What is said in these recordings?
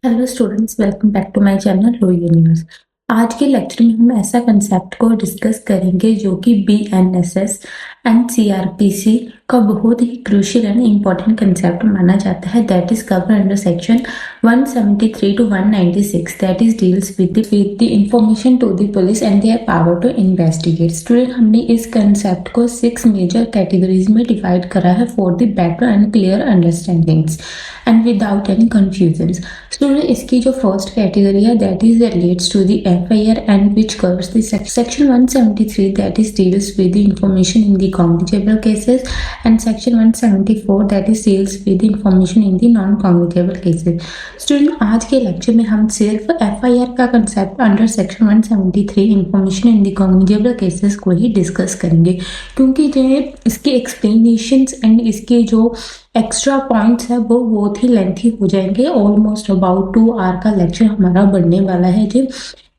Hello students, welcome back to my channel Law Universe. आज के lecture में हम ऐसा कंसेप्ट को डिस्कस करेंगे जो कि बीएनएसएस एंड सीआरपीसी का बहुत ही क्रूशियल एंड इम्पोर्टेंट कंसेप्ट माना जाता है। That is cover under section 173 to 196 that is deals with the information to the police and their power to investigate. Student, हमने इस कंसेप्ट को 6 मेजर कैटेगरीज में डिवाइड करा है for the better and clear understandings and without any confusions. Student, इसकी जो first category है that is relates to the FIR and which covers the section 173 that is deals with the information in the cognizable cases and section 174 that is deals with the information in the non cognizable cases. Student, आज के lecture में हम सिर्फ FIR का concept under section 173 information in the cognizable cases को ही discuss करेंगे, क्योंकि जो इसके एक्सप्लेनेशंस एंड इसके जो एक्स्ट्रा पॉइंट्स है वो बहुत ही लेंथी हो जाएंगे। ऑलमोस्ट अबाउट 2 आवर का लेक्चर हमारा बनने वाला है जी,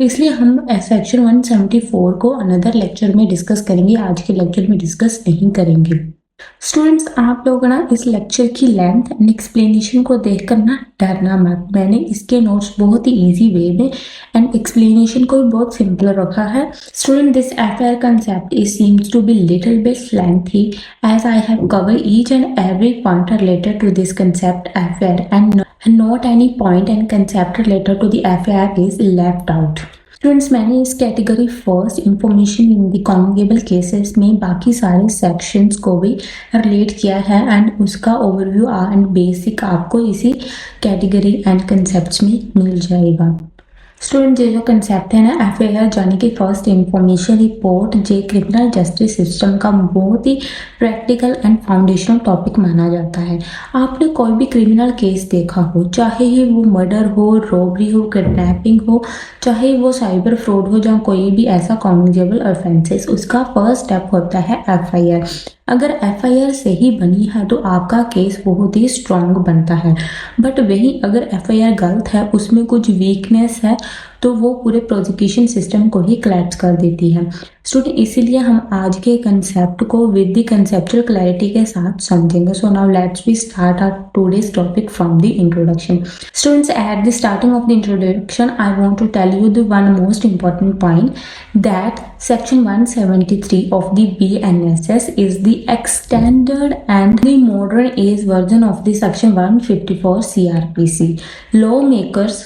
इसलिए हम सेक्शन 174 को अनदर लेक्चर में डिस्कस करेंगे, आज के लेक्चर में डिस्कस नहीं करेंगे। स्टूडेंट्स, आप लोग ना इस लेक्चर की लेंथ एंड एक्सप्लेनेशन को देखकर ना डरना मत। मैंने इसके नोट्स बहुत ही इजी वे में एंड एक्सप्लेनेशन को भी बहुत सिंपल रखा है। Student, this FIR concept is seems to be little bit lengthy as I have covered each and every point related to this concept FIR and not any point and concept related to the FIR is left out। Students, मैंने इस category first information in the cognizable cases में बाकी सारे sections को भी relate किया है and उसका ओवरव्यू एंड बेसिक आपको इसी कैटेगरी एंड कंसेप्ट्स में मिल जाएगा। स्टूडेंट, जो कंसेप्ट है ना एफआईआर यानी कि फर्स्ट इंफॉर्मेशन रिपोर्ट, जे क्रिमिनल जस्टिस सिस्टम का बहुत ही प्रैक्टिकल एंड फाउंडेशनल टॉपिक माना जाता है। आपने कोई भी क्रिमिनल केस देखा हो, चाहे ही वो मर्डर हो, रॉबरी हो, किडनैपिंग हो, चाहे वो साइबर फ्रॉड हो, जहाँ कोई भी ऐसा कॉग्निजेबल ऑफेंसेस, उसका फर्स्ट स्टेप होता है एफआईआर। अगर एफआईआर सही बनी है तो आपका केस बहुत ही स्ट्रांग बनता है, बट वही अगर एफआईआर गलत है, उसमें कुछ वीकनेस है, तो वो पूरे प्रोसिक्यूशन सिस्टम को ही क्लैप्स कर देती है। स्टूडेंट, इसीलिए हम आज के कंसेप्ट को विद द कंसेप्चुअल क्लैरिटी के साथ समझेंगे। So now let's we start our today's topic from the introduction. Students, at the starting of the introduction I want to tell you the one most important point that section 173 of the BNSS is the extended and the modern age version of the section 154 CRPC। lawmakers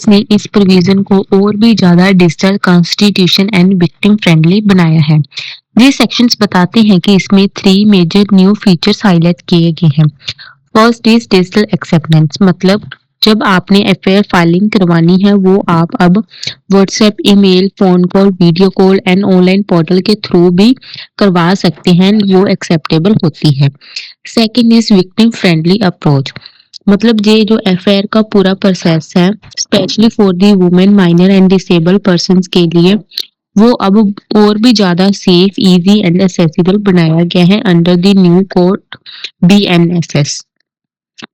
ने इस provision को और भी ज्यादा digital, constitution and victim friendly बनाया है। ये sections बताते हैं कि इसमें 3 मेजर न्यू फीचर्स हाईलाइट किए गए हैं। फर्स्ट इज डिजिटल एक्सेप्टेंस, मतलब जब आपने एफआईआर फाइलिंग करवानी है वो आप अब WhatsApp, email, phone call, video call and online portal के थ्रू भी करवा सकते हैं, वो एक्सेप्टेबल होती है। Second is victim friendly approach, मतलब ये जो एफआईआर का पूरा प्रोसेस है specially for the women, minor and disable persons के लिए, वो अब और भी ज्यादा सेफ, इजी एंड एक्सेसिबल बनाया गया है under the new code BNSS.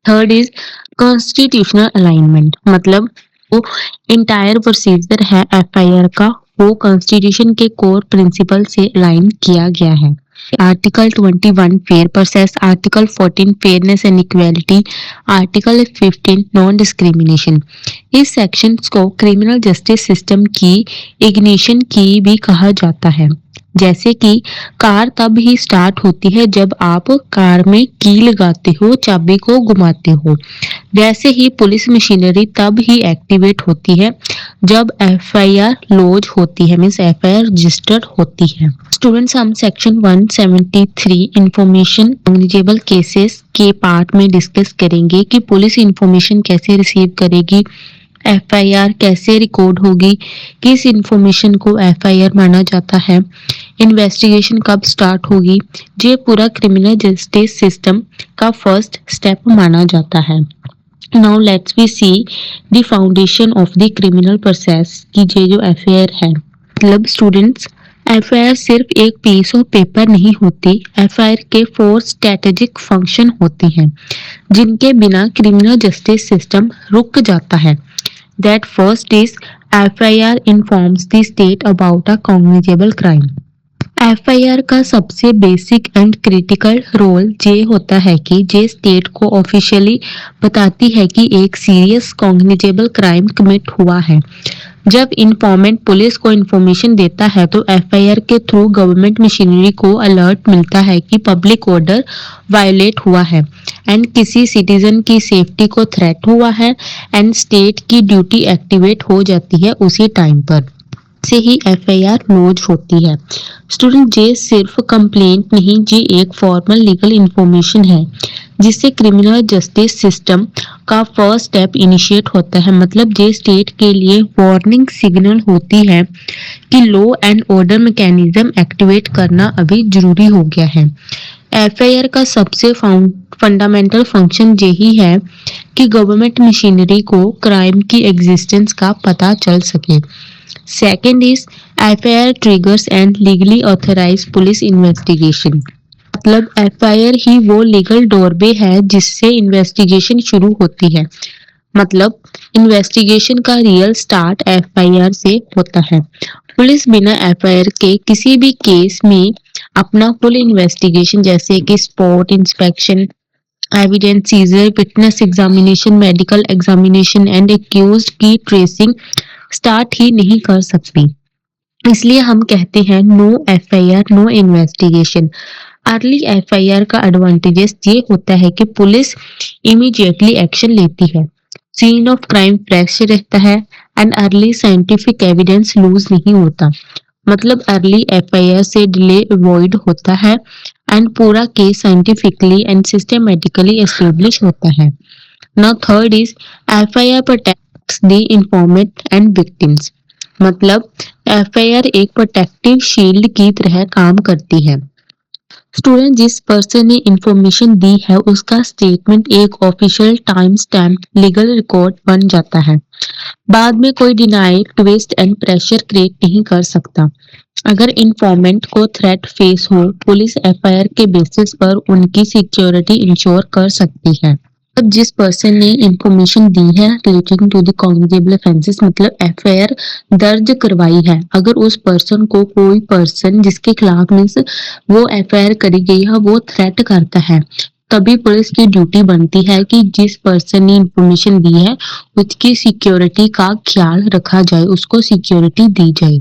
Third is constitutional alignment, मतलब वो इंटायर प्रोसीजर है एफआईआर का, वो कॉन्स्टिट्यूशन के कोर प्रिंसिपल से अलाइन किया गया है। Article 21 fair process, article 14 fairness and equality, article 15 non discrimination. इस सेक्शंस को क्रिमिनल जस्टिस सिस्टम की इग्निशन की भी कहा जाता है। जैसे कि कार तब ही स्टार्ट होती है जब आप कार में की लगाते हो, चाबी को घुमाते हो, वैसे ही पुलिस मशीनरी तब ही एक्टिवेट होती है जब एफआईआर लॉन्च होती है, मींस एफआईआर रजिस्टर्ड होती है। स्टूडेंट्स, हम सेक्शन 173 इंफॉर्मेशन कॉग्निजेबल केसेस के पार्ट में डिस्कस करेंगे कि पुलिस इंफॉर्मेशन कैसे रिसीव करेगी, एफआईआर कैसे रिकॉर्ड होगी, किस इंफॉर्मेशन को एफआईआर माना जाता है, इन्वेस्टिगेशन कब स्टार्ट होगी। ये पूरा क्रिमिनल जस्टिस सिस्टम का फर्स्ट स्टेप माना जाता है। Now let's we see the foundation of the criminal process की ये जो एफआईआर है, मतलब स्टूडेंट्स एफआईआर सिर्फ एक पीस ऑफ पेपर नहीं होती, एफआईआर के 4 स्ट्रेटेजिक फंक्शन होते हैं जिनके बिना क्रिमिनल जस्टिस सिस्टम रुक जाता है। That first is FIR informs the state about a cognizable crime. FIR का सबसे बेसिक एंड क्रिटिकल रोल ये होता है कि ये स्टेट को ऑफिशियली बताती है कि एक सीरियस कॉग्निजेबल क्राइम कमिट हुआ है। जब इन्फॉर्मेंट पुलिस को इन्फॉर्मेशन देता है तो एफआईआर के थ्रू गवर्नमेंट मशीनरी को अलर्ट मिलता है कि पब्लिक ऑर्डर वायलेट हुआ है एंड किसी सिटीजन की सेफ्टी को थ्रेट हुआ है एंड स्टेट की ड्यूटी एक्टिवेट हो जाती है उसी टाइम पर से ही एफआईआर लॉन्च होती है। स्टूडेंट ये सिर्फ कंप्लेंट नहीं, ये एक फॉर्मल लीगल इंफॉर्मेशन है जिससे क्रिमिनल जस्टिस सिस्टम का फर्स्ट स्टेप इनिशिएट होता है। मतलब ये स्टेट के लिए वार्निंग सिग्नल होती है कि law and order mechanism activate करना अभी जरूरी हो गया है। एफआईआर का सबसे फंडामेंटल फंक्शन यही है कि गवर्नमेंट मशीनरी को क्राइम की एग्जिस्टेंस का पता चल सके। Second is FIR triggers and legally authorized police investigation। मतलब एफआईआर ही वो लीगल डोरवे है जिससे इन्वेस्टिगेशन शुरू होती है। मतलब इन्वेस्टिगेशन का रियल स्टार्ट एफआईआर से होता है। पुलिस बिना एफआईआर के किसी भी केस में अपना फुल इन्वेस्टिगेशन जैसे कि spot inspection, evidence seizure, witness examination, medical examination and accused की ट्रेसिंग स्टार्ट ही नहीं कर सकती। इसलिए हम कहते हैं no FIR no investigation. Early FIR का एडवांटेजेस ये होता है कि पुलिस इमीडिएटली एक्शन लेती है, सीन ऑफ क्राइम फ्रेश रहता है and early scientific evidence lose नहीं होता। मतलब अर्ली एफआईआर से डिले अवॉइड होता है एंड पूरा case scientifically and systematically establish होता है। Now third is FIR protects the informant and victims. मतलब एफआईआर एक प्रोटेक्टिव शील्ड की तरह काम करती है। स्टूडेंट जिस पर्सन ने इंफॉर्मेशन दी है उसका स्टेटमेंट एक official time stamp legal record बन जाता है। बाद में कोई deny, twist and pressure create नहीं कर सकता। अगर इन्फॉर्मेंट को थ्रेट फेस हो, पुलिस एफआईआर के बेसिस पर उनकी सिक्योरिटी इंश्योर कर सकती है। अब जिस पर्सन ने इंफॉर्मेशन दी है relating to the cognizable offences, मतलब एफआईआर दर्ज करवाई है, अगर उस पर्सन को कोई पर्सन जिसके खिलाफ मीन्स वो एफआईआर करी गई है वो थ्रेट करता है, तभी पुलिस की ड्यूटी बनती है कि जिस पर्सन ने इंफॉर्मेशन दी है उसकी सिक्योरिटी का ख्याल रखा जाए, उसको सिक्योरिटी दी जाए।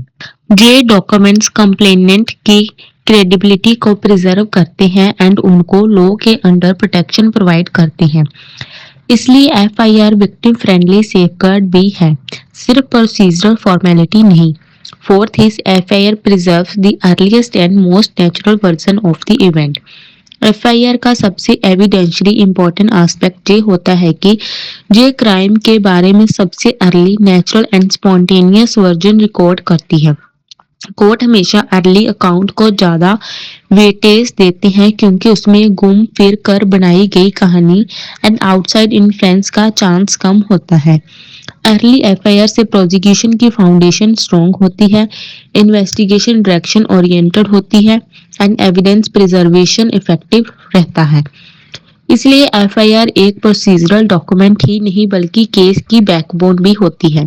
ये डॉक्यूमेंट्स कंप्लेनेंट की क्रेडिबिलिटी को प्रिजर्व करते हैं एंड उनको लॉ के अंडर प्रोटेक्शन प्रोवाइड करते हैं। इसलिए एफआईआर विक्टिम फ्रेंडली सेफगार्ड भी है, सिर्फ प्रोसीजरल फॉर्मेलिटी नहीं। Fourth is FIR preserves the earliest and most natural version of the event. FIR का सबसे एविडेंशियली इम्पोर्टेंट एस्पेक्ट ये होता है कि ये क्राइम के बारे में सबसे early, natural and spontaneous version record करती है। कोर्ट हमेशा अर्ली अकाउंट को ज्यादा वेटेज देते हैं क्योंकि उसमें गुम फिर कर बनाई गई कहानी एंड आउटसाइड इन्फ्लुएंस का चांस कम होता है। अर्ली एफआईआर से प्रोसिक्यूशन की फाउंडेशन स्ट्रॉन्ग होती है, इन्वेस्टिगेशन डायरेक्शन ओरिएंटेड होती है एंड एविडेंस प्रिजर्वेशन इफेक्टिव रहता है। इसलिए एफआईआर एक प्रोसीजरल डॉक्यूमेंट ही नहीं बल्कि केस की बैकबोन भी होती है।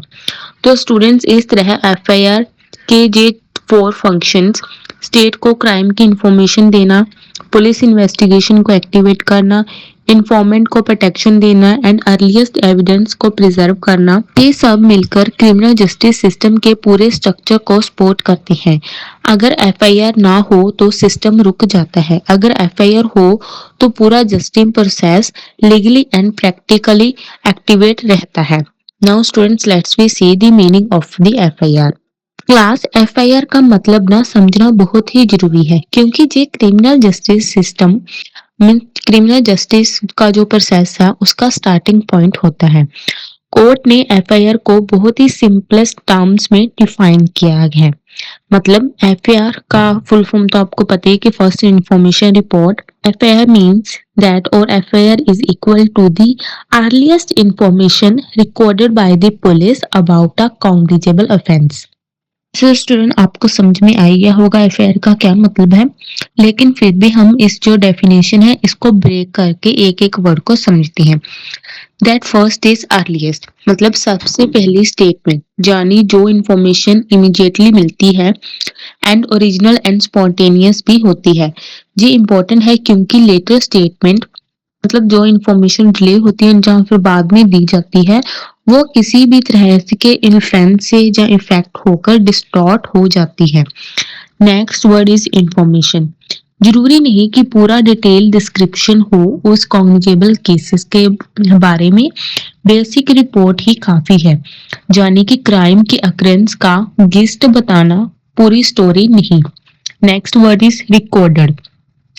तो स्टूडेंट्स इस तरह एफआईआर के ये 4 फंक्शंस, स्टेट को क्राइम की इंफॉर्मेशन देना, पुलिस इन्वेस्टिगेशन को एक्टिवेट करना, इन्फॉर्मेंट को प्रोटेक्शन देना एंड अर्लीस्ट एविडेंस को प्रिजर्व करना, ये सब मिलकर क्रिमिनल जस्टिस सिस्टम के पूरे स्ट्रक्चर को सपोर्ट करते हैं। अगर एफआईआर ना हो तो सिस्टम रुक जाता है, अगर एफआईआर हो तो पूरा justice process legally and practically activate रहता है। Now students let's we see the meaning of the FIR. Class FIR का मतलब ना समझना बहुत ही जरूरी है क्योंकि ये criminal justice system mean criminal justice का जो प्रोसेस है उसका स्टार्टिंग पॉइंट होता है। कोर्ट ने एफआईआर को बहुत ही सिंपलेस्ट टर्म्स में डिफाइन किया है। मतलब एफआईआर का फुल फॉर्म तो आपको पता है कि first information report. FIR means that or FIR is equal to the earliest information recorded by the police about a cognizable offense। So student आपको समझ में आ गया होगा एफआईआर का क्या मतलब है, लेकिन फिर भी हम इस जो डेफिनेशन है इसको ब्रेक करके एक एक वर्ड को समझते हैं। दैट फर्स्ट इज अर्लीस्ट, मतलब सबसे पहली स्टेटमेंट, यानी जो इंफॉर्मेशन इमीडिएटली मिलती है एंड ओरिजिनल एंड स्पॉन्टेनियस भी होती है। ये इम्पोर्टेंट है क्योंकि लेटर स्टेटमेंट मतलब जो इंफॉर्मेशन डिले होती है जहाँ फिर बाद में दी जाती है वो किसी भी तरह से के इन्फ्लुएंस से या इफेक्ट होकर डिस्टॉर्ट हो जाती है। Next word is information. जरूरी नहीं कि पूरा डिटेल डिस्क्रिप्शन हो उस कॉग्निजेबल केसेस के बारे में, बेसिक रिपोर्ट ही काफी है, यानी कि क्राइम के अक्रेंस का गिस्ट बताना, पूरी स्टोरी नहीं। Next word is recorded.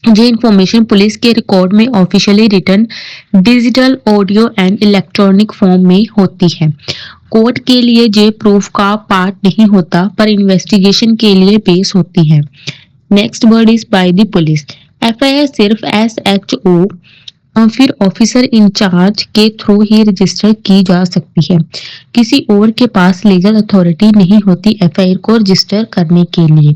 ये इंफॉर्मेशन पुलिस के रिकॉर्ड में officially written digital, audio and electronic form में होती है। कोर्ट के लिए ये प्रूफ का पार्ट नहीं होता पर इन्वेस्टिगेशन के लिए बेस होती है। Next word is by the police. FIR सिर्फ एसएचओ फिर ऑफिसर इंचार्ज के थ्रू ही रजिस्टर की जा सकती है। किसी और के पास लीगल अथॉरिटी नहीं होती एफआईआर को रजिस्टर करने के लिए।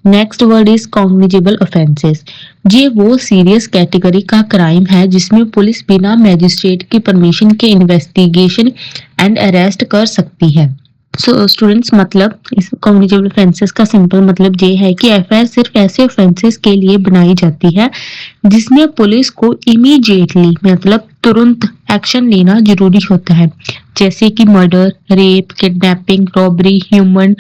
Next word is cognizable offences. ये वो सीरियस कैटेगरी का क्राइम है जिसमें पुलिस बिना मैजिस्ट्रेट की परमिशन के इन्वेस्टिगेशन एंड अरेस्ट कर सकती है। सो स्टूडेंट्स, मतलब इस कॉग्निजेबल ऑफेंसेस का सिंपल मतलब ये है कि एफआईआर सिर्फ ऐसे ऑफेंसेस के लिए बनाई जाती है जिसमें पुलिस को इमीडिएटली मतलब तुरंत एक्शन लेना जरूरी होता है, जैसे कि murder, rape, kidnapping, robbery, human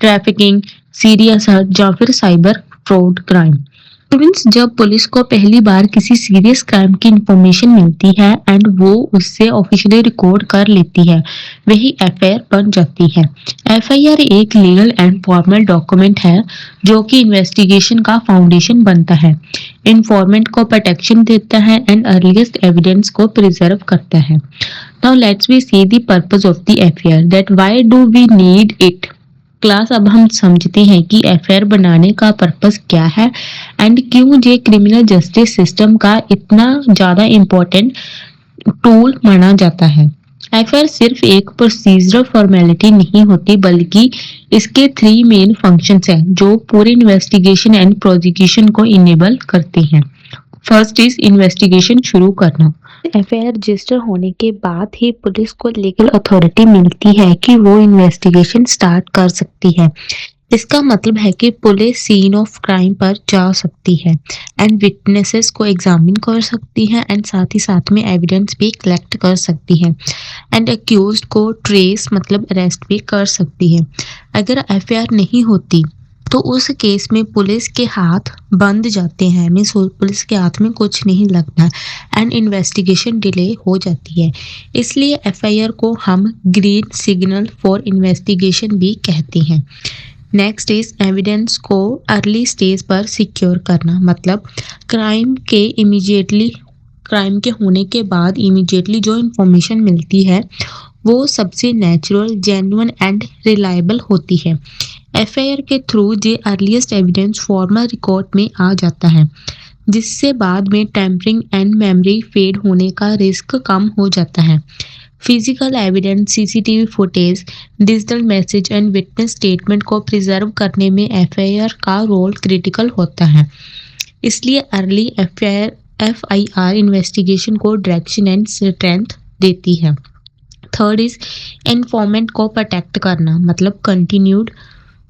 trafficking, serious hurt या फिर साइबर फ्रॉड क्राइम। स्टूडेंट्स, जब पुलिस को पहली बार किसी सीरियस क्राइम की इंफॉर्मेशन मिलती है एंड वो उससे ऑफिशियली रिकॉर्ड कर लेती है, वही एफआईआर बन जाती है। एफआईआर एक लीगल एंड फॉर्मल डॉक्यूमेंट है जो कि इन्वेस्टिगेशन का फाउंडेशन बनता है, इन्फॉर्मेंट को प्रोटेक्शन देता है एंड अर्लीस्ट एविडेंस को प्रिजर्व करता है। Now let's we see the purpose of the FIR, that why do we need it. Class, अब हम समझते हैं कि एफआईआर बनाने का पर्पस क्या है एंड क्यों ये क्रिमिनल जस्टिस सिस्टम का इतना ज्यादा इम्पोर्टेंट टूल माना जाता है। एफआईआर सिर्फ एक प्रोसीजरल फॉर्मेलिटी नहीं होती बल्कि इसके 3 मेन फंक्शंस हैं जो पूरे इन्वेस्टिगेशन एंड प्रोसिक्यूशन को इनेबल करते हैं। फर्स्ट इज इन्वेस्टिगेशन शुरू करना। एफआईआर रजिस्टर होने के बाद ही पुलिस को लीगल अथॉरिटी मिलती है कि वो इन्वेस्टिगेशन स्टार्ट कर सकती है। इसका मतलब है कि पुलिस सीन ऑफ क्राइम पर जा सकती है एंड विटनेसेस को एग्जामिन कर सकती है एंड साथ ही साथ में एविडेंस भी कलेक्ट कर सकती है एंड अक्यूज्ड को ट्रेस मतलब अरेस्ट भी कर सकती है। अगर एफआईआर नहीं होती तो उस केस में पुलिस के हाथ बंद जाते हैं, मीन्स पुलिस के हाथ में कुछ नहीं लगता एंड इन्वेस्टिगेशन डिले हो जाती है। इसलिए एफआईआर को हम ग्रीन सिग्नल फॉर इन्वेस्टिगेशन भी कहते हैं। नेक्स्ट इज एविडेंस को अर्ली स्टेज पर सिक्योर करना, मतलब क्राइम के होने के बाद इमीडिएटली जो इन्फॉर्मेशन मिलती है वो सबसे नेचुरल, जेन्युइन एंड रिलायबल होती है। एफआईआर के थ्रू ये अर्लीस्ट एविडेंस फॉर्मल रिकॉर्ड में आ जाता है, जिससे बाद में टेम्परिंग एंड मेमोरी फेड होने का रिस्क कम हो जाता है। Physical evidence, CCTV footage, digital message and witness statement को प्रिजर्व करने में एफआईआर का रोल क्रिटिकल होता है। इसलिए अर्ली एफआईआर इन्वेस्टिगेशन को डायरेक्शन एंड स्ट्रेंथ देती है। थर्ड इज इन्फॉर्मेंट को प्रोटेक्ट करना, मतलब कंटिन्यूड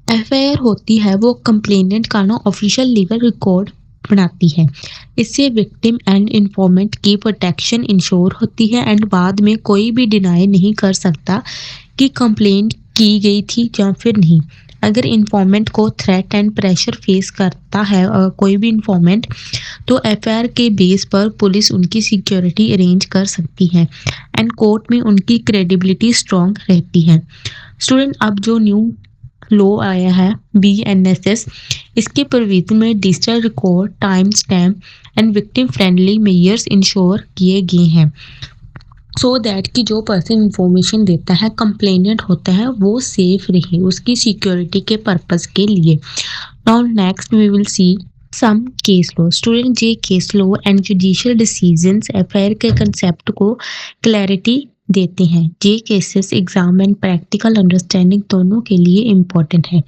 एफआईआर होती है वो कंप्लेनेंट का ना ऑफिशियल लीगल रिकॉर्ड बनाती है। इससे विक्टिम एंड इन्फॉर्मेंट की प्रोटेक्शन इंश्योर होती है एंड बाद में कोई भी डिनाई नहीं कर सकता कि कंप्लेंट की गई थी या फिर नहीं। अगर इन्फॉर्मेंट को थ्रेट एंड प्रेशर फेस करता है कोई भी इन्फॉर्मेंट, तो एफआईआर के बेस पर पुलिस उनकी सिक्योरिटी अरेंज कर सकती है एंड कोर्ट में उनकी क्रेडिबिलिटी स्ट्रॉन्ग रहती है। स्टूडेंट, अब जो न्यू लॉ आया है BNSS, इसके प्रोविजन में digital record, time stamp and victim friendly measures ensure किए गए हैं सो दैट कि जो पर्सन इंफॉर्मेशन देता है, कंप्लेनेंट होता है, वो सेफ रहे उसकी सिक्योरिटी के पर्पस के लिए। Now next we will see some case law. Student, ये case law and judicial decisions FIR के कंसेप्ट को क्लैरिटी देते हैं। ये cases exam and practical understanding दोनों के लिए इम्पोर्टेंट है।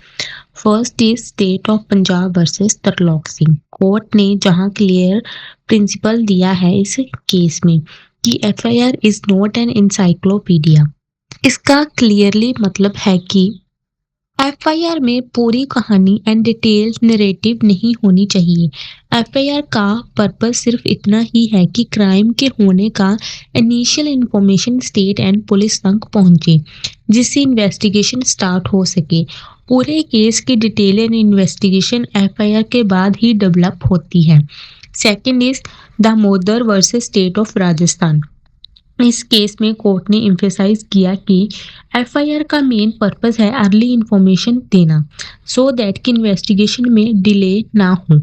First is state of Punjab versus Tarlok Singh. Court ने जहां क्लियर प्रिंसिपल दिया है इस केस में कि FIR is not an encyclopedia. इसका क्लियरली मतलब है कि एफआईआर में पूरी कहानी एंड डिटेल्ड नैरेटिव नहीं होनी चाहिए। एफआईआर का पर्पस सिर्फ इतना ही है कि क्राइम के होने का initial information state and police तक पहुंचे, जिससे इन्वेस्टिगेशन स्टार्ट हो सके। पूरे केस की डिटेल एंड इन्वेस्टिगेशन एफआईआर के बाद ही डेवलप होती है। Second is Damodar versus state of Rajasthan. इस केस में कोर्ट ने एम्फेसाइज किया कि एफआईआर का मेन पर्पस है अर्ली इंफॉर्मेशन देना, सो दैट कि इन्वेस्टिगेशन में डिले ना हो।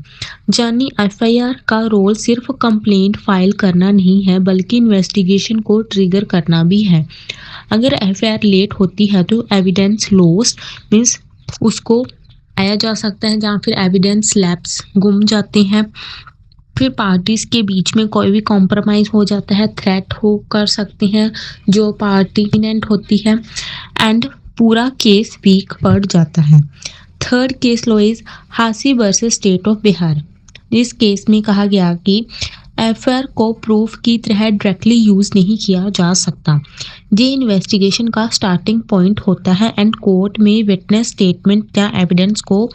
यानी एफआईआर का रोल सिर्फ कंप्लेंट फाइल करना नहीं है, बल्कि इन्वेस्टिगेशन को ट्रिगर करना भी है। अगर एफआईआर लेट होती है तो एविडेंस लॉस्ट मीन्स उसको आया जा सकता है, जहाँ फिर एविडेंस लैप्स गुम जाते हैं। फिर पार्टीज के बीच में कोई भी कॉम्प्रोमाइज हो जाता है, थ्रेट हो कर सकते हैं जो पार्टी इनेंट होती है, एंड पूरा केस वीक पड़ जाता है। Third case law is Hasi versus state of Bihar. इस केस में कहा गया कि एफआईआर को प्रूफ की तरह डायरेक्टली यूज नहीं किया जा सकता। ये इन्वेस्टिगेशन का स्टार्टिंग पॉइंट होता है एंड कोर्ट में विटनेस स्टेटमेंट या एविडेंस को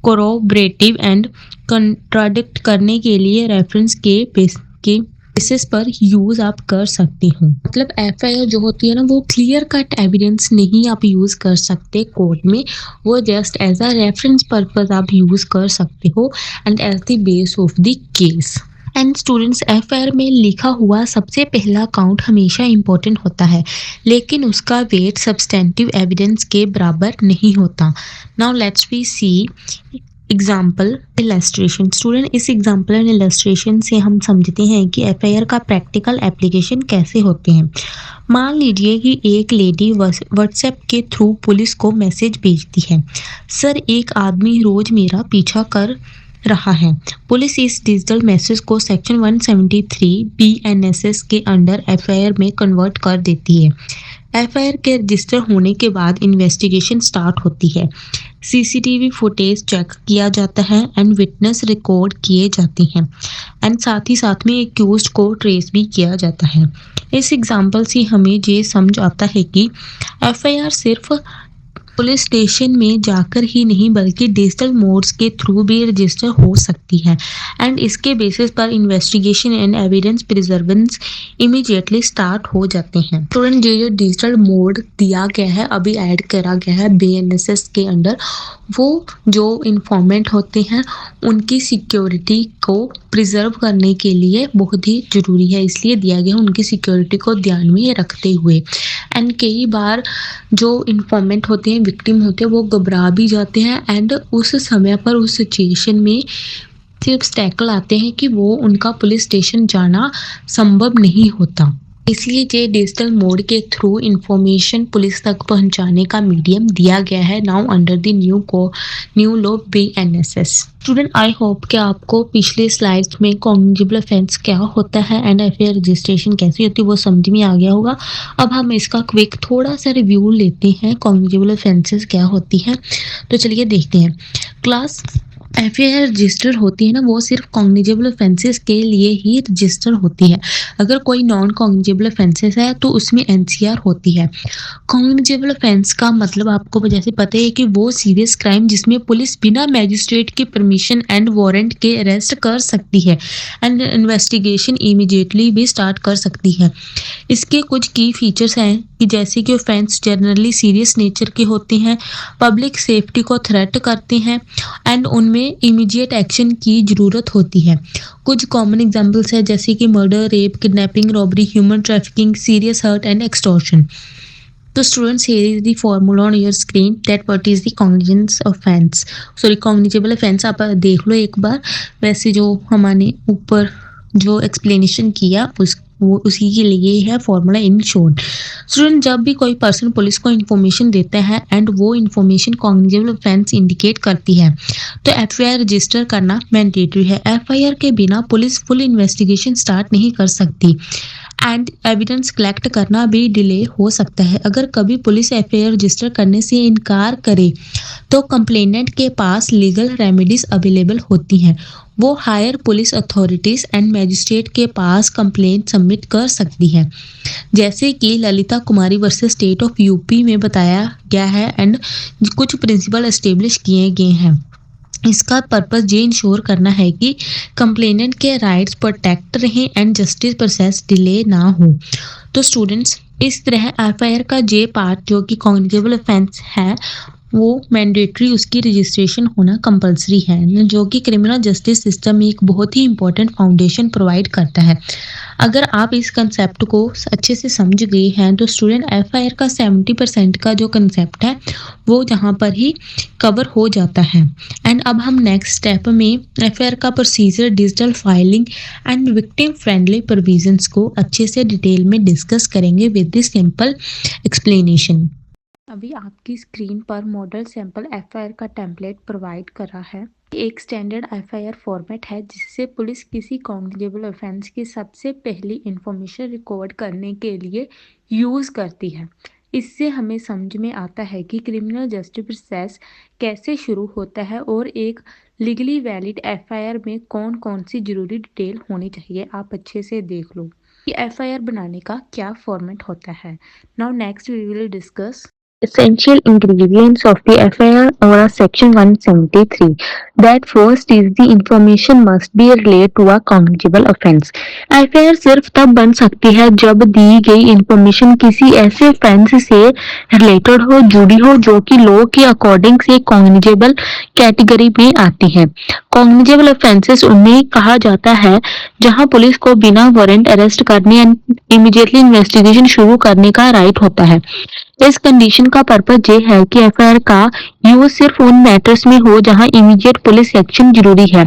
कोरोबरेटिव एंड कंट्राडिक्ट करने के लिए रेफरेंस के बेसिस पर यूज आप कर सकते हो। मतलब एफआईआर जो होती है ना, वो क्लियर कट एविडेंस नहीं आप यूज कर सकते कोर्ट में, वो just as a reference purpose आप यूज कर सकते हो and as the base of the case. And students, FIR में लिखा हुआ सबसे पहला काउंट हमेशा इम्पोर्टेंट होता है, लेकिन उसका वेट सब्सटेंटिव एविडेंस के बराबर नहीं होता। Now let's we see example illustration. Student, इस एग्जाम्पल एंड इलस्ट्रेशन से हम समझते हैं कि एफआईआर का प्रैक्टिकल एप्लीकेशन कैसे होते हैं। मान लीजिए कि एक लेडी व्हाट्सएप के थ्रू पुलिस को मैसेज भेजती है, सर एक आदमी रोज मेरा पीछा कर रहा है। पुलिस इस डिजिटल मैसेज को सेक्शन 173 BNSS के अंडर एफआईआर में कन्वर्ट कर देती है। एफआईआर के रजिस्टर होने के बाद इन्वेस्टिगेशन स्टार्ट होती है। सीसीटीवी फुटेज चेक किया जाता है एंड विटनेस रिकॉर्ड किए जाते हैं एंड साथ ही साथ में एक्यूज्ड को ट्रेस भी किया जाता है। इस एग्जाम्पल से हमें ये समझ आता है कि एफआईआर सिर्फ पुलिस स्टेशन में जाकर ही नहीं बल्कि डिजिटल मोड्स के थ्रू भी रजिस्टर हो सकती है एंड इसके बेसिस पर investigation and evidence प्रिजर्वेंस immediately start हो जाते हैं। स्टूडेंट, ये जो डिजिटल मोड दिया गया है, अभी ऐड करा गया है BNSS के अंडर, वो जो इन्फॉर्मेंट होते हैं उनकी सिक्योरिटी को प्रिजर्व करने के लिए बहुत ही ज़रूरी है, इसलिए दिया गया है उनकी सिक्योरिटी को ध्यान में रखते हुए। एंड कई बार जो इन्फॉर्मेंट होते हैं, विक्टिम होते हैं, वो घबरा भी जाते हैं एंड उस समय पर उस सिचुएशन में सिर्फ ऑब्स्टेकल आते हैं कि वो उनका पुलिस स्टेशन जाना संभव नहीं होता। इसलिए ये डिजिटल मोड के थ्रू इंफॉर्मेशन पुलिस तक पहुंचाने का मीडियम दिया गया है now under the new law BNSS। Student, I hope कि आपको पिछले स्लाइड्स में कॉग्निजेबल ऑफेंस क्या होता है एंड एफआईआर रजिस्ट्रेशन कैसी होती है वो समझ में आ गया होगा। अब हम इसका क्विक थोड़ा सा रिव्यू लेते हैं, कॉग्निजेबल ऑफेंसेस क्या होती है। तो चलिए देखते हैं। क्लास एफआईआर रजिस्टर होती है ना, वो सिर्फ कॉग्निजेबल ऑफेंसेस के लिए ही रजिस्टर होती है। अगर कोई नॉन कॉग्निजेबल ऑफेंसेस है तो उसमें NCR होती है। कॉग्निजेबल ऑफेंस का मतलब आपको जैसे पता है कि वो सीरियस क्राइम जिसमें पुलिस बिना मैजिस्ट्रेट की परमिशन एंड वारंट के अरेस्ट कर सकती है एंड इन्वेस्टिगेशन इमीडिएटली भी स्टार्ट कर सकती है। इसके कुछ की फीचर्स हैं कि जैसे कि ऑफेंस जनरली सीरियस नेचर के होते हैं, पब्लिक सेफ्टी को थ्रेट करते हैं एंड उनमें इमीडिएट एक्शन की ज़रूरत होती है। कुछ कॉमन एग्जांपल्स है जैसे कि murder, rape, kidnapping, robbery, human trafficking, serious hurt and extortion. तो students, here is the formula on your screen that what is the cognizable offense आप देख लो एक बार। वैसे जो हमारे ऊपर जो एक्सप्लेनेशन किया वो उसी के लिए है फॉर्मूला इन शॉर्ट। स्टूडेंट, जब भी कोई पर्सन पुलिस को इन्फॉर्मेशन देता है एंड वो इन्फॉर्मेशन कॉग्निजेबल ऑफेंस इंडिकेट करती है तो एफआईआर रजिस्टर करना मैंडेटरी है। एफआईआर के बिना पुलिस फुल इन्वेस्टिगेशन स्टार्ट नहीं कर सकती एंड एविडेंस कलेक्ट करना भी डिले हो सकता है। अगर कभी पुलिस एफआईआर रजिस्टर करने से इनकार करे तो कंप्लेनेंट के पास लीगल रेमेडीज अवेलेबल होती हैं। वो higher police authorities and magistrate के पास कंप्लेंट सबमिट कर सकती है, जैसे कि Lalita Kumari versus state of UP में बताया गया है एंड कुछ प्रिंसिपल एस्टेब्लिश किए गए हैं। इसका पर्पस ये इंश्योर करना है कि कंप्लेनेंट के राइट्स प्रोटेक्ट रहें एंड जस्टिस प्रोसेस डिले ना हो। तो स्टूडेंट्स, इस तरह एफआईआर का जे पार्ट जो कि कॉग्निजेबल ऑफेंस है वो मैंडेटरी उसकी रजिस्ट्रेशन होना कंपलसरी है, जो कि क्रिमिनल जस्टिस सिस्टम में एक बहुत ही इंपॉर्टेंट फाउंडेशन प्रोवाइड करता है। अगर आप इस कंसेप्ट को अच्छे से समझ गए हैं तो स्टूडेंट एफआईआर का 70% का जो कंसेप्ट है वो यहाँ पर ही कवर हो जाता है। एंड अब हम नेक्स्ट स्टेप में एफआईआर का procedure, digital filing and victim friendly provisions को अच्छे से डिटेल में डिस्कस करेंगे विद दिस सिंपल एक्सप्लेनेशन। अभी आपकी स्क्रीन पर मॉडल सैंपल एफआईआर का टेम्पलेट प्रोवाइड कर रहा है। एक स्टैंडर्ड एफआईआर फॉर्मेट है जिससे पुलिस किसी कॉग्निजेबल ऑफेंस की सबसे पहली इंफॉर्मेशन रिकॉर्ड करने के लिए यूज़ करती है। इससे हमें समझ में आता है कि क्रिमिनल जस्टिस प्रोसेस कैसे शुरू होता है और एक लीगली वैलिड एफआईआर में कौन कौन सी जरूरी डिटेल होनी चाहिए। आप अच्छे से देख लो कि एफआईआर बनाने का क्या फॉर्मेट होता है। Now next we will discuss essential ingredients of the FIR or section 173. That first is the information must be related to a cognizable offense. FIR सिर्फ तब बन सकती है जब दी गई इंफॉर्मेशन किसी ऐसे ऑफेंस से रिलेटेड हो, जुड़ी हो, जो कि लॉ के अकॉर्डिंग से कॉग्निजेबल कैटेगरी में आती है। कॉग्निजेबल ऑफेंसेस उन्हें कहा जाता है जहां पुलिस को बिना वारंट अरेस्ट करने इमीडिएटली इन्वेस्टिगेशन शुरू करने का राइट होता है। इस कंडीशन का पर्पस ये है कि एफआईआर का यूज सिर्फ उन मैटर्स में हो जहां इमीडिएट पुलिस एक्शन जरूरी है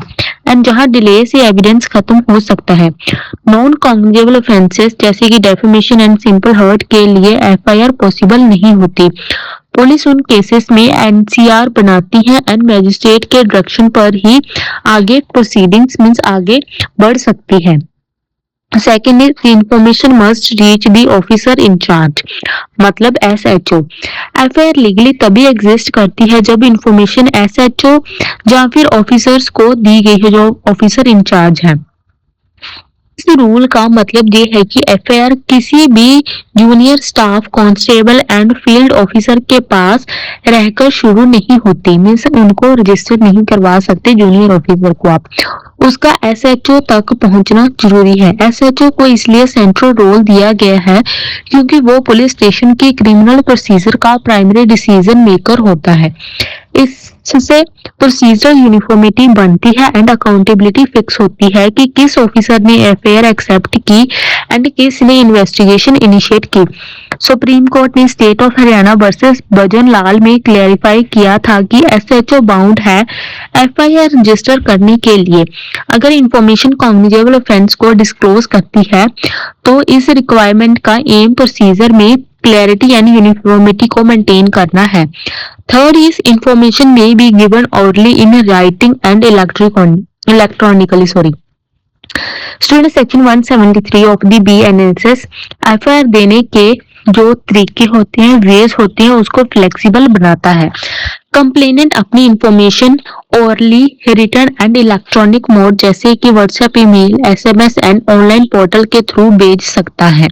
एंड जहां डिले से एविडेंस खत्म हो सकता है। नॉन कॉग्निजेबल ऑफेंसेस जैसे कि डेफेमेशन एंड सिंपल हर्ट के लिए एफआईआर पॉसिबल नहीं होती। पुलिस उन केसेस में एनसीआर बनाती है एंड मैजिस्ट्रेट के डायरेक्शन पर ही आगे प्रोसीडिंग्स मींस आगे बढ़ सकती है। Second is information must reach the officer in charge, मतलब एसएचओ। एफआईआर लीगली तभी एग्जिस्ट करती है जब इंफॉर्मेशन एसएचओ या फिर ऑफिसर्स को दी गई है जो ऑफिसर इन चार्ज है। इस रूल का मतलब ये है कि एफआईआर किसी भी junior staff, constable and field officer के पास रहकर शुरू नहीं होती, मीन्स उनको रजिस्टर नहीं करवा सकते जूनियर ऑफिसर को आप। उसका एसएचओ तक पहुंचना जरूरी है। एसएचओ को इसलिए सेंट्रल रोल दिया गया है क्योंकि वो पुलिस स्टेशन के क्रिमिनल प्रोसीजर का प्राइमरी डिसीजन मेकर होता है। इससे प्रोसीजरल यूनिफॉर्मिटी बनती है एंड अकाउंटेबिलिटी फिक्स होती है कि किस ऑफिसर ने एफआईआर एक्सेप्ट की एंड किस ने इन्वेस्टिगेशन इनिशिएट की। सुप्रीम कोर्ट ने स्टेट ऑफ हरियाणा वर्सेस भजन लाल में क्लैरिफाई किया था कि एसएचओ बाउंड है एफआईआर रजिस्टर करने के लिए अगर इंफॉर्मेशन कॉग्निजेबल ऑफेंस को डिस्क्लोज करती है। तो इस रिक्वायरमेंट का एम प्रोसीजर में क्लैरिटी एंड यूनिफॉर्मिटी को मेंटेन करना है। थर्ड इज इंफॉर्मेशन में be given orally in writing and electronically. Student, section 173 of the BNSS FIR देने के जो तरीके होते हैं, वेज होते हैं, उसको फ्लेक्सिबल बनाता है। कंप्लेनेंट अपनी information orally, written and electronic mode जैसे कि WhatsApp, email, SMS and online portal के थ्रू भेज सकता है।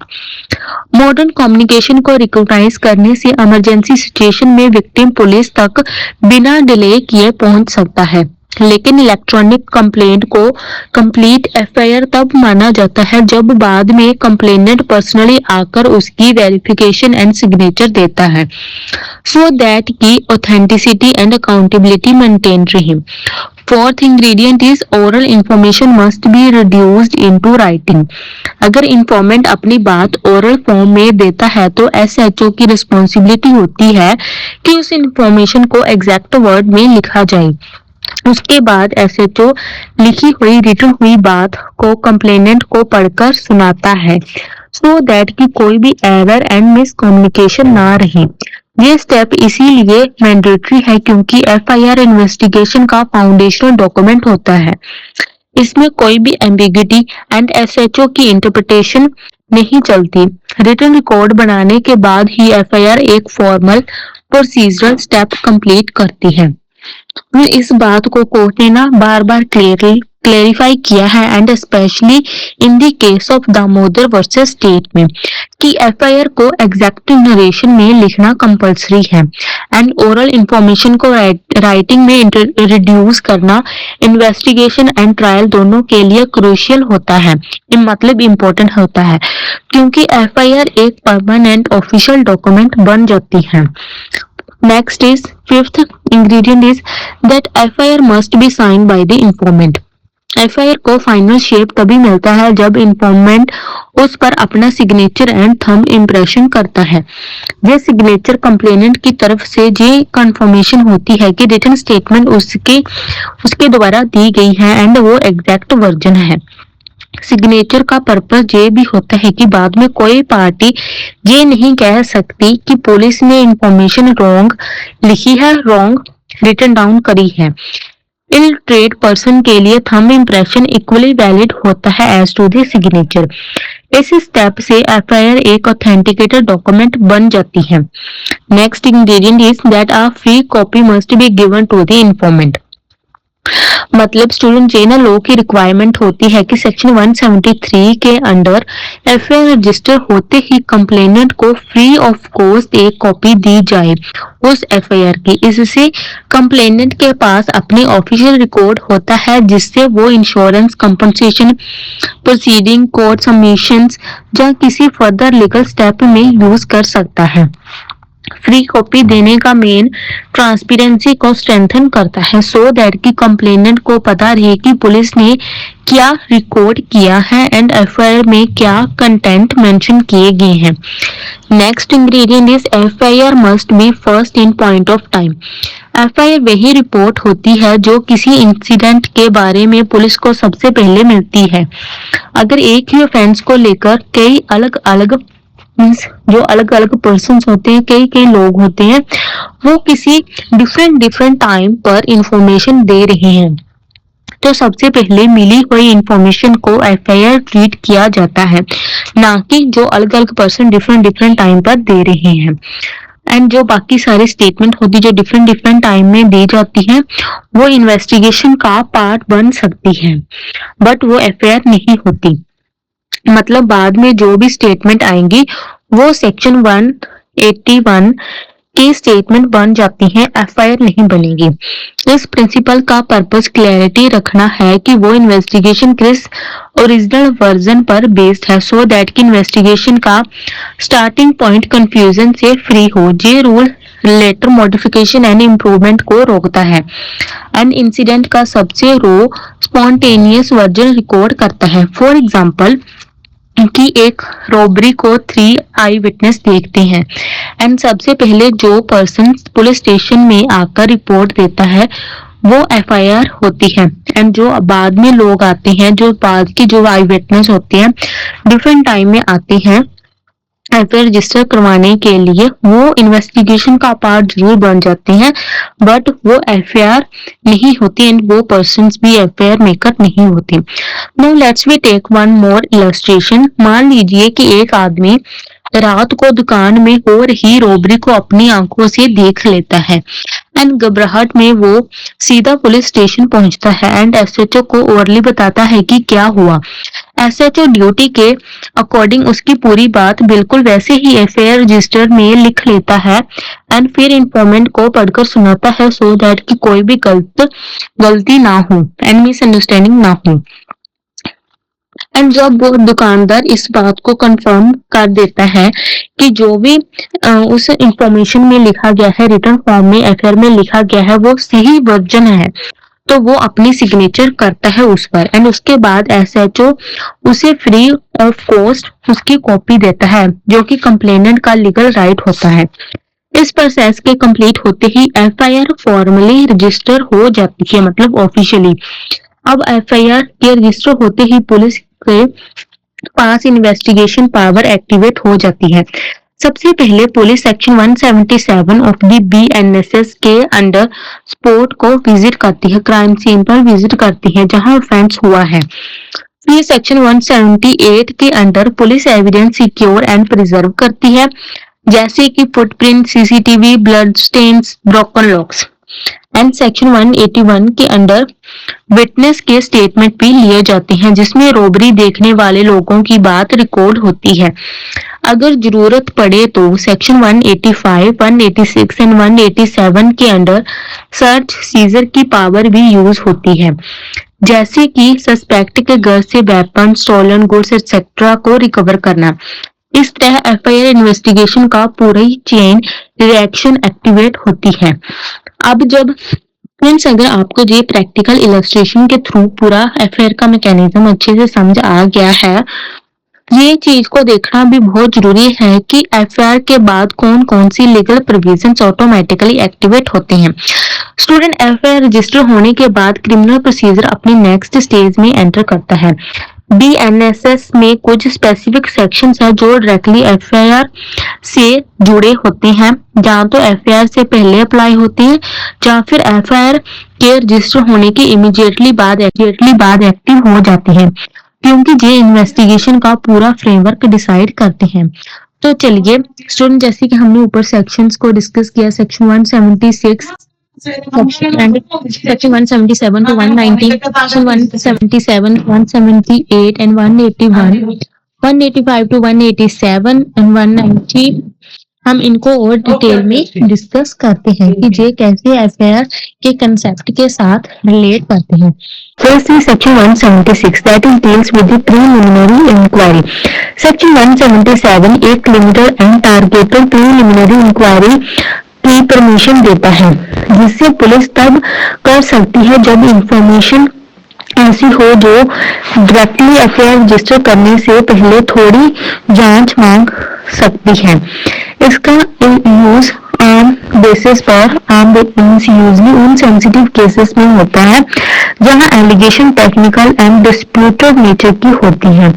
मॉडर्न कम्युनिकेशन को रिकॉग्नाइज करने से इमरजेंसी सिचुएशन में विक्टिम पुलिस तक बिना डिले किए पहुंच सकता है। लेकिन इलेक्ट्रॉनिक कंप्लेंट को कंप्लीट एफआईआर तब माना जाता है जब बाद में कंप्लेनेंट पर्सनली आकर उसकी वेरिफिकेशन एंड सिग्नेचर देता है, सो दैट की ऑथेंटिसिटी एंड अकाउंटेबिलिटी मेंटेन रहे। Fourth ingredient is oral information must be reduced into writing. अगर इंफॉर्मेंट अपनी बात ओरल फॉर्म में देता है तो एसएचओ की रिस्पॉन्सिबिलिटी होती है कि उस इंफॉर्मेशन को एग्जैक्ट वर्ड में लिखा जाए। उसके बाद एसएचओ लिखी हुई रिटन हुई बात को कंप्लेनेंट को पढ़कर सुनाता है, सो दैट कि कोई भी एरर एंड मिसकम्युनिकेशन ना रहे। ये स्टेप इसीलिए मैंडेटरी है क्योंकि एफआईआर इन्वेस्टिगेशन का फाउंडेशनल डॉक्यूमेंट होता है। इसमें कोई भी एम्बिग्यूटी एंड एसएचओ की इंटरप्रिटेशन नहीं चलती। रिटन रिकॉर्ड बनाने के बाद ही एफआईआर एक फॉर्मल प्रोसीजरल स्टेप कंप्लीट करती है। फिर इस बात को कोर्ट ने ना बार बार क्लेरिफाई किया है and specially in the case of Damodar versus state में कि एफआईआर को एग्जैक्ट नरेशन में लिखना कंपलसरी है एंड ओरल इंफॉर्मेशन को राइटिंग में रिड्यूस करना इन्वेस्टिगेशन एंड ट्रायल दोनों के लिए क्रूशियल होता है, मतलब इम्पोर्टेंट होता है, क्योंकि एफआईआर एक परमानेंट ऑफिशियल डॉक्यूमेंट बन जाती है। Next is fifth ingredient is that FIR must be signed by the informant. FIR को फाइनल शेप तभी मिलता है जब इन्फॉर्मेंट उस पर अपना सिग्नेचर एंड थंब इम्प्रेशन करता है। ये सिग्नेचर कंप्लेनेंट की तरफ से ये कंफर्मेशन होती है कि रिटन स्टेटमेंट उसके द्वारा दी गई है एंड वो एग्जैक्ट वर्जन है। सिग्नेचर का पर्पस ये भी होता है कि बाद में कोई पार्टी ये नहीं कह सकती कि पुलिस ने इंफॉर्मेशन रॉन्ग लिखी है, रॉन्ग रिटन डाउन करी है। इलिटरेट पर्सन के लिए थंब इम्प्रेशन इक्वली वैलिड होता है एज टू द सिग्नेचर। इस स्टेप से एफआईआर एक ऑथेंटिकेटेड डॉक्यूमेंट बन जाती है। Next ingredient is that a free copy must be given to the informant. मतलब स्टूडेंट जे ना लॉ की रिक्वायरमेंट होती है कि सेक्शन 173 के अंडर एफआईआर रजिस्टर होते ही कंप्लेनेंट को फ्री ऑफ कॉस्ट एक कॉपी दी जाए उस एफआईआर की। इससे कंप्लेनेंट के पास अपनी ऑफिशियल रिकॉर्ड होता है जिससे वो insurance, compensation proceeding, court submissions या किसी फर्दर लीगल स्टेप में यूज कर सकता है। फ्री कॉपी देने का मेन ट्रांसपेरेंसी को स्ट्रेंथन करता है सो दैट कि कंप्लेनेंट को पता रहे कि पुलिस ने क्या रिकॉर्ड किया है एंड एफआईआर में क्या कंटेंट मेंशन किए गए हैं। Next ingredient is FIR must be first in point of time. FIR वही रिपोर्ट होती है जो किसी इंसिडेंट के बारे में पुलिस को सबसे पहले मिलती है। अगर एक ही ऑफेंस को लेकर कई अलग अलग जो अलग अलग पर्सन होते हैं, कई लोग होते हैं, वो किसी डिफरेंट टाइम पर इंफॉर्मेशन दे रहे हैं, तो सबसे पहले मिली हुई इंफॉर्मेशन को एफआईआर ट्रीट किया जाता है, ना कि जो अलग अलग पर्सन डिफरेंट टाइम पर दे रहे हैं। एंड जो बाकी सारी स्टेटमेंट होती जो डिफरेंट टाइम में दी जाती है वो इन्वेस्टिगेशन का पार्ट बन सकती है, बट वो एफआईआर नहीं होती। मतलब बाद में जो भी स्टेटमेंट आएंगी वो सेक्शन 181 की स्टेटमेंट बन जाती है, एफआईआर नहीं बनेगी। इस प्रिंसिपल का पर्पस क्लैरिटी रखना है कि वो इन्वेस्टिगेशन किस ओरिजिनल वर्जन पर बेस्ड है सो दैट कि इन्वेस्टिगेशन का स्टार्टिंग पॉइंट कंफ्यूजन से फ्री हो। ये rule later modification and improvement को रोकता है एंड इंसिडेंट का सबसे रो स्पॉन्टेनियस वर्जन रिकॉर्ड करता है। फॉर एग्जाम्पल कि एक रॉबरी को 3 आई विटनेस देखते हैं एंड सबसे पहले जो पर्सन पुलिस स्टेशन में आकर रिपोर्ट देता है वो एफआईआर होती है एंड जो बाद में लोग आते हैं, जो बाद की जो आई विटनेस होते हैं डिफरेंट टाइम में आते हैं एफआईआर रजिस्टर करवाने के लिए, वो इन्वेस्टिगेशन का पार्ट जरूर बन जाते हैं बट वो एफआईआर नहीं होती एंड वो पर्सन्स भी एफआईआर मेकर नहीं होते। Now let's we take one more illustration. मान लीजिए कि एक आदमी रात को दुकान में हो रही रॉबरी को अपनी आंखों से देख लेता है एंड घबराहट में वो सीधा पुलिस स्टेशन पहुंचता है एंड एसएचओ को ओरली बताता है कि क्या हुआ। एसएचओ ड्यूटी के अकॉर्डिंग उसकी पूरी बात बिल्कुल वैसे ही एफआईआर रजिस्टर में लिख लेता है एंड फिर इन्फॉर्मेंट को पढ़कर सुनाता है सो दैट कि कोई भी गलती ना हो एंड मिसअंडरस्टैंडिंग ना हो। एंड जब वो दुकानदार इस बात को कंफर्म कर देता है कि जो भी उस इंफॉर्मेशन में लिखा गया है, रिटर्न फॉर्म में एफआईआर में लिखा गया है वो सही वर्जन है, तो वो अपनी सिग्नेचर करता है उस पर एंड उसके बाद एसएचओ उसे फ्री ऑफ कॉस्ट उसकी कॉपी देता है जो कि कंप्लेनेंट का लीगल राइट होता है। इस प्रोसेस के कंप्लीट होते ही एफआईआर फॉर्मली रजिस्टर हो जाती है, मतलब ऑफिशियली। अब एफआईआर के रजिस्टर होते ही पुलिस के पास इन्वेस्टिगेशन पावर एक्टिवेट हो जाती है। सबसे पहले police section 177 of the BNSS के अंडर स्पॉट को विजिट करती है, क्राइम सीन पर विजिट करती है जहां ऑफेंस हुआ है। ये सेक्शन 178 के under police evidence secure and preserve करती है, जैसे कि footprint, CCTV, blood stains, broken locks. And section 181 के अंडर विटनेस के स्टेटमेंट भी लिए जाते हैं, जिसमें रोबरी देखने वाले लोगों की बात रिकॉर्ड होती है। अगर जरूरत पड़े तो सेक्शन 185, 186 एंड 187 के अंडर सर्च सीजर की पावर भी यूज होती है, जैसे कि सस्पेक्ट के घर से वेपन, स्टोलन गुड्स एक्सेट्रा को रिकवर करना। इस तरह एफआईआर इन्वेस्टिगेशन का पूरा ही चेन रिएक्शन एक्टिवेट होती है। अब जब फ्रेंड्स अगर आपको ये प्रैक्टिकल इलस्ट्रेशन के थ्रू पूरा एफआईआर का मैकेनिज्म अच्छे से समझ आ गया है, ये चीज को देखना भी बहुत जरूरी है कि एफआईआर के बाद कौन कौन सी लीगल प्रोविजंस ऑटोमेटिकली एक्टिवेट होते हैं। स्टूडेंट एफआईआर रजिस्टर होने के बाद क्रिमिनल प्रोसीजर अपनी नेक्स्ट स्टेज में एंटर करता है। बीएनएसएस में कुछ स्पेसिफिक सेक्शंस है जो डायरेक्टली एफआईआर से जुड़े होते हैं, जहाँ तो एफआईआर से पहले अप्लाई होते हैं, जहाँ फिर एफआईआर के रजिस्टर होने के इमीडिएटली बाद एक्टिव हो जाते हैं, क्योंकि ये इन्वेस्टिगेशन का पूरा फ्रेमवर्क डिसाइड करते हैं। तो चलिए स्टूडेंट, जैसे कि हमने ऊपर सेक्शंस को डिस्कस किया, section 176 section 177 to 190, section 177, 178 and 181, 185 to 187 and 190 हम इनको और डिटेल में डिस्कस करते हैं कि ये कैसे एफआईआर के कंसेप्ट के साथ रिलेट करते हैं। First is section 176 that is deals with the preliminary inquiry. Section 177 एक limited and targeted preliminary inquiry की परमिशन देता है, जिससे पुलिस तब कर सकती है जब इंफॉर्मेशन ऐसी हो जो डायरेक्टली एफआईआर रजिस्टर करने से पहले थोड़ी जांच मांग सकती है। इसका यूज आम बेसिस पर यूजली उन सेंसिटिव केसेस में होता है जहां allegation technical and disputed nature की होती है,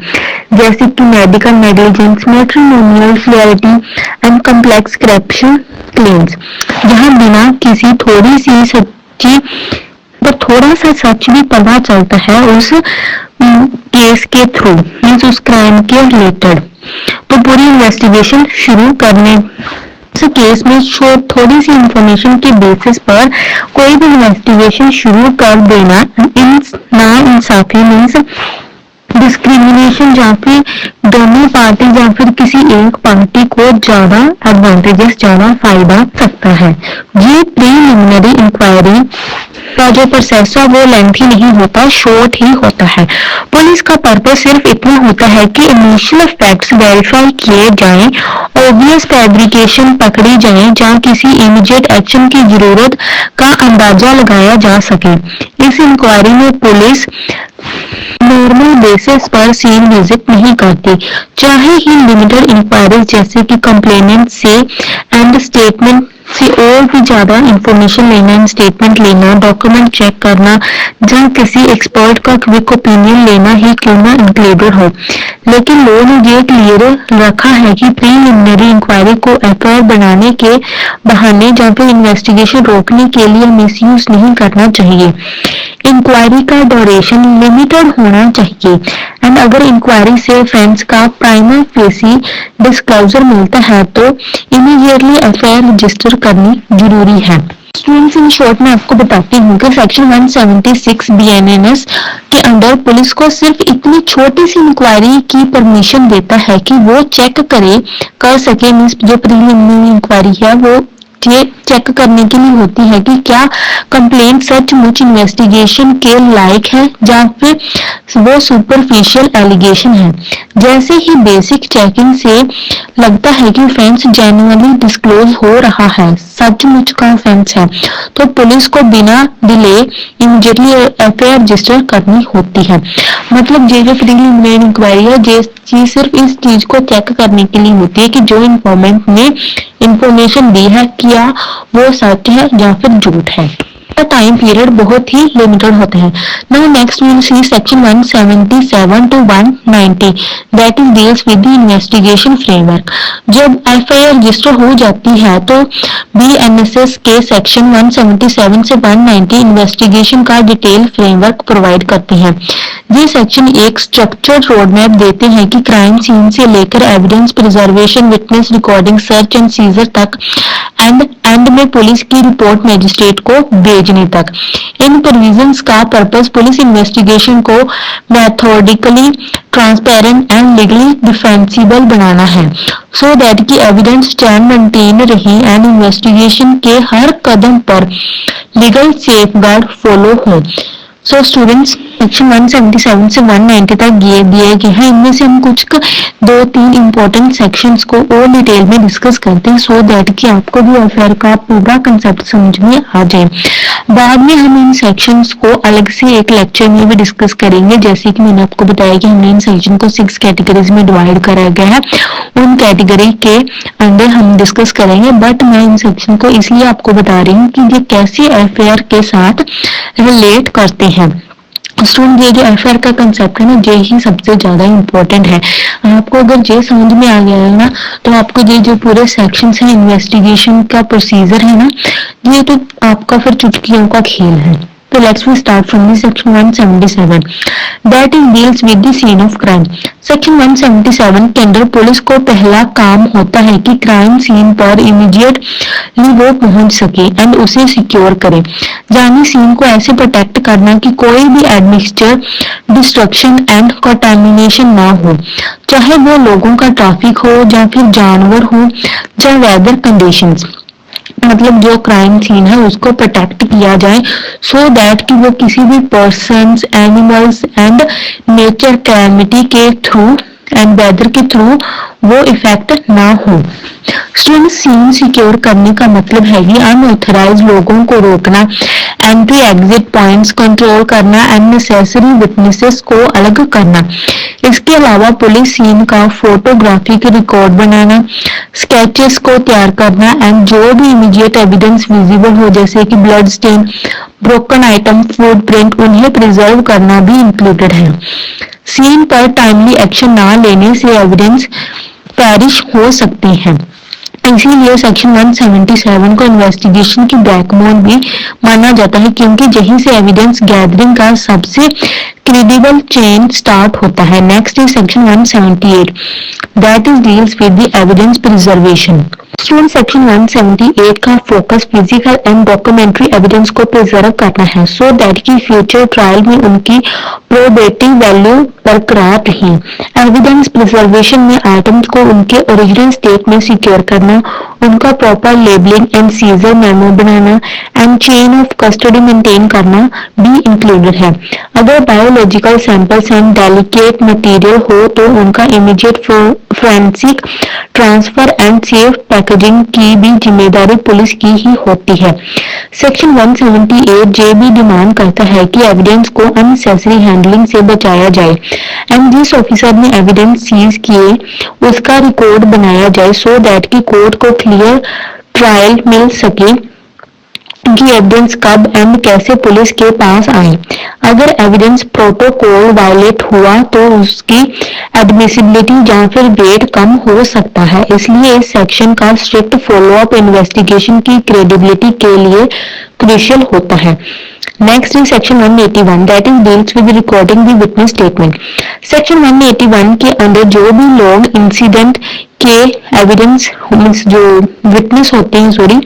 जैसे कि medical negligence, matrimonial clarity and complex corruption claims, जहां बिना किसी थोड़ा सा सच भी पता चलता है उस केस के थ्रू, मीन्स उस क्राइम के रिलेटेड। तो पूरी इन्वेस्टिगेशन शुरू करने इस केस में थोड़ी सी इंफॉर्मेशन के बेसिस पर कोई भी इन्वेस्टिगेशन शुरू कर देना ना इंसाफी मीन्स डिस्क्रिमिनेशन, जहाँ पे दोनों पार्टी या फिर किसी एक पार्टी को ज्यादा एडवांटेजेस, ज्यादा फायदा सकता है। ये प्रीलिमिनरी इंक्वायरी का जो प्रोसेस है वो लेंथी नहीं होता, शॉर्ट ही होता है। पुलिस का पर्पस सिर्फ इतना होता है कि इनिशियल फैक्ट्स वेरीफाई किए जाएं, ऑब्वियस फैब्रिकेशन पकड़ी जाए, जहाँ किसी इमीडिएट एक्शन की जरूरत का अंदाजा लगाया जा सके। इस इंक्वायरी में पुलिस नॉर्मल बेसिस पर सीन विजिट नहीं करती, चाहे ही लिमिटेड इंक्वायरीज जैसे कि कंप्लेनेंट से एंड स्टेटमेंट से और भी ज्यादा इंफॉर्मेशन लेना, स्टेटमेंट लेना, डॉक्यूमेंट चेक करना, जहाँ किसी एक्सपर्ट का क्विक ओपिनियन लेना ही क्यों ना इंक्लूडेड हो। लेकिन लॉ ने ये क्लियर रखा है कि प्रीलिमिनरी इंक्वायरी को एफआईआर बनाने के बहाने या फिर इन्वेस्टिगेशन रोकने के लिए मिसयूज नहीं करना चाहिए। इंक्वायरी का ड्यूरेशन लिमिटेड होना चाहिए एंड अगर इंक्वायरी से ऑफेंस का प्राइमरी फेसी डिस्क्लोजर मिलता है तो इमीडिएटली एफआईआर रजिस्टर करनी जरूरी है। स्टूडेंट्स, इन शॉर्ट में आपको बताती हूँ कि सेक्शन 176 बीएनएनएस के अंडर पुलिस को सिर्फ इतनी छोटी सी इंक्वायरी की परमिशन देता है कि वो चेक कर सके, मींस जो प्रीलिमिनरी इंक्वायरी है वो चेक करने के लिए होती है कि क्या कंप्लेंट सचमुच इन्वेस्टिगेशन के लायक है या फिर वो सुपरफिशियल एलिगेशन है। जैसे ही बेसिक चेकिंग से लगता है कि ऑफेंस जेन्युइनली डिस्क्लोज हो रहा है, सचमुच का ऑफेंस है, तो पुलिस को बिना डिले इमीडिएटली एफआईआर रजिस्टर करनी होती है। मतलब ये जो प्रीलिमिनरी इंक्वायरी है ये सिर्फ इस चीज को चेक करने के लिए होती है कि जो इन्फॉर्मेंट ने इंफॉर्मेशन दी है क्या वो सच है या फिर झूठ है। टाइम पीरियड बहुत ही लिमिटेड होता है। Now next we will see section 177 to 190 that is deals with the investigation framework. जब एफआईआर रजिस्टर हो जाती है तो बीएनएसएस के सेक्शन 177 से 190 इन्वेस्टिगेशन का डिटेल फ्रेमवर्क प्रोवाइड करते हैं। ये सेक्शन एक स्ट्रक्चर्ड रोडमैप देते हैं कि क्राइम सीन से लेकर evidence preservation, witness recording, search and seizure तक एंड में पुलिस की रिपोर्ट मजिस्ट्रेट को भेजने तक। इन प्रोविजंस का पर्पस पुलिस इन्वेस्टिगेशन को methodically, transparent and legally defensible बनाना है, सो दैट की एविडेंस स्टैंड मेंटेन रहे एंड इन्वेस्टिगेशन के हर कदम पर लीगल सेफगार्ड फॉलो हो। सो स्टूडेंट्स सेक्शन 177 से 190 तक ये दिए गए हैं। इनमें से हम कुछ 2-3 इम्पोर्टेंट सेक्शंस को और डिटेल में डिस्कस करते हैं, सो दैट कि आपको भी एफआईआर का पूरा कंसेप्ट समझ में आ जाए। बाद में हम इन सेक्शंस को अलग से एक लेक्चर में भी डिस्कस करेंगे। जैसे कि मैंने आपको बताया कि हमने इन सेक्शन को 6 कैटेगरीज में डिवाइड करा गया है, उन कैटेगरी के अंदर हम डिस्कस करेंगे। बट मैं इन सेक्शन को इसलिए आपको बता रही हूँ कि ये कैसे एफआईआर के साथ रिलेट करते हैं। स्टूडेंट ये जो एफआईआर का कंसेप्ट है ना, ये ही सबसे ज्यादा इम्पोर्टेंट है। आपको अगर ये समझ में आ गया है ना, तो आपको ये जो पूरे सेक्शंस हैं इन्वेस्टिगेशन का प्रोसीजर है ना, ये तो आपका फिर चुटकियों का खेल है। तो let's we start from the section 177 that is deals with the scene of crime. Section 177 के अंदर पुलिस को पहला काम होता है कि क्राइम सीन पर इमीडिएटली वो पहुंच सके एंड उसे सिक्योर करे, यानी सीन को ऐसे प्रोटेक्ट करना कि कोई भी एडमिक्सचर, डिस्ट्रक्शन एंड कंटामिनेशन ना हो, चाहे वो लोगों का ट्रैफिक हो या फिर जानवर हो या वेदर कंडीशंस। मतलब जो क्राइम सीन है उसको प्रोटेक्ट किया जाए, सो दैट कि वो किसी भी persons, animals and nature calamity के थ्रू एंड वेदर के थ्रू वो इफेक्ट ना हो। स्टूडेंट, सीन सिक्योर करने का मतलब है कि अनऑथराइज लोगों को रोकना, एंट्री एग्जिट पॉइंट्स कंट्रोल करना एंड नेसेसरी विटनेसेस को अलग करना। इसके अलावा पुलिस सीन का फोटोग्राफिक रिकॉर्ड बनाना, स्केचेस को तैयार करना एंड जो भी इमीडिएट एविडेंस विजिबल हो जैसे कि blood stain, broken item, footprint, उन्हें प्रिजर्व करना भी इंक्लूडेड है। सीन पर टाइमली एक्शन ना लेने से एविडेंस पैरिश हो सकती है। इसीलिए सेक्शन 177 को इन्वेस्टिगेशन की बैकबोन भी माना जाता है, क्योंकि यहीं से एविडेंस गैदरिंग का सबसे क्रेडिबल चेन स्टार्ट होता है। Next is section 178 that is deals with the evidence preservation. Student, section 178 का focus physical and documentary evidence को प्रिजर्व करना है, सो दैट की फ्यूचर ट्रायल में उनकी प्रोबेटिव वैल्यू बरकरार रहे। एविडेंस प्रिजर्वेशन में आइटम्स को उनके ओरिजिनल स्टेट में सिक्योर करना, उनका proper labelling and seizure memo banana and chain of custody maintain करना भी इंक्लूडेड है। अगर biological samples and delicate material हो तो उनका immediate forensic transfer and safe packaging की भी जिम्मेदारी पुलिस की ही होती है। सेक्शन 178 जे भी डिमांड करता है कि एविडेंस को अननेसेसरी हैंडलिंग से बचाया जाए एंड जिस ऑफिसर ने एविडेंस सीज किए उसका रिकॉर्ड बनाया जाए, सो दैट की कोर्ट को क्लियर ट्रायल मिल सके कि एविडेंस कब एंड कैसे पुलिस के पास आए। अगर एविडेंस प्रोटोकॉल वायलेट हुआ तो उसकी एडमिसिबिलिटी या फिर वेट कम हो सकता है। इसलिए इस सेक्शन का स्ट्रिक्ट फॉलोअप इन्वेस्टिगेशन की क्रेडिबिलिटी के लिए क्रूशियल होता है। Next is section 181 that is deals with recording the witness statement. Section 181 के अंदर जो भी लोग इंसिडेंट के एविडेंस जो विटनेस होते हैं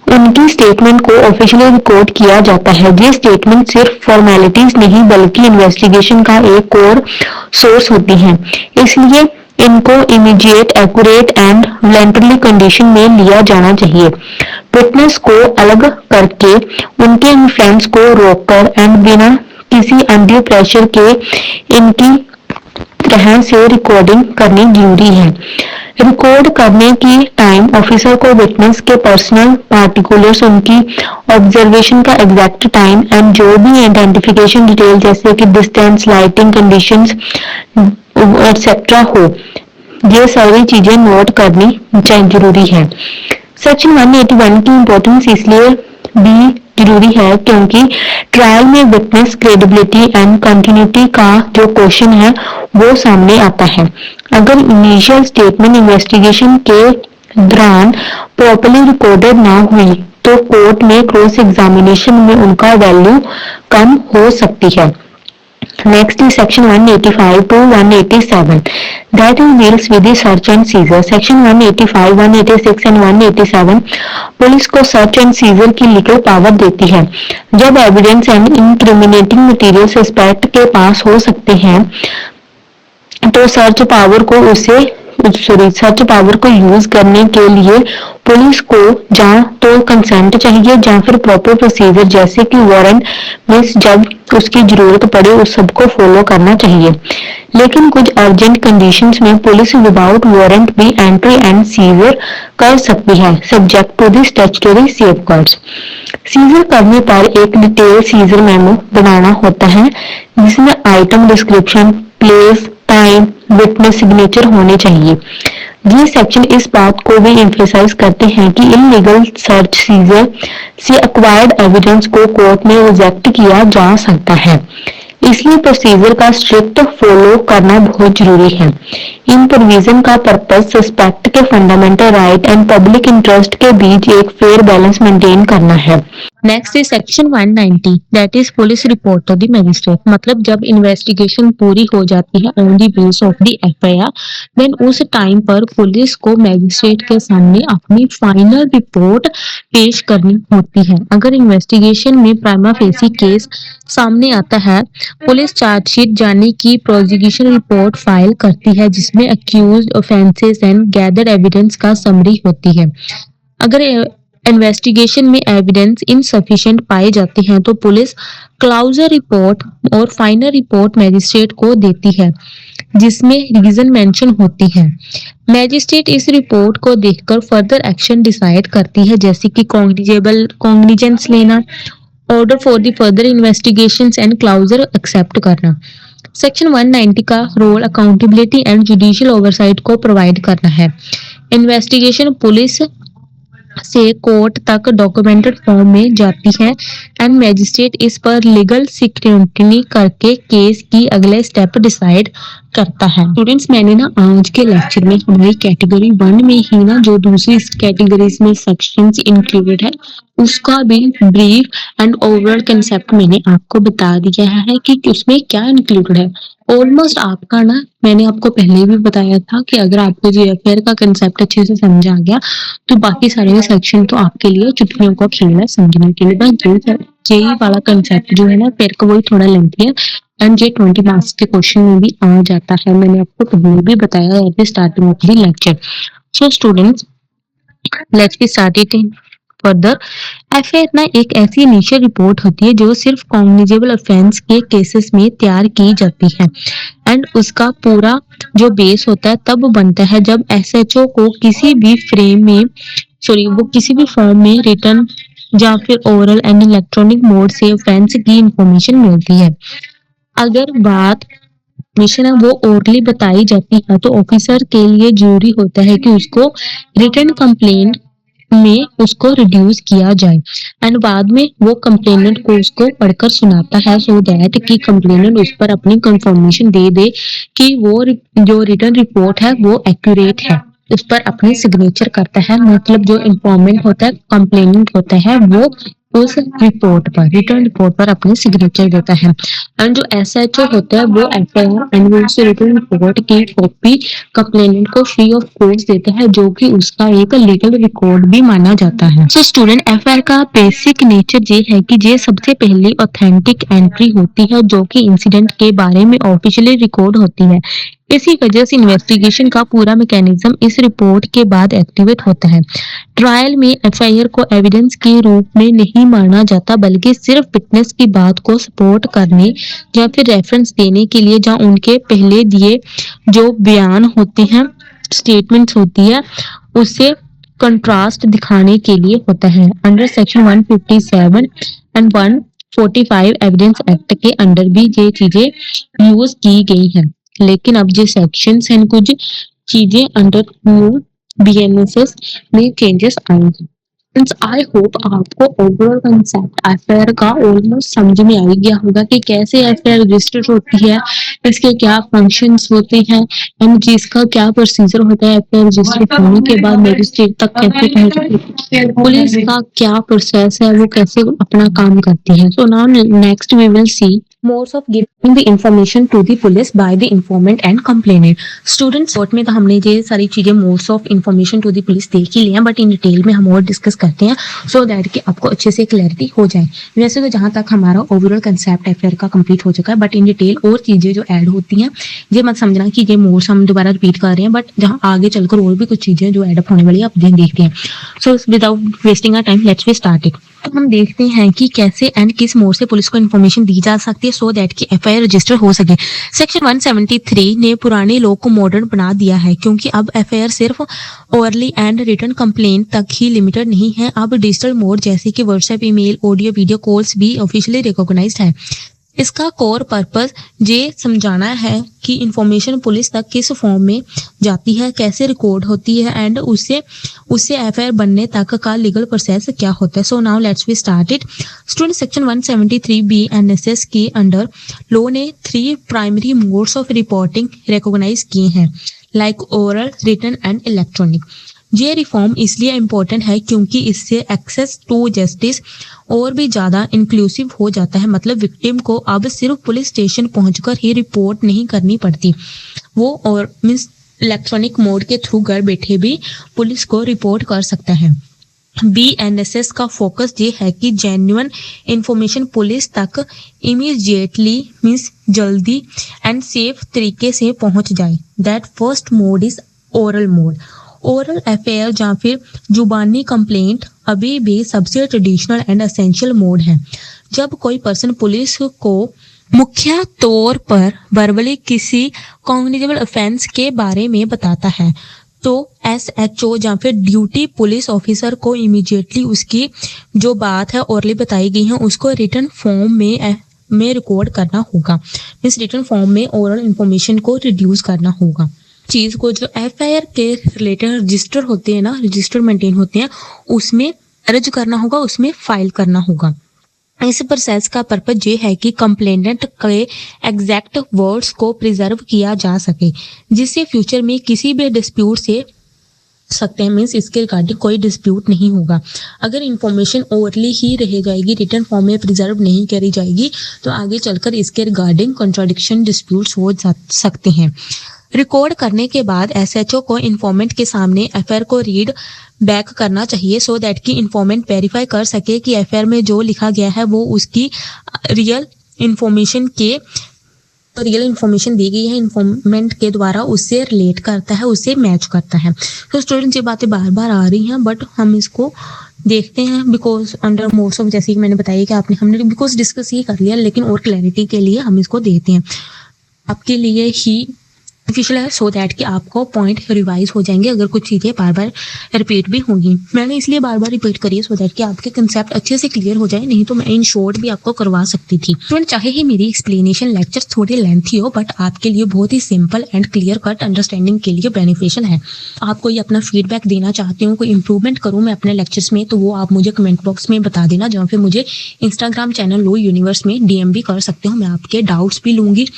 उनकी स्टेटमेंट को ऑफिशियली रिकॉर्ड किया जाता है। ये स्टेटमेंट सिर्फ फॉर्मेलिटीज नहीं बल्कि इन्वेस्टिगेशन का एक और सोर्स होती हैं, इसलिए इनको immediate, accurate and voluntary condition में लिया जाना चाहिए। विटनेस को अलग करके उनके इन्फ्लुएंस को रोककर एंड बिना किसी अनड्यू प्रेशर के इनकी तरह से रिकॉर्डिंग करनी जरूरी है। रिकॉर्ड करने की टाइम ऑफिसर को विटनेस के पर्सनल पार्टिकुलर्स, उनकी ऑब्जर्वेशन का एग्जैक्ट टाइम एंड जो भी आइडेंटिफिकेशन डिटेल जैसे कि डिस्टेंस, लाइटिंग कंडीशंस एक्सेट्रा हो, ये सारी चीजें नोट करनी जरूरी है। सेक्शन 181 की इम्पोर्टेंस इसलिए भी जरूरी है क्योंकि ट्रायल में विटनेस क्रेडिबिलिटी एंड कंटिन्यूटी का जो क्वेश्चन है वो सामने आता है। अगर इनिशियल स्टेटमेंट इन्वेस्टिगेशन के दौरान प्रॉपर्ली रिकॉर्डेड ना हुई तो कोर्ट में क्रॉस एग्जामिनेशन में उनका वैल्यू कम हो सकती है। Next is section 185 to 187 that deals with the search and seizure. Section 185, 186 and 187 police को सर्च एंड सीजर की लीगल पावर देती है। जब evidence and incriminating material suspect के पास हो सकते हैं तो सर्च पावर को यूज करने के लिए पुलिस को या तो कंसेंट चाहिए या फिर प्रॉपर प्रोसीजर जैसे कि वारंट मिस जब उसकी जरूरत पड़े उस सबको फॉलो करना चाहिए। लेकिन कुछ अर्जेंट कंडीशंस में पुलिस विदाउट वारंट भी एंट्री एंड सीजर कर सकती है subject to the statutory safeguards. Seizure करने पर एक डिटेल सीजर मेमो बनाना होता है जिसमें item description, place, time, witness signature होने चाहिए। ये सेक्शन इस बात को भी एम्फेसाइज करते हैं कि इलीगल सर्च सीजर से एक्वायर्ड एविडेंस को कोर्ट में रिजेक्ट किया जा सकता है, इसलिए प्रोसीजर का स्ट्रिक्ट फॉलो करना बहुत जरूरी है। इन प्रोविजन का पर्पस सस्पेक्ट के fundamental right and public interest के बीच एक फेयर बैलेंस मेंटेन करना है। Next is section 190 that is police report to the magistrate. मतलब जब इन्वेस्टिगेशन पूरी हो जाती है on the base of the FIR then उस टाइम पर पुलिस को मजिस्ट्रेट के सामने अपनी फाइनल रिपोर्ट पेश करनी होती है। अगर इन्वेस्टिगेशन में प्राइमा फेसी केस सामने आता है पुलिस चार्जशीट यानी कि प्रोसिक्यूशन रिपोर्ट फाइल करती है जिसमें accused offences and gathered evidence का समरी होती है। अगर इन्वेस्टिगेशन में एविडेंस इनसफिशिएंट पाए जाते हैं तो पुलिस क्लाउजर रिपोर्ट और फाइनल रिपोर्ट मैजिस्ट्रेट को देती है जिसमें रीजन मेंशन होती है। मैजिस्ट्रेट इस रिपोर्ट को देखकर फर्दर एक्शन डिसाइड करती है जैसे कि कॉग्निजेंस लेना, order for the further investigations and closure accept करना। सेक्शन 190 का role accountability and judicial oversight को प्रोवाइड करना है। इन्वेस्टिगेशन पुलिस से कोर्ट तक डॉक्यूमेंटेड फॉर्म में जाती है एंड मैजिस्ट्रेट इस पर लीगल स्क्रूटनी करके केस की अगले स्टेप डिसाइड करता है। स्टूडेंट्स मैंने ना आज के लेक्चर में हमारी कैटेगरी 1 में ही ना जो दूसरी कैटेगरीज में सेक्शंस इंक्लूडेड है उसका भी ब्रीफ एंड ओवरऑल कंसेप्ट मैंने आपको बता दिया है कि उसमें क्या इंक्लूडेड है। ऑलमोस्ट आपका ना मैंने आपको पहले भी बताया था कि अगर आपको जीएफआर का कंसेप्ट अच्छे से समझ आ गया तो बाकी सारे सेक्शन तो आपके लिए चुटकियों का खेल है समझने के लिए। बस यही वाला कंसेप्ट जो है ना फिर का वही थोड़ा लेंथी है एंड ये 20 मार्क्स के क्वेश्चन में भी आ जाता है। मैंने आपको पहले भी बताया eight the starting of the lecture. So students let's be started further. FIR ना एक ऐसी इनिशियल रिपोर्ट होती है जो सिर्फ कॉग्निजेबल ऑफेंस के केसेस में तैयार की जाती है एंड उसका पूरा जो बेस होता है तब बनता है जब एसएचओ को किसी भी फॉर्म में रिटन या फिर ओरल एंड इलेक्ट्रॉनिक मोड से ऑफेंस की इंफॉर्मेशन मिलती है। अगर बात मिशन है वो ओरली बताई जाती है तो ऑफिसर के लिए जरूरी होता है कि उसको रिटन कंप्लेंट में उसको रिड्यूस किया जाए एंड बाद में वो कंप्लेनेंट को उसको पढ़कर सुनाता है सो दैट कि कंप्लेनेंट उस पर अपनी कंफर्मेशन दे दे कि वो जो रिटन रिपोर्ट है वो एक्यूरेट है, उस पर अपनी सिग्नेचर करता है। मतलब जो इन्फॉर्मेंट होता है कंप्लेनेंट होता है वो उस रिपोर्ट पर रिटर्न रिपोर्ट पर अपनी सिग्नेचर देता है एंड जो एसएचओ होता है वो एफआईआर एंड उस रिटर्न रिपोर्ट की कॉपी कंप्लेनेंट को फ्री ऑफ कॉस्ट देता है जो कि उसका एक लीगल रिकॉर्ड भी माना जाता है। सो स्टूडेंट एफआईआर का बेसिक नेचर ये है कि ये सबसे पहली ऑथेंटिक एंट्री होती है जो कि इंसिडेंट के बारे में ऑफिशियली रिकॉर्ड होती है। इसी वजह से इन्वेस्टिगेशन का पूरा मैकेनिज्म इस रिपोर्ट के बाद एक्टिवेट होता है। ट्रायल में एफआईआर को एविडेंस के रूप में नहीं माना जाता बल्कि सिर्फ विटनेस की बात को सपोर्ट करने या फिर रेफरेंस देने के लिए या उनके पहले दिए जो बयान होते हैं स्टेटमेंट्स होती है उससे कंट्रास्ट दिखाने के लिए होता है। Under section 157 and 145 evidence act के अंडर भी ये चीजें यूज की गई हैं। लेकिन अब जो सेक्शंस हैं कुछ चीजें अंडर न्यू बीएनएसएस में चेंजेस आई हैं। आई होप आपको ओवरऑल कंसेप्ट एफआईआर का ऑलमोस्ट समझ में आ गया होगा कि कैसे एफआईआर रजिस्टर होती है, इसके क्या फंक्शंस होते हैं एंड जिसका क्या प्रोसीजर होता है एफआईआर रजिस्टर होने के बाद मैजिस्ट्रेट तक कैसे पहुंचती है, पुलिस का क्या प्रोसेस है, वो कैसे अपना काम करती है। So now next we will see modes of giving the information to the police by the informant and complainant. Students short में तो हमने ये सारी चीजें modes of information to the police देख ही ली हैं, बट इन डिटेल में हम और डिस्कस करते हैं सो दैट कि आपको अच्छे से क्लैरिटी हो जाए। वैसे तो जहां तक हमारा ओवरऑल कंसेप्ट एफआईआर का कंप्लीट हो चुका है, बट इन डिटेल और चीजें जो ऐड होती हैं ये मत समझना कि ये मोड्स हम दोबारा रिपीट कर रहे हैं, बट जहां आगे चलकर और भी कुछ चीजें जो एडअप होने वाली है आप देखते हैं। So without wasting our time let's we start it. तो हम देखते हैं कि कैसे एंड किस मोड से पुलिस को इन्फॉर्मेशन दी जा सकती है सो दैट कि एफआईआर रजिस्टर हो सके। सेक्शन 173 ने पुराने लॉ को मॉडर्न बना दिया है, क्योंकि अब एफआईआर सिर्फ ओरली एंड रिटन कंप्लेंट तक ही लिमिटेड नहीं है। अब डिजिटल मोड जैसे कि WhatsApp, email, audio, video calls भी ऑफिशियली रिकॉग्नाइज्ड है। इसका कोर पर्पस ये समझाना है कि इंफॉर्मेशन पुलिस तक किस फॉर्म में जाती है, कैसे रिकॉर्ड होती है एंड उससे एफआईआर बनने तक का लीगल प्रोसेस क्या होता है। So now let's we start it. Student section 173 BNSS के अंडर लॉ ने 3 primary modes of reporting recognise किए हैं, like oral, written and electronic. ये रिफॉर्म इसलिए इम्पोर्टेंट है क्योंकि इससे एक्सेस टू जस्टिस और भी ज्यादा इंक्लूसिव हो जाता है। मतलब विक्टिम को अब सिर्फ पुलिस स्टेशन पहुंचकर ही रिपोर्ट नहीं करनी पड़ती, वो और मींस इलेक्ट्रॉनिक मोड के थ्रू घर बैठे भी पुलिस को रिपोर्ट कर सकता है। BNSS का फोकस ये है कि जेन्युइन इंफॉर्मेशन पुलिस तक इमीडिएटली मींस जल्दी एंड सेफ तरीके से पहुंच जाए। That first mode is oral mode. Oral FIR या फिर जुबानी कंप्लेंट अभी भी सबसे ट्रेडिशनल एंड एसेंशियल मोड है। जब कोई पर्सन पुलिस को मुख्य तौर पर वर्बली किसी कॉग्निजेबल ऑफेंस के बारे में बताता है तो SHO या फिर ड्यूटी पुलिस ऑफिसर को इमीडिएटली उसकी जो बात है ओरली बताई गई है उसको रिटन फॉर्म में रिकॉर्ड करना होगा। इस रिटन फॉर्म में ओरल इंफॉर्मेशन को रिड्यूस करना होगा। चीज को जो एफआईआर के रिलेटेड रजिस्टर होते हैं ना, रजिस्टर मेंटेन होते हैं, उसमें दर्ज करना होगा, उसमें फाइल करना होगा। इस प्रोसेस का पर्पस ये है कि कंप्लेनेंट के एग्जैक्ट वर्ड्स को प्रिजर्व किया जा सके, जिससे फ्यूचर में किसी भी डिस्प्यूट से सकते हैं। मीन्स इसके रिगार्डिंग कोई डिस्प्यूट नहीं होगा। अगर इंफॉर्मेशन ओरली ही रह जाएगी, रिटन फॉर्म में प्रिजर्व नहीं करी जाएगी, तो आगे चलकर इसके रिगार्डिंग कॉन्ट्राडिक्शन डिस्प्यूट्स हो सकते हैं। रिकॉर्ड करने के बाद SHO को इन्फॉर्मेंट के सामने एफआईआर को रीड बैक करना चाहिए सो दैट कि इन्फॉर्मेंट वेरीफाई कर सके कि एफआईआर में जो लिखा गया है वो उसकी रियल इन्फॉर्मेशन दी गई है इन्फॉर्मेंट के द्वारा उससे रिलेट करता है, उससे मैच करता है। तो स्टूडेंट्स ये बातें बार बार आ रही हैं, बट हम इसको देखते हैं बिकॉज अंडर मोड्स ऑफ, जैसे कि मैंने बताया कि हमने बिकॉज डिस्कस ही कर लिया, लेकिन और क्लैरिटी के लिए हम इसको देते हैं आपके लिए ही ऑफिशियल है सो दैट कि आपको पॉइंट रिवाइज हो जाएंगे अगर कुछ चीजें बार बार रिपीट भी होंगी। मैंने इसलिए बार बार रिपीट करी है सो दैट कि आपके कंसेप्ट अच्छे से क्लियर हो जाए, नहीं तो मैं इन शॉर्ट भी आपको करवा सकती थी। स्टूडेंट चाहे ही मेरी एक्सप्लेनेशन लेक्चर थोड़े लेंथी हो, बट आपके लिए बहुत ही simple and clear cut understanding के लिए बेनिफिशियल है। आप कोई अपना फीडबैक देना चाहते हो, कोई इंप्रूवमेंट करूँ मैं अपने लेक्चर्स में, तो वो आप मुझे कमेंट बॉक्स में बता देना, जहाँ फिर मुझे इंस्टाग्राम चैनल लो यूनिवर्स में DM भी कर सकते हो। मैं आपके डाउट्स भी लूंगी,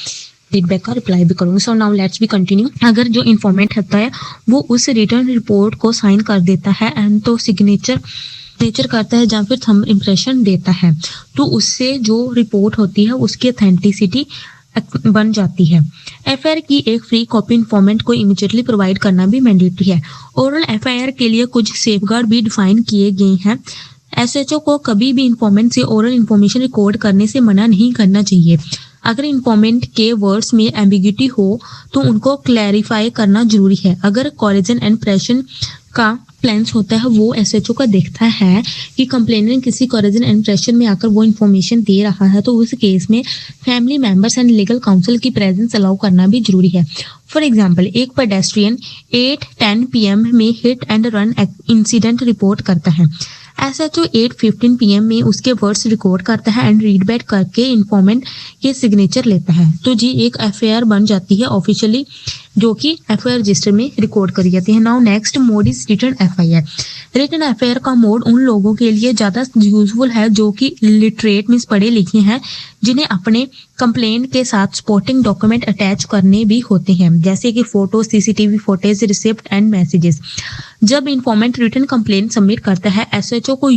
फीडबैक का रिप्लाई भी करूंगी। सो नाउ लेट्स बी कंटिन्यू। अगर जो इन्फॉर्मेंट होता है वो उस रिटर्न रिपोर्ट को साइन कर देता है एंड तो सिग्नेचर करता है या फिर थंब इम्प्रेशन देता है, तो उससे जो रिपोर्ट होती है उसकी ऑथेंटिसिटी बन जाती है। एफआईआर की एक फ्री कॉपी इन्फॉर्मेंट को इमीडिएटली प्रोवाइड करना भी मैंडेटरी है। ओरल एफआईआर के लिए कुछ सेफगार्ड भी डिफाइन किए गए हैं। SHO को कभी भी इन्फॉर्मेंट से ओरल इन्फॉर्मेशन रिकॉर्ड करने से मना नहीं करना चाहिए। अगर इन्फॉर्मेंट के वर्ड्स में एम्बिग्यूटी हो तो उनको क्लैरिफाई करना जरूरी है। अगर कोरिजन एंड प्रेशन का प्लान्स होता है, वो SHO का देखता है कि कंप्लेनेंट किसी कोरिजन एंड प्रेशन में आकर वो इन्फॉर्मेशन दे रहा है, तो उस केस में family members and legal council की प्रेजेंस अलाउ करना भी जरूरी है। फॉर एग्जाम्पल, एक पेडेस्ट्रियन 8:10 PM में hit and run incident report करता है। SHO 8:15 PM में उसके वर्ड्स रिकॉर्ड करता है एंड रीड बैक करके इन्फॉर्मेंट के सिग्नेचर लेता है, तो जी एक एफआईआर बन जाती है ऑफिशियली जो कि एफआईआर रजिस्टर में रिकॉर्ड करी जाती है। Now next mode is written FIR. Written FIR का मोड उन लोगों के लिए ज़्यादा यूजफुल है जो कि लिटरेट मीन्स पढ़े लिखे हैं, जिन्हें अपने कंप्लेंट के साथ सपोर्टिंग डॉक्यूमेंट अटैच करने भी होते हैं, जैसे कि photo, CCTV footage, receipt and messages. जब इन्फॉर्मेंट रिटन कंप्लेंट सबमिट करता है, एसएचओ को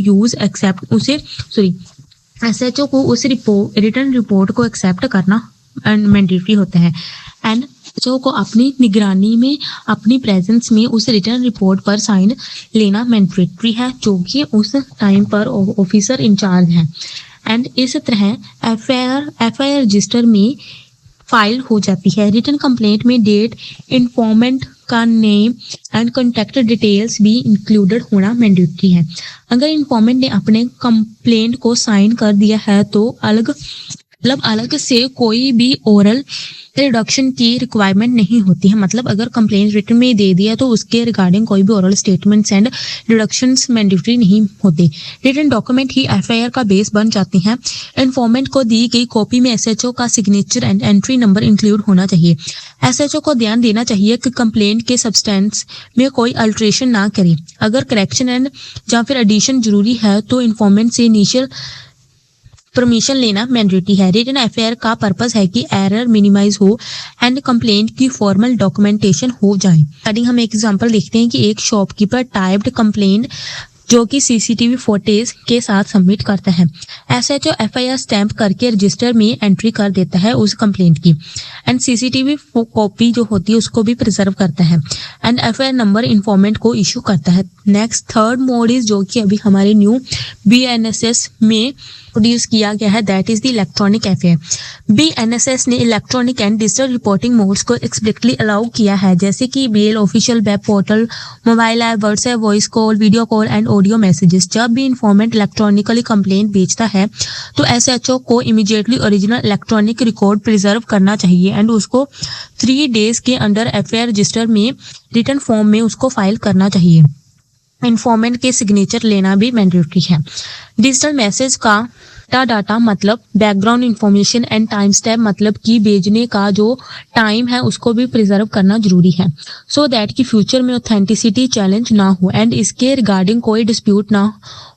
एसएचओ को उस रिटर्न रिपोर्ट को एक्सेप्ट करना मैंडेटरी होता है एंड एसएचओ को अपनी निगरानी में, अपनी प्रेजेंस में उस रिटर्न रिपोर्ट पर साइन लेना मैंडेटरी है, जो कि उस टाइम पर ऑफिसर इंचार्ज है। एंड इस तरह एफआईआर रजिस्टर में फाइल हो जाती है। रिटन कंप्लेंट में डेट, इन्फॉर्मेंट का नेम एंड कॉन्टैक्ट डिटेल्स भी इंक्लूडेड होना मैंडेटरी है। अगर इन्फॉर्मेंट ने अपने कंप्लेंट को साइन कर दिया है तो अलग से कोई भी ओरल रिडक्शन की रिक्वायरमेंट नहीं होती है। मतलब अगर कंप्लेंट रिटन में दे दिया तो उसके रिगार्डिंग कोई भी oral statements and reductions mandatory नहीं होते। रिटन डॉक्यूमेंट ही एफआईआर का बेस बन जाती हैं। इन्फॉर्मेंट को दी गई कॉपी में एसएचओ का signature and entry number include होना चाहिए। एसएचओ को ध्यान देना चाहिए कि कंप्लेंट के सब्सटेंस में कोई अल्ट्रेशन ना करे। अगर करेक्शन एंड या फिर एडिशन जरूरी है तो इन्फॉर्मेंट से इनिशियल परमिशन लेना मैंडेटरी है। रिटन एफआईआर का पर्पस है कि एरर मिनिमाइज हो एंड कंप्लेंट की फॉर्मल डॉक्यूमेंटेशन हो जाए। हम एक एग्जांपल देखते हैं कि एक शॉपकीपर टाइप्ड कंप्लेंट जो कि सीसीटीवी फुटेज के साथ सबमिट करता है। एसएचओ एफआईआर स्टैंप करके रजिस्टर में एंट्री कर देता है उस कंप्लेंट की एंड सीसीटीवी कॉपी जो होती है उसको भी प्रिजर्व करता है एंड एफआईआर नंबर इन्फॉर्मेंट को इशू करता है। नेक्स्ट थर्ड मोड इज जो कि अभी हमारे न्यू बीएनएसएस में प्रोड्यूस किया गया है, that is the electronic FIR. BNSS ने electronic and digital reporting modes को एक्सप्लिसिटली अलाउ किया है, जैसे कि mail, official web portal, mobile app, WhatsApp, voice call, video call and audio messages. जब भी इन्फॉर्मेंट इलेक्ट्रॉनिकली कंप्लेंट भेजता है तो एसएचओ को immediately original electronic record preserve करना चाहिए एंड उसको 3 डेज के अंदर एफआईआर रजिस्टर में रिटन फॉर्म में उसको फाइल करना चाहिए। इन्फॉर्मेंट के सिग्नेचर लेना भी मैंडेटरी है। डिजिटल मैसेज का डाटा मतलब background information and time stamp मतलब कि भेजने का जो टाइम है उसको भी प्रिजर्व करना जरूरी है, सो दैट कि फ्यूचर में ऑथेंटिसिटी चैलेंज ना हो एंड इसके रिगार्डिंग कोई डिस्प्यूट ना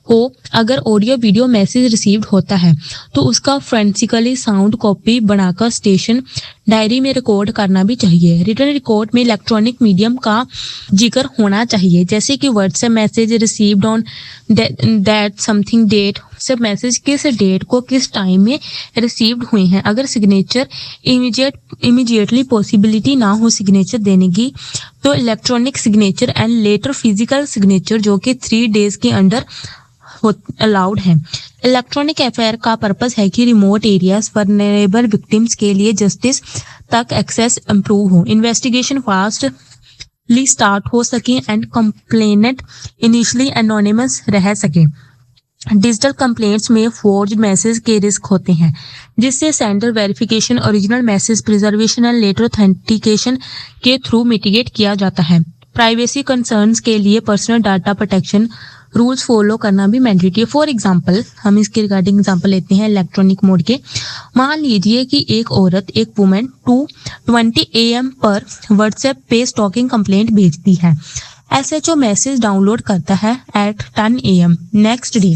हो। अगर ऑडियो वीडियो मैसेज रिसीव्ड होता है तो उसका फ्रेंसिकली साउंड कॉपी बनाकर स्टेशन डायरी में रिकॉर्ड करना भी चाहिए। रिटन रिकॉर्ड में इलेक्ट्रॉनिक मीडियम का जिक्र होना चाहिए, जैसे कि WhatsApp message received on that something date, सब मैसेज किस डेट को किस टाइम में रिसीव्ड हुए हैं। अगर सिग्नेचर इमीडिएटली पॉसिबिलिटी ना हो सिग्नेचर देने की तो electronic signature and later physical signature जो कि 3 डेज के अंदर अलाउड है। इलेक्ट्रॉनिक एफआईआर का पर्पस है कि रिमोट एरियाज वल्नरेबल विक्टिम्स के लिए जस्टिस तक एक्सेस इंप्रूव हो, इन्वेस्टिगेशन फास्टली स्टार्ट हो सके एंड कंप्लेनेंट इनिशियली एनोनिमस रह सके। डिजिटल कंप्लेंट्स में फोर्ज्ड मैसेज के रिस्क होते हैं, जिससे sender verification, original message preservation and later authentication के थ्रू मिटिगेट किया जाता है। प्राइवेसी कंसर्न्स के लिए personal data protection rules follow करना भी मैंडेटरी है। फॉर एग्जांपल हम इसके रिगार्डिंग एग्जांपल लेते हैं इलेक्ट्रॉनिक मोड के। मान लीजिए कि एक औरत, एक वुमेन 2:20 AM पर व्हाट्सएप पे स्टॉकिंग कंप्लेंट भेजती है। एसएचओ मैसेज डाउनलोड करता है at 10 AM next day,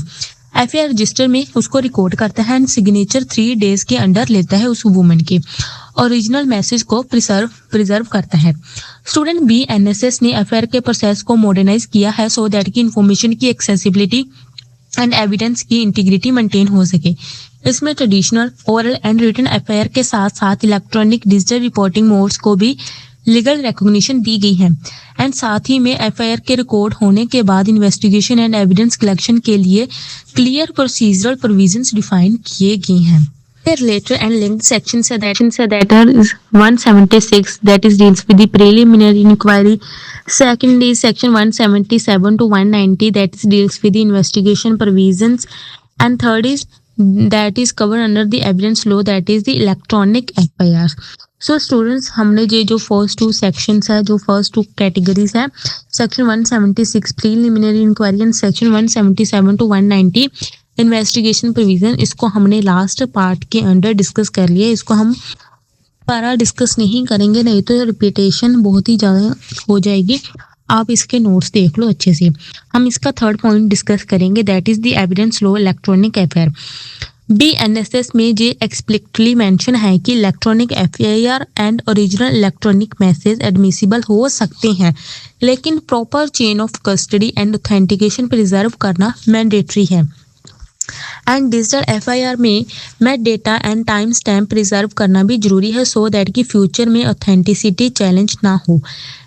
FIR register में उसको रिकॉर्ड करता है एंड सिग्नेचर 3 डेज के अंदर लेता है उस वुमन के, ओरिजिनल मैसेज को प्रिजर्व करता है। स्टूडेंट बीएनएसएस ने एफआईआर के प्रोसेस को मॉडर्नाइज किया है सो दैट की इंफॉर्मेशन की एक्सेसिबिलिटी एंड एविडेंस की इंटीग्रिटी मेंटेन हो सके। इसमें traditional, oral and written FIR के साथ साथ इलेक्ट्रॉनिक डिजिटल रिपोर्टिंग मोड्स को भी लीगल रिकॉग्निशन दी गई है एंड साथ ही में एफआईआर के रिकॉर्ड होने के बाद इन्वेस्टिगेशन एंड एविडेंस कलेक्शन के लिए क्लियर प्रोसीजरल प्रोविजंस डिफाइन किए गए हैं। Later and linked sections that are 176 that is deals with the preliminary inquiry. Second is section 177 to 190 that is deals with the investigation provisions, and third is that is covered under the evidence law that is the electronic FIR. So students, हमने ये जो first 2 sections है, जो first 2 categories है, section 176 preliminary inquiry and section 177 to 190 investigation provision, इसको हमने last part के अंदर डिस्कस कर लिया। इसको हम दोबारा डिस्कस नहीं करेंगे, नहीं तो रिपीटेशन बहुत ही ज़्यादा हो जाएगी। आप इसके नोट्स देख लो अच्छे से। हम इसका थर्ड पॉइंट डिस्कस करेंगे, that is the evidence low electronic FIR. BNSS में ये एक्सप्लिसिटली मेंशन है कि electronic FIR and original electronic message admissible हो सकते हैं, लेकिन proper chain of custody and authentication preserve करना मैंडेटरी है। एंड डिजिटल एफआईआर में metadata and time stamp preserve करना भी जरूरी है, सो दैट कि फ्यूचर में ऑथेंटिसिटी चैलेंज ना हो।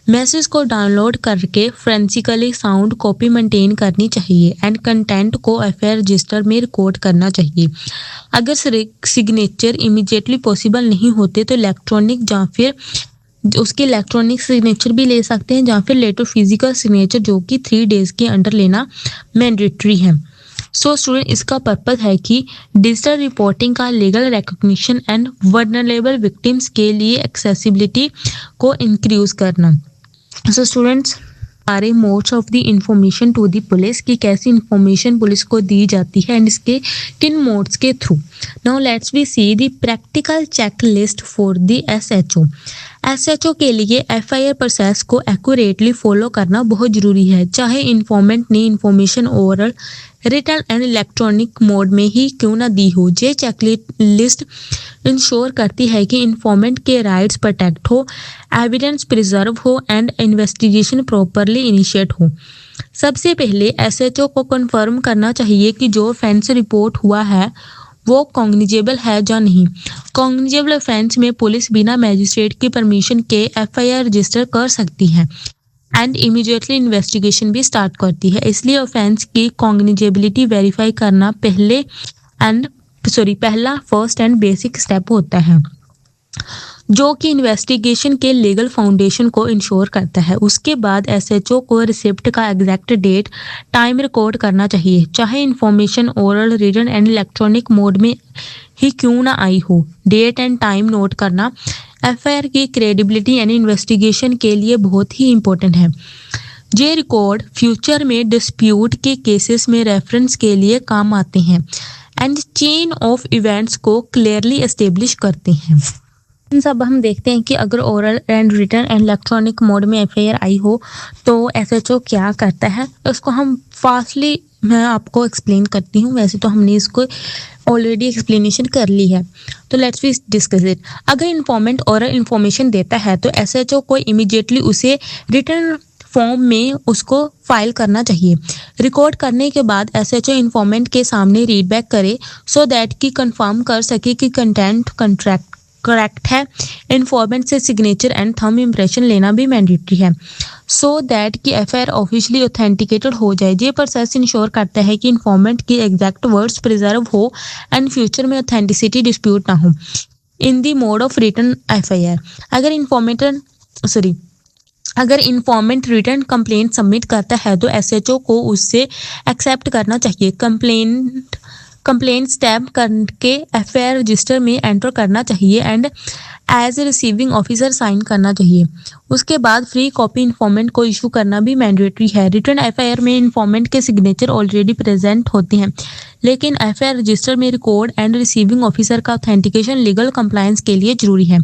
मैसेज को डाउनलोड करके फ्रेंसिकली साउंड कॉपी मेंटेन करनी चाहिए एंड कंटेंट को एफआईआर रजिस्टर में रिकॉर्ड करना चाहिए। अगर सिग्नेचर इमीडिएटली पॉसिबल नहीं होते तो इलेक्ट्रॉनिक या फिर उसके इलेक्ट्रॉनिक सिग्नेचर भी ले सकते हैं, या फिर लेटर फिजिकल सिग्नेचर जो कि 3 डेज के अंडर लेना मैंडेटरी है। सो स्टूडेंट, इसका पर्पस है कि डिजिटल रिपोर्टिंग का legal recognition and vulnerable victims के लिए एक्सेसिबिलिटी को इंक्रीज करना। सो स्टूडेंट्स, सारे modes of the information to the police की कैसी इंफॉर्मेशन पुलिस को दी जाती है एंड इसके किन मोड्स के थ्रू। Now let's we see the practical check list for the SHO. SHO के लिए एफआईआर प्रोसेस को एक्यूरेटली फॉलो करना बहुत जरूरी है, चाहे इन्फॉर्मेंट ने information oral, written and electronic mode में ही क्यों ना दी हो। ये चेकलिस्ट इंश्योर करती है कि इन्फॉर्मेंट के राइट्स प्रोटेक्ट हो, एविडेंस प्रिजर्व हो एंड इन्वेस्टिगेशन प्रॉपरली इनिशिएट हो। सबसे पहले एसएचओ को कंफर्म करना चाहिए कि जो ऑफेंस रिपोर्ट हुआ है वो कॉग्निजेबल है या नहीं। कॉग्निजेबल ऑफेंस में पुलिस बिना मैजिस्ट्रेट की परमिशन के एफआईआर रजिस्टर कर सकती है एंड इमीडिएटली इन्वेस्टिगेशन भी स्टार्ट करती है। इसलिए ऑफेंस की कॉग्निजेबिलिटी वेरीफाई करना पहला फर्स्ट एंड बेसिक स्टेप होता है, जो कि इन्वेस्टिगेशन के लीगल फाउंडेशन को इंश्योर करता है। उसके बाद एसएचओ को रिसिप्ट का एग्जैक्ट डेट टाइम रिकॉर्ड करना चाहिए, चाहे information oral, written and electronic mode में ही क्यों ना आई हो। डेट एंड टाइम नोट करना एफआईआर की क्रेडिबिलिटी एंड इन्वेस्टिगेशन के लिए बहुत ही इंपॉर्टेंट है। ये रिकॉर्ड फ्यूचर में डिस्प्यूट के केसेस में रेफरेंस के लिए काम आते हैं एंड चेन ऑफ इवेंट्स को क्लियरली एस्टेब्लिश करते हैं। अब हम देखते हैं कि अगर oral and written and electronic mode में एफआईआर आई हो तो एसएचओ क्या करता है। उसको हम फास्टली मैं आपको एक्सप्लेन करती हूँ, वैसे तो हमने इसको ऑलरेडी एक्सप्लेनेशन कर ली है, तो लेट्स वी डिस्कस इट। अगर इन्फॉर्मेंट ओरल इन्फॉर्मेशन देता है तो एसएचओ को इमीडिएटली उसे रिटन फॉर्म में उसको फाइल करना चाहिए। रिकॉर्ड करने के बाद एसएचओ इन्फॉर्मेंट के सामने रीड बैक करे, सो दैट कि कंफर्म कर सके कि कंटेंट करेक्ट है। इन्फॉर्मेंट से सिग्नेचर एंड थंब इम्प्रेशन लेना भी मैंडेटरी है, सो दैट कि एफआईआर ऑफिशियली ऑथेंटिकेटेड हो जाए। ये प्रोसेस इंश्योर करता है कि इन्फॉर्मेंट की एग्जैक्ट वर्ड्स प्रिजर्व हो एंड फ्यूचर में ऑथेंटिसिटी डिस्प्यूट ना हो। In the mode of written FIR, अगर इन्फॉर्मेंट रिटन कंप्लेंट सबमिट करता है तो एसएचओ को उससे एक्सेप्ट करना चाहिए। कंप्लेंट स्टैम्प करके एफआईआर रजिस्टर में एंटर करना चाहिए and as a receiving officer sign करना चाहिए। उसके बाद फ्री कॉपी इन्फॉर्मेंट को इशू करना भी मैंडेटरी है। रिटन एफआईआर में इन्फॉर्मेंट के सिग्नेचर ऑलरेडी प्रेजेंट होते हैं, लेकिन एफआईआर रजिस्टर में रिकॉर्ड एंड रिसीविंग ऑफिसर का ऑथेंटिकेशन लीगल कंप्लायंस के लिए जरूरी है।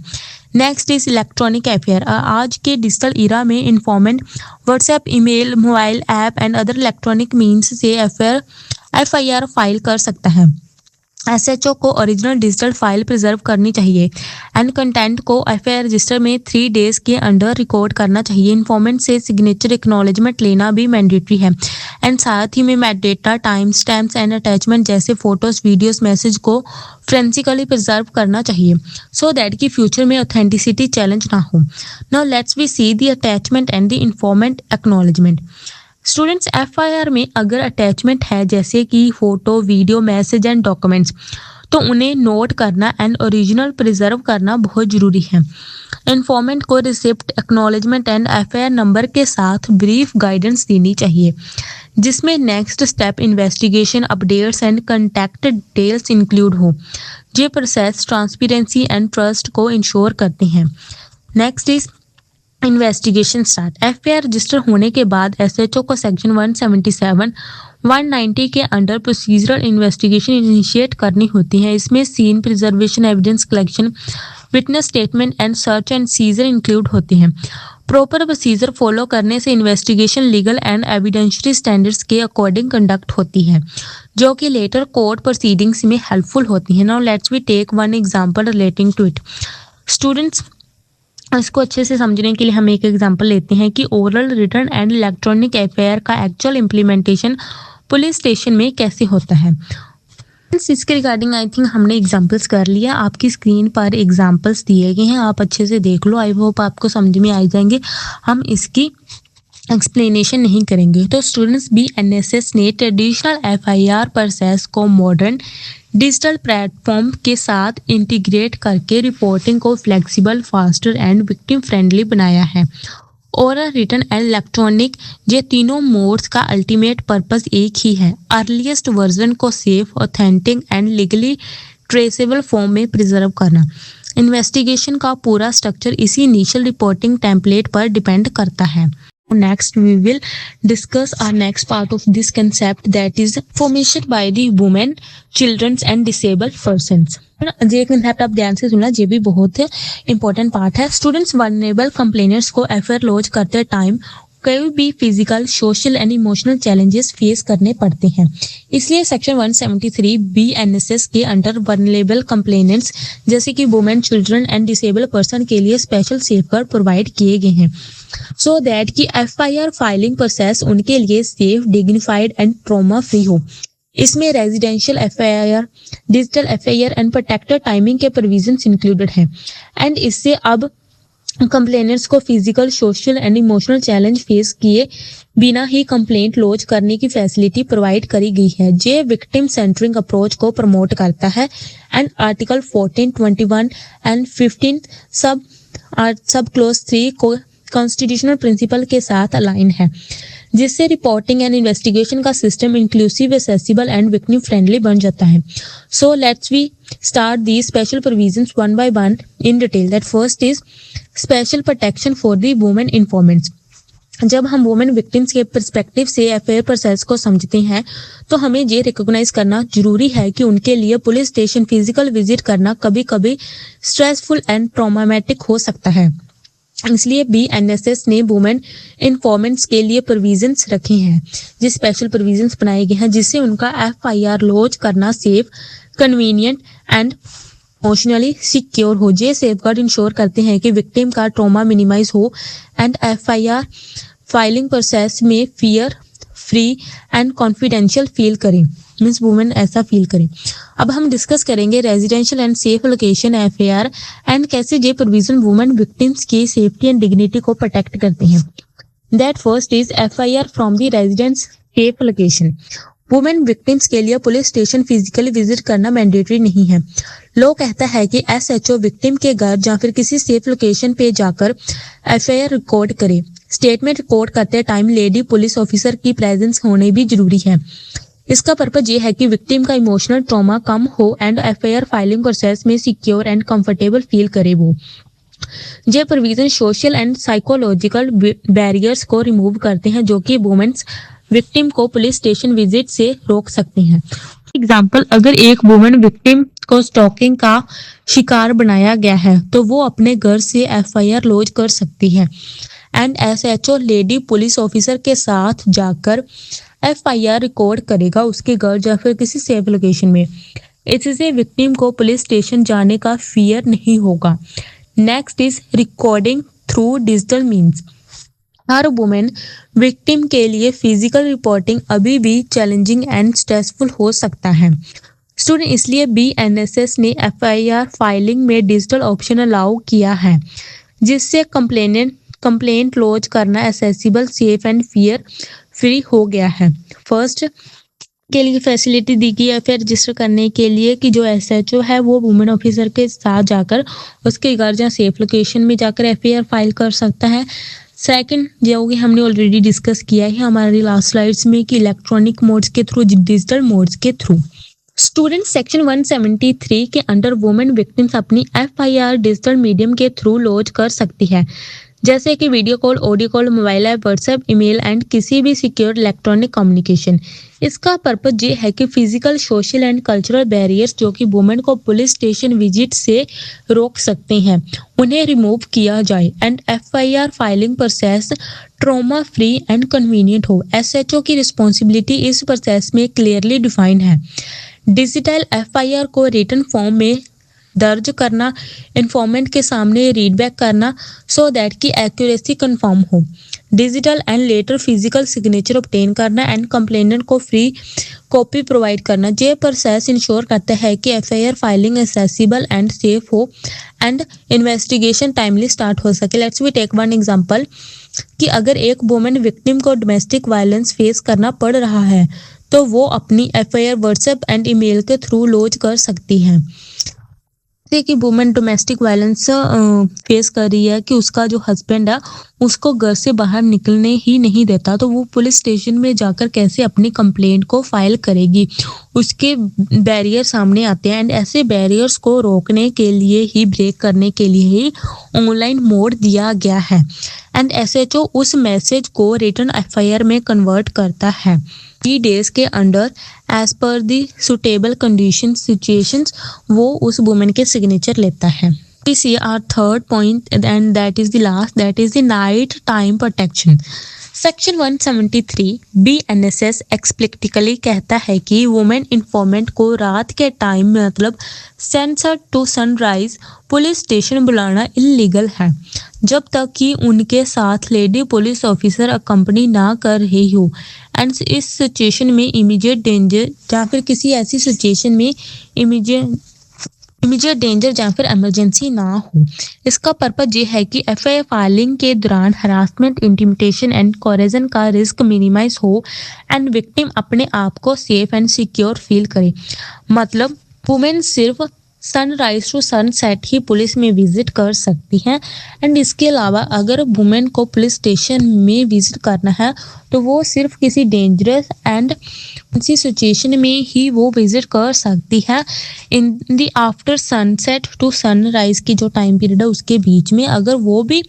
Next is electronic FIR. आज के डिजिटल इरा में informant WhatsApp, email, mobile app and other electronic means से एफआईआर फाइल कर सकता है। एसएचओ को ओरिजिनल डिजिटल फाइल प्रिजर्व करनी चाहिए एंड कंटेंट को एफआईआर रजिस्टर में 3 डेज के अंडर रिकॉर्ड करना चाहिए। इन्फॉर्मेंट से सिग्नेचर एक्नॉलेजमेंट लेना भी मैंडेटरी है एंड साथ ही में metadata, time stamps and attachment जैसे फोटोज, वीडियोस, मैसेज को फ्रेंसिकली प्रिजर्व करना चाहिए, सो दैट कि फ्यूचर में ऑथेंटिसिटी चैलेंज ना हो। Now let's we see the attachment and the informant acknowledgement. Students, FIR में अगर अटैचमेंट है जैसे कि photo, video, message and documents, तो उन्हें नोट करना एंड ओरिजिनल प्रिजर्व करना बहुत जरूरी है। इन्फॉर्मेंट को receipt, acknowledgement and FIR number के साथ ब्रीफ गाइडेंस देनी चाहिए, जिसमें next step, investigation updates and contact details include हो। ये प्रोसेस ट्रांसपेरेंसी एंड ट्रस्ट को इंश्योर करते हैं। Next is investigation start. FIR register होने के बाद एसएचओ को सेक्शन 177, 190 के अंडर प्रोसीजरल इन्वेस्टिगेशन इनिशिएट करनी होती है। इसमें scene preservation, evidence collection, witness statement and search and seizure include होते हैं। प्रॉपर प्रोसीजर फॉलो करने से investigation legal and evidentiary standards के अकॉर्डिंग कंडक्ट होती है, जो कि लेटर कोर्ट प्रोसीडिंग्स में हेल्पफुल होती है। Now let's we take one example relating to it. Students, इसको अच्छे से समझने के लिए हम एक एग्जांपल लेते हैं कि oral, written and electronic FIR का एक्चुअल इम्प्लीमेंटेशन पुलिस स्टेशन में कैसे होता है। इसके रिगार्डिंग आई थिंक हमने एग्जांपल्स कर लिया। आपकी स्क्रीन पर एग्जांपल्स दिए गए हैं, आप अच्छे से देख लो। आई होप आपको समझ में आ जाएंगे। हम इसकी एक्सप्लेनेशन नहीं करेंगे। तो स्टूडेंट्स, बीएनएसएस ने ट्रेडिशनल एफआईआर प्रोसेस को मॉडर्न डिजिटल प्लेटफॉर्म के साथ इंटीग्रेट करके रिपोर्टिंग को flexible, faster and victim friendly बनाया है। ओरल, रिटन एंड इलेक्ट्रॉनिक, ये तीनों मोड्स का अल्टीमेट पर्पस एक ही है, अर्लीस्ट वर्जन को safe, authentic and legally traceable form में प्रिजर्व करना। इन्वेस्टिगेशन का पूरा स्ट्रक्चर इसी इनिशियल रिपोर्टिंग टेम्पलेट पर डिपेंड करता है। Next, we will discuss our next part of this concept, that is information by the women, children and disabled persons. ये concept आप ध्यान से सुनना, ये भी बहुत इंपॉर्टेंट पार्ट है। स्टूडेंट्स, वल्नरेबल कंप्लेनर्स को एफआईआर लॉन्च करते टाइम कई भी physical, social and emotional challenges face करने पड़ते हैं। इसलिए सेक्शन 173 बीएनएसएस के अंडर वल्नरेबल कंप्लेनेंट्स जैसे कि women, children and disable person के लिए स्पेशल सेफगार्ड प्रोवाइड किए गए हैं, सो दैट कि एफआईआर फाइलिंग प्रोसेस उनके लिए safe, dignified and trauma free हो। इसमें residential FIR, digital FIR and protected timing के प्रोविजंस इंक्लूडेड हैं। एंड इससे अब कंप्लेनेंट्स को physical, social and emotional challenge face किए बिना ही कंप्लेंट लॉन्च करने की फैसिलिटी प्रोवाइड करी गई है। जे विक्टिम सेंटरिंग अप्रोच को प्रमोट करता है एंड आर्टिकल 14, 21 एंड 15 सब क्लोज 3 को कॉन्स्टिट्यूशनल प्रिंसिपल के साथ अलाइन है, जिससे रिपोर्टिंग एंड इन्वेस्टिगेशन का system inclusive, accessible and victim friendly बन जाता है। So let's we start the special provisions one by one in detail. That first is special protection for the women informants. जब हम women victims के perspective से FIR process को समझते हैं तो हमें ये रिकॉग्नाइज करना जरूरी है कि उनके लिए पुलिस स्टेशन फिजिकल विजिट करना कभी कभी स्ट्रेसफुल एंड ट्रॉमेटिक हो सकता है। इसलिए बीएनएसएस ने वुमेन इन्फॉर्मेंट्स के लिए प्रोविजंस रखे हैं, जिस स्पेशल प्रोविजंस बनाए गए हैं जिससे उनका एफआईआर लॉन्च करना safe, convenient and emotionally secure हो। ये सेफगार्ड इंश्योर करते हैं कि विक्टिम का ट्रॉमा मिनिमाइज हो एंड एफआईआर फाइलिंग प्रोसेस में fear free and confidential feel करें, मीन्स वुमेन ऐसा फील करें। अब हम डिस्कस करेंगे residential and safe location FIR and कैसे ये प्रोविजन वुमेन विक्टिम्स की सेफ्टी एंड डिग्निटी को प्रोटेक्ट करते हैं। That first is FIR from the residence safe location. Women victims के लिए पुलिस स्टेशन फिजिकली विजिट करना मैंडेटरी नहीं है। लॉ कहता है कि एसएचओ विक्टिम के घर या फिर किसी सेफ लोकेशन पे जाकर एफआईआर रिकॉर्ड करे। स्टेटमेंट रिकॉर्ड करते टाइम लेडी पुलिस ऑफिसर की प्रेजेंस होने भी जरूरी है। इसका पर्पज ये है कि विक्टिम का इमोशनल ट्रॉमा कम हो एंड एफआईआर फाइलिंग प्रोसेस में सिक्योर एंड कंफर्टेबल फील करे वो। ये provision social and psychological barriers को रिमूव करते हैं जो कि वुमेन्स विक्टिम को पुलिस स्टेशन विजिट से रोक सकते हैं। एग्जाम्पल, अगर एक वुमेन विक्टिम को स्टॉकिंग का शिकार बनाया गया है तो वो अपने घर से एफआईआर लॉन्च कर सकती है and SHO lady police officer के साथ जाकर एफआईआर रिकॉर्ड करेगा उसके घर या फिर किसी सेफ लोकेशन में। इससे विक्टिम को पुलिस स्टेशन जाने का फियर नहीं होगा। Next is recording through digital means. Her women victim के लिए फिजिकल रिपोर्टिंग अभी भी चैलेंजिंग एंड स्ट्रेसफुल हो सकता है। स्टूडेंट, इसलिए बीएनएसएस ने एफआईआर फाइलिंग में डिजिटल ऑप्शन अलाउ किया है, जिससे कंप्लेंट लॉन्च करना accessible, safe and fear free हो गया है। फर्स्ट के लिए फैसिलिटी दी गई है फिर रजिस्टर करने के लिए कि जो एसएचओ है वो वुमेन ऑफिसर के साथ जाकर उसके घर या सेफ लोकेशन में जाकर एफआईआर फाइल कर सकता है। सेकंड, जो कि हमने ऑलरेडी डिस्कस किया है हमारी लास्ट स्लाइड्स में कि इलेक्ट्रॉनिक मोड्स के थ्रू, डिजिटल मोड्स के थ्रू। स्टूडेंट, सेक्शन 173 के अंडर वुमेन विक्टिम्स अपनी एफआईआर डिजिटल मीडियम के थ्रू लॉन्च कर सकती है, जैसे कि video call, audio call, mobile app, WhatsApp, email and किसी भी सिक्योर इलेक्ट्रॉनिक कम्युनिकेशन। इसका पर्पज ये है कि physical, social and cultural barriers जो कि वुमेन को पुलिस स्टेशन विजिट से रोक सकते हैं, उन्हें रिमूव किया जाए and FIR filing process trauma free and convenient हो। एसएचओ की रिस्पॉन्सिबिलिटी इस प्रोसेस में क्लियरली डिफाइंड है। डिजिटल एफआईआर को रिटन फॉर्म में दर्ज करना, इन्फॉर्मेंट के सामने रीडबैक करना सो दैट की एक्यूरेसी कंफर्म हो, digital and later physical signature obtain करना एंड कंप्लेनेंट को फ्री कॉपी प्रोवाइड करना। ये प्रोसेस इंश्योर करता है कि FIR filing accessible and safe हो एंड इन्वेस्टिगेशन टाइमली स्टार्ट हो सके। Let's we take one example कि अगर एक वुमेन विक्टिम को डोमेस्टिक वायलेंस फेस करना पड़ रहा है तो वो अपनी एफआईआर व्हाट्सएप एंड ईमेल के थ्रू लॉन्च कर सकती है। जैसे कि वुमेन डोमेस्टिक वायलेंस फेस कर रही है कि उसका जो हस्बैंड है उसको घर से बाहर निकलने ही नहीं देता, तो वो पुलिस स्टेशन में जाकर कैसे अपनी कंप्लेंट को फाइल करेगी, उसके बैरियर सामने आते हैं एंड ऐसे बैरियर्स को रोकने के लिए ही, ब्रेक करने के लिए ही ऑनलाइन मोड दिया गया है एंड एसएचओ उस मैसेज को रिटन एफआईआर में कन्वर्ट करता है 3 डेज के अंडर एज पर दी सुटेबल कंडीशन सिचुएशंस वो उस वुमेन के सिग्नेचर लेता है। We see our third point and that is the last, that is the night time protection. Section 173 BNSS explicitly कहता है कि वुमेन इन्फॉर्मेंट को रात के टाइम मतलब sunset to sunrise police station बुलाना इलीगल है जब तक कि उनके साथ लेडी पुलिस ऑफिसर अकम्पनी ना कर रही हो एंड इस सिचुएशन में इमीडिएट डेंजर या फिर किसी ऐसी सिचुएशन में इमीडिएट डेंजर या फिर इमरजेंसी ना हो। इसका पर्पज ये है कि एफआईआर फाइलिंग के दौरान हरासमेंट, इंटिमिडेशन एंड कोरेजन का रिस्क मिनिमाइज हो एंड विक्टिम अपने आप को सेफ एंड सिक्योर फील करे। मतलब वुमेन सिर्फ सनराइज टू सनसेट ही पुलिस में विजिट कर सकती हैं एंड इसके अलावा अगर वुमेन को पुलिस स्टेशन में विजिट करना है तो वो सिर्फ किसी डेंजरस एंड इसी सिचुएशन में ही वो विजिट कर सकती है। In the after sunset to sunrise की जो टाइम पीरियड है उसके बीच में अगर वो भी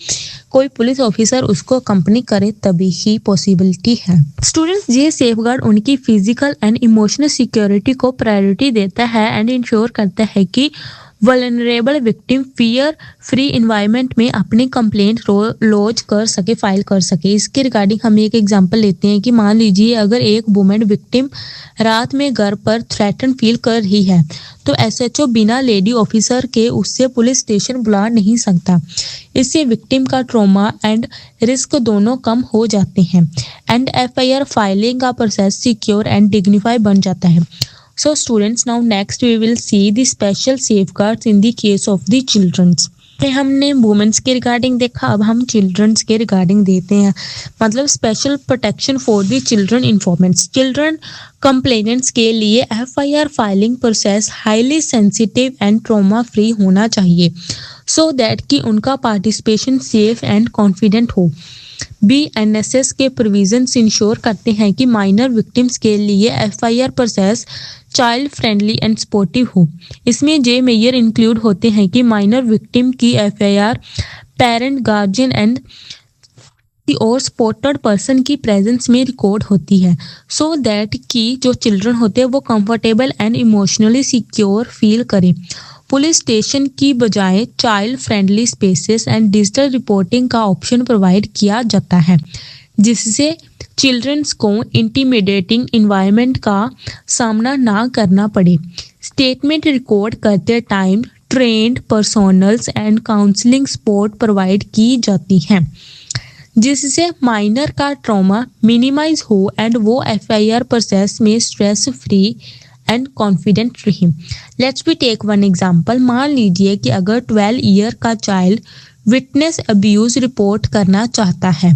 कोई पुलिस ऑफिसर उसको कंपनी करे तभी ही पॉसिबिलिटी है। स्टूडेंट्स, ये सेफगार्ड उनकी फिजिकल एंड इमोशनल सिक्योरिटी को प्रायोरिटी देता है एंड इंश्योर करता है कि vulnerable victim fear free environment में अपनी कंप्लेंट लॉन्च कर सके, फाइल कर सके। इसके रिगार्डिंग हम एक एग्जांपल लेते हैं कि मान लीजिए अगर एक वुमेन विक्टिम रात में घर पर थ्रेटन फील कर रही है तो एसएचओ बिना लेडी ऑफिसर के उससे पुलिस स्टेशन बुला नहीं सकता। इससे विक्टिम का ट्रॉमा एंड रिस्क दोनों कम हो जाते हैं एंड एफआईआर फाइलिंग का प्रोसेस सिक्योर एंड डिग्निफाई बन जाता है। So students, now next we will see the special safeguards in the case of the children's. हमने वुमेन्स के रिगार्डिंग देखा, अब हम चिल्ड्रंस के रिगार्डिंग देते हैं। मतलब special protection for the children informants. Children complainants के लिए FIR filing process highly sensitive and trauma free होना चाहिए सो दैट कि उनका पार्टिसिपेशन सेफ एंड कॉन्फिडेंट हो। BNSS के प्रोविजंस इंश्योर करते हैं कि माइनर विक्टिम्स के लिए FIR process child friendly and supportive हो। इसमें जे मेजर इंक्लूड होते हैं कि माइनर विक्टिम की एफआईआर पेरेंट, गार्जियन एंड और सपोर्टेड पर्सन की प्रेजेंस में रिकॉर्ड होती है सो दैट कि जो चिल्ड्रन होते हैं वो comfortable and emotionally secure feel करें। पुलिस स्टेशन की बजाय child friendly spaces and digital reporting का ऑप्शन प्रोवाइड किया जाता है जिससे चिल्ड्रंस को इंटिमिडेटिंग इन्वायरमेंट का सामना ना करना पड़े। स्टेटमेंट रिकॉर्ड करते time trained personnels and counselling support provide की जाती हैं जिससे माइनर का ट्रॉमा मिनिमाइज हो एंड वो एफआईआर प्रोसेस में स्ट्रेस फ्री एंड कॉन्फिडेंट रही। Let's be take one example. मान लीजिए कि अगर 12 ईयर का चाइल्ड विटनेस अब्यूज रिपोर्ट करना चाहता है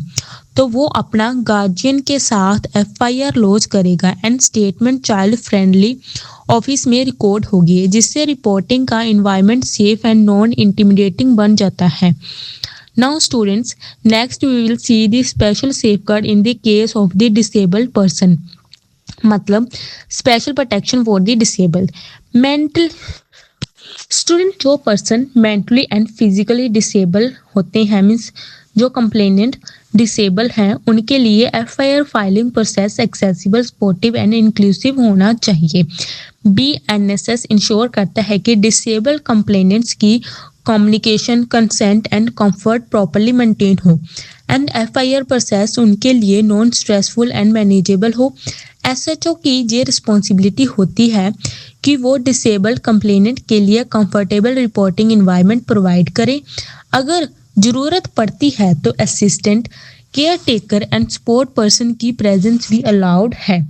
तो वो अपना गार्जियन के साथ एफआईआर लॉन्च करेगा and statement child friendly office में रिकॉर्ड होगी जिससे रिपोर्टिंग का environment safe and non intimidating बन जाता है। Now students, next we will see the special safeguard in the case of the disabled person. मतलब special protection for the disabled. Mental student जो person mentally and physically disable होते हैं means जो complainant disable हैं उनके लिए FIR filing process accessible, supportive and inclusive होना चाहिए। बीएनएसएस इंश्योर करता है कि डिसेबल कंप्लेनेंट्स की communication, consent and comfort properly maintain हो एंड एफआईआर प्रोसेस उनके लिए नॉन स्ट्रेसफुल एंड मैनेजेबल हो। एसएचओ की ये रिस्पॉन्सिबिलिटी होती है कि वो डिसेबल्ड कंप्लेनेंट के लिए कंफर्टेबल रिपोर्टिंग एनवायरनमेंट प्रोवाइड करें। अगर ज़रूरत पड़ती है तो assistant, caretaker and support person की प्रेजेंस भी अलाउड है।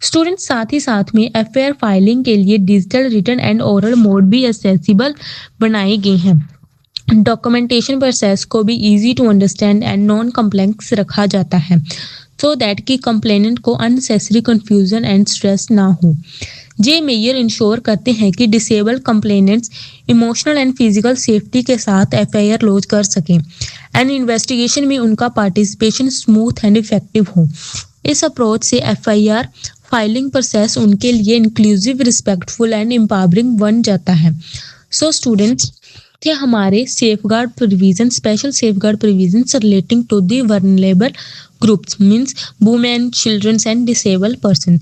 स्टूडेंट साथ ही साथ में एफआईआर फाइलिंग के लिए digital, written and oral mode भी एक्सेसिबल बनाए गए हैं। डॉक्यूमेंटेशन प्रोसेस को भी easy to understand and non complex रखा जाता है सो दैट कि कंप्लेनेंट को अननेसेसरी कंफ्यूजन एंड स्ट्रेस ना हो। ये मेजर इंश्योर करते हैं कि disable complainants emotional and physical safety के साथ एफआईआर लॉन्च कर सकें एंड इन्वेस्टिगेशन में उनका पार्टिसिपेशन स्मूथ एंड इफेक्टिव हो। इस अप्रोच से एफआईआर फाइलिंग प्रोसेस उनके लिए इंक्लूसिव, रिस्पेक्टफुल एंड एम्पावरिंग बन जाता है। सो स्टूडेंट्स थे हमारे safeguard provision, special safeguard provisions relating to the vulnerable groups means women, childrens and disable person.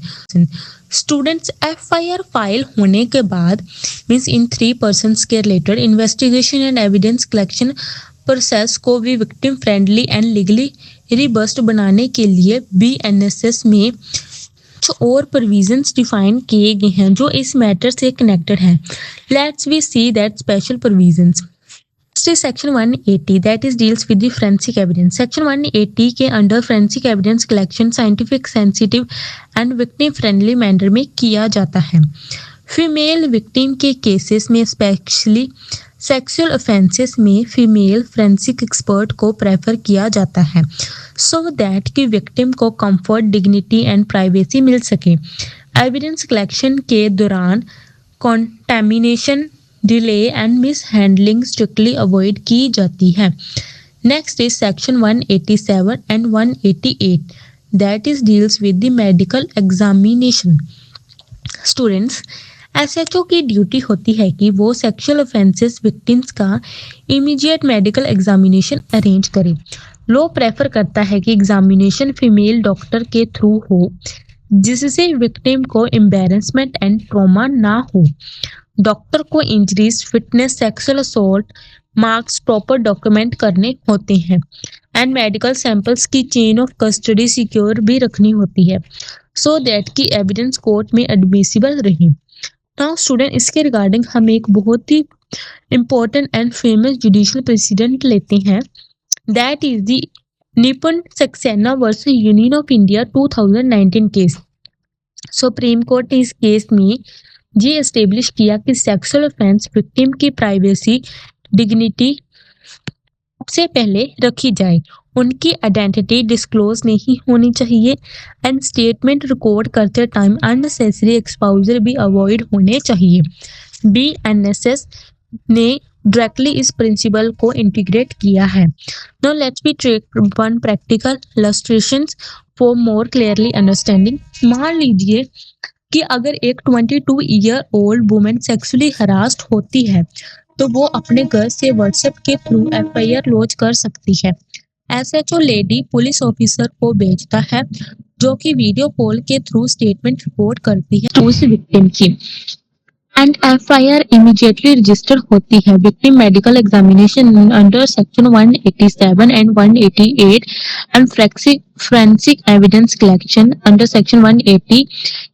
Students FIR file होने के बाद मींस इन 3 पर्सन्स के related investigation and evidence collection process को भी victim friendly and legally robust बनाने के लिए बीएनएसएस में और प्रोविजंस डिफाइन किए गए हैं जो इस मैटर से कनेक्टेड हैं। Let's we see that special provisions. Section 180 that is deals with the forensic evidence. Section 180 के under forensic evidence collection scientific, sensitive and victim friendly manner में किया जाता है। फीमेल विक्टिम के केसेस में स्पेशली सेक्सुअल ऑफेंसेस में female forensic expert को prefer किया जाता है सो दैट कि विक्टिम को कंफर्ट, डिग्निटी एंड प्राइवेसी मिल सके। एविडेंस कलेक्शन के दौरान contamination, delay and miss handling strictly avoid की जाती है। Next is section 187 and 188 that is deals with the medical examination. Students SHO की ड्यूटी होती है कि वो सेक्सुअल ऑफेंसेस विक्टिम्स का इमीडिएट मेडिकल एग्जामिनेशन अरेंज करे। लॉ प्रेफर करता है कि एग्जामिनेशन फीमेल डॉक्टर के थ्रू हो जिससे विक्टिम को एम्बैरेसमेंट एंड ट्रॉमा ना हो। डॉक्टर को injuries, fitness, sexual assault marks proper document करने होते हैं एंड मेडिकल सैंपल्स की चेन ऑफ कस्टडी सिक्योर भी रखनी होती है सो दैट की एविडेंस कोर्ट में एडमिसिबल रहे। नाउ स्टूडेंट इसके रिगार्डिंग हम एक बहुत ही important and famous judicial precedent लेते हैं that is the Nipun Saxena versus union of India 2019 केस। सुप्रीम कोर्ट ने इस केस में ये एस्टेब्लिश किया कि सेक्सुअल ऑफेंस विक्टिम की प्राइवेसी, डिग्निटी सबसे पहले रखी जाए, उनकी आइडेंटिटी डिस्क्लोज नहीं होनी चाहिए एंड स्टेटमेंट रिकॉर्ड करते टाइम अननेसेसरी एक्सपोजर भी अवॉइड होने चाहिए। बीएनएसएस ने डायरेक्टली इस प्रिंसिपल को इंटीग्रेट किया है। Now let's be take one practical illustrations for more clearly understanding. मान लीजिए कि अगर एक 22 year old women sexually harassed होती है तो वो अपने घर से व्हाट्सएप के थ्रू एफआईआर लॉन्च कर सकती है। एसएचओ लेडी पुलिस ऑफिसर को भेजता है जो कि वीडियो कॉल के थ्रू स्टेटमेंट रिपोर्ट करती है उस विक्टिम की एंड एफआईआर इमीडिएटली रजिस्टर होती है। Victim medical examination under section 187 and 188 and forensic evidence collection under section 180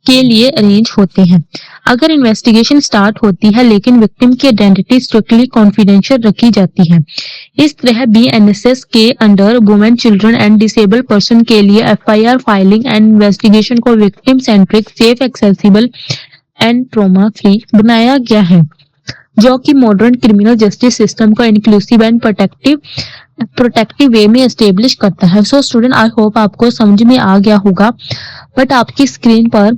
के लिए अरेंज होते हैं। अगर इन्वेस्टिगेशन स्टार्ट होती है लेकिन विक्टिम की आइडेंटिटी स्ट्रिक्टली कॉन्फिडेंशियल रखी जाती है। इस तरह बीएनएसएस के under women, children and disable person के लिए एफआईआर फाइलिंग एंड इन्वेस्टिगेशन को victim centric, safe, accessible and trauma free बनाया गया है जो कि मॉडर्न क्रिमिनल जस्टिस सिस्टम को इंक्लूसिव एंड प्रोटेक्टिव वे में एस्टेब्लिश करता है। सो स्टूडेंट आई होप आपको समझ में आ गया होगा बट आपकी स्क्रीन पर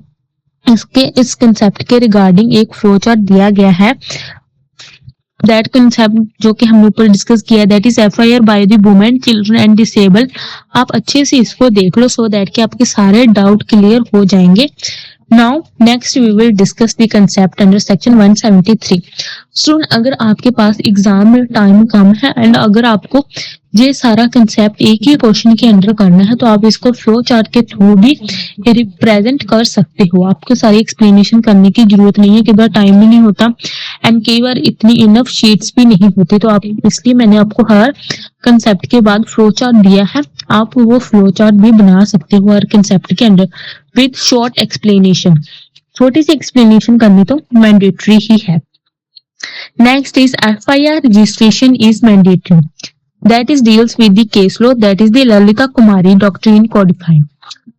इस कंसेप्ट के रिगार्डिंग एक फ्लो चार्ट दिया गया है। दैट कंसेप्ट जो कि हमने ऊपर डिस्कस किया that is FIR by the women, children and disable. आप अच्छे से इसको देख लो सो दैट कि आपके सारे डाउट क्लियर हो जाएंगे। Now, next we will discuss the concept under section 173. Student, अगर आपके पास एग्जाम में टाइम कम है एंड अगर आपको ये सारा कंसेप्ट एक ही क्वेश्चन के अंदर करना है तो आप इसको फ्लो चार्ट के थ्रू भी रिप्रेजेंट कर सकते हो। आपको सारी एक्सप्लेनेशन करने की जरूरत नहीं है, कई बार टाइम भी नहीं होता एंड कई बार इतनी इनफ शीट्स भी नहीं होती, तो आप इसलिए मैंने आपको हर कंसेप्ट के बाद फ्लो चार्ट दिया है। आप वो फ्लो चार्ट भी बना सकते हो हर कंसेप्ट के अंदर विद शॉर्ट एक्सप्लेनेशन। छोटी सी एक्सप्लेनेशन करनी तो मैंडेटरी ही है। Next is FIR registration is mandatory. That is deals with the case law, that is the Lalita Kumari doctrine codified.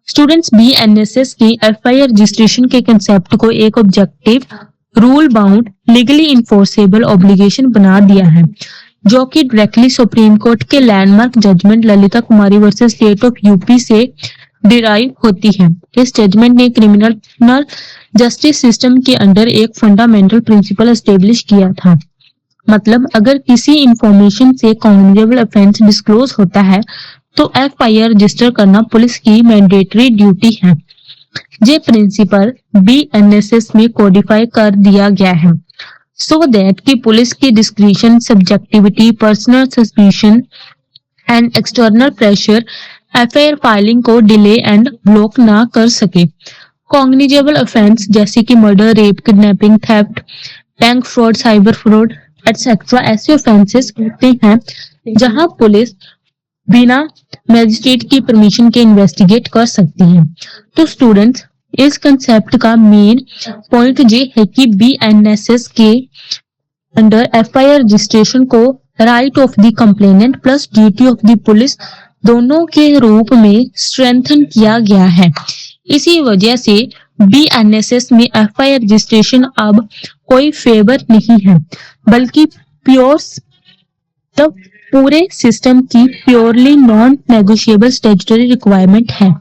Students BNSS की FIR registration के concept को एक objective, rule bound, legally enforceable obligation बना दिया है, जो कि directly Supreme Court के landmark judgement Lalita Kumari versus state of UP से डिराइव होती है। इस जजमेंट ने क्रिमिनल जस्टिस सिस्टम के अंदर एक फंडामेंटल प्रिंसिपल एस्टेब्लिश किया था। मतलब अगर किसी इंफॉर्मेशन से कॉग्निजेबल ऑफेंस डिस्क्लोज होता है तो FIR रजिस्टर करना पुलिस की मैंडेटरी ड्यूटी है। ये प्रिंसिपल BNSS में कोडिफाई कर दिया गया है सो दैट कि पुलिस की discretion, subjectivity, personal suspicion and external pressure FIR filing को डिले एंड ब्लॉक ना कर सके। कॉग्निजेबल ऑफेंस जैसे कि murder, rape, kidnapping, theft, bank fraud, cyber fraud etcetera ऐसे ऑफेंसेस होते हैं जहां पुलिस बिना मैजिस्ट्रेट की परमिशन के इन्वेस्टिगेट कर सकती है। तो स्टूडेंट्स, इस कंसेप्ट का मेन पॉइंट ये है कि BNSS के अंडर FIR रजिस्ट्रेशन को right of the complainant plus duty of the police दोनों के रूप में स्ट्रेंथन किया गया है। इसी वजह से BNSS में FIR रजिस्ट्रेशन अब कोई फेवर नहीं है, बल्कि प्योर पूरे सिस्टम की purely non negotiable statutory requirement है।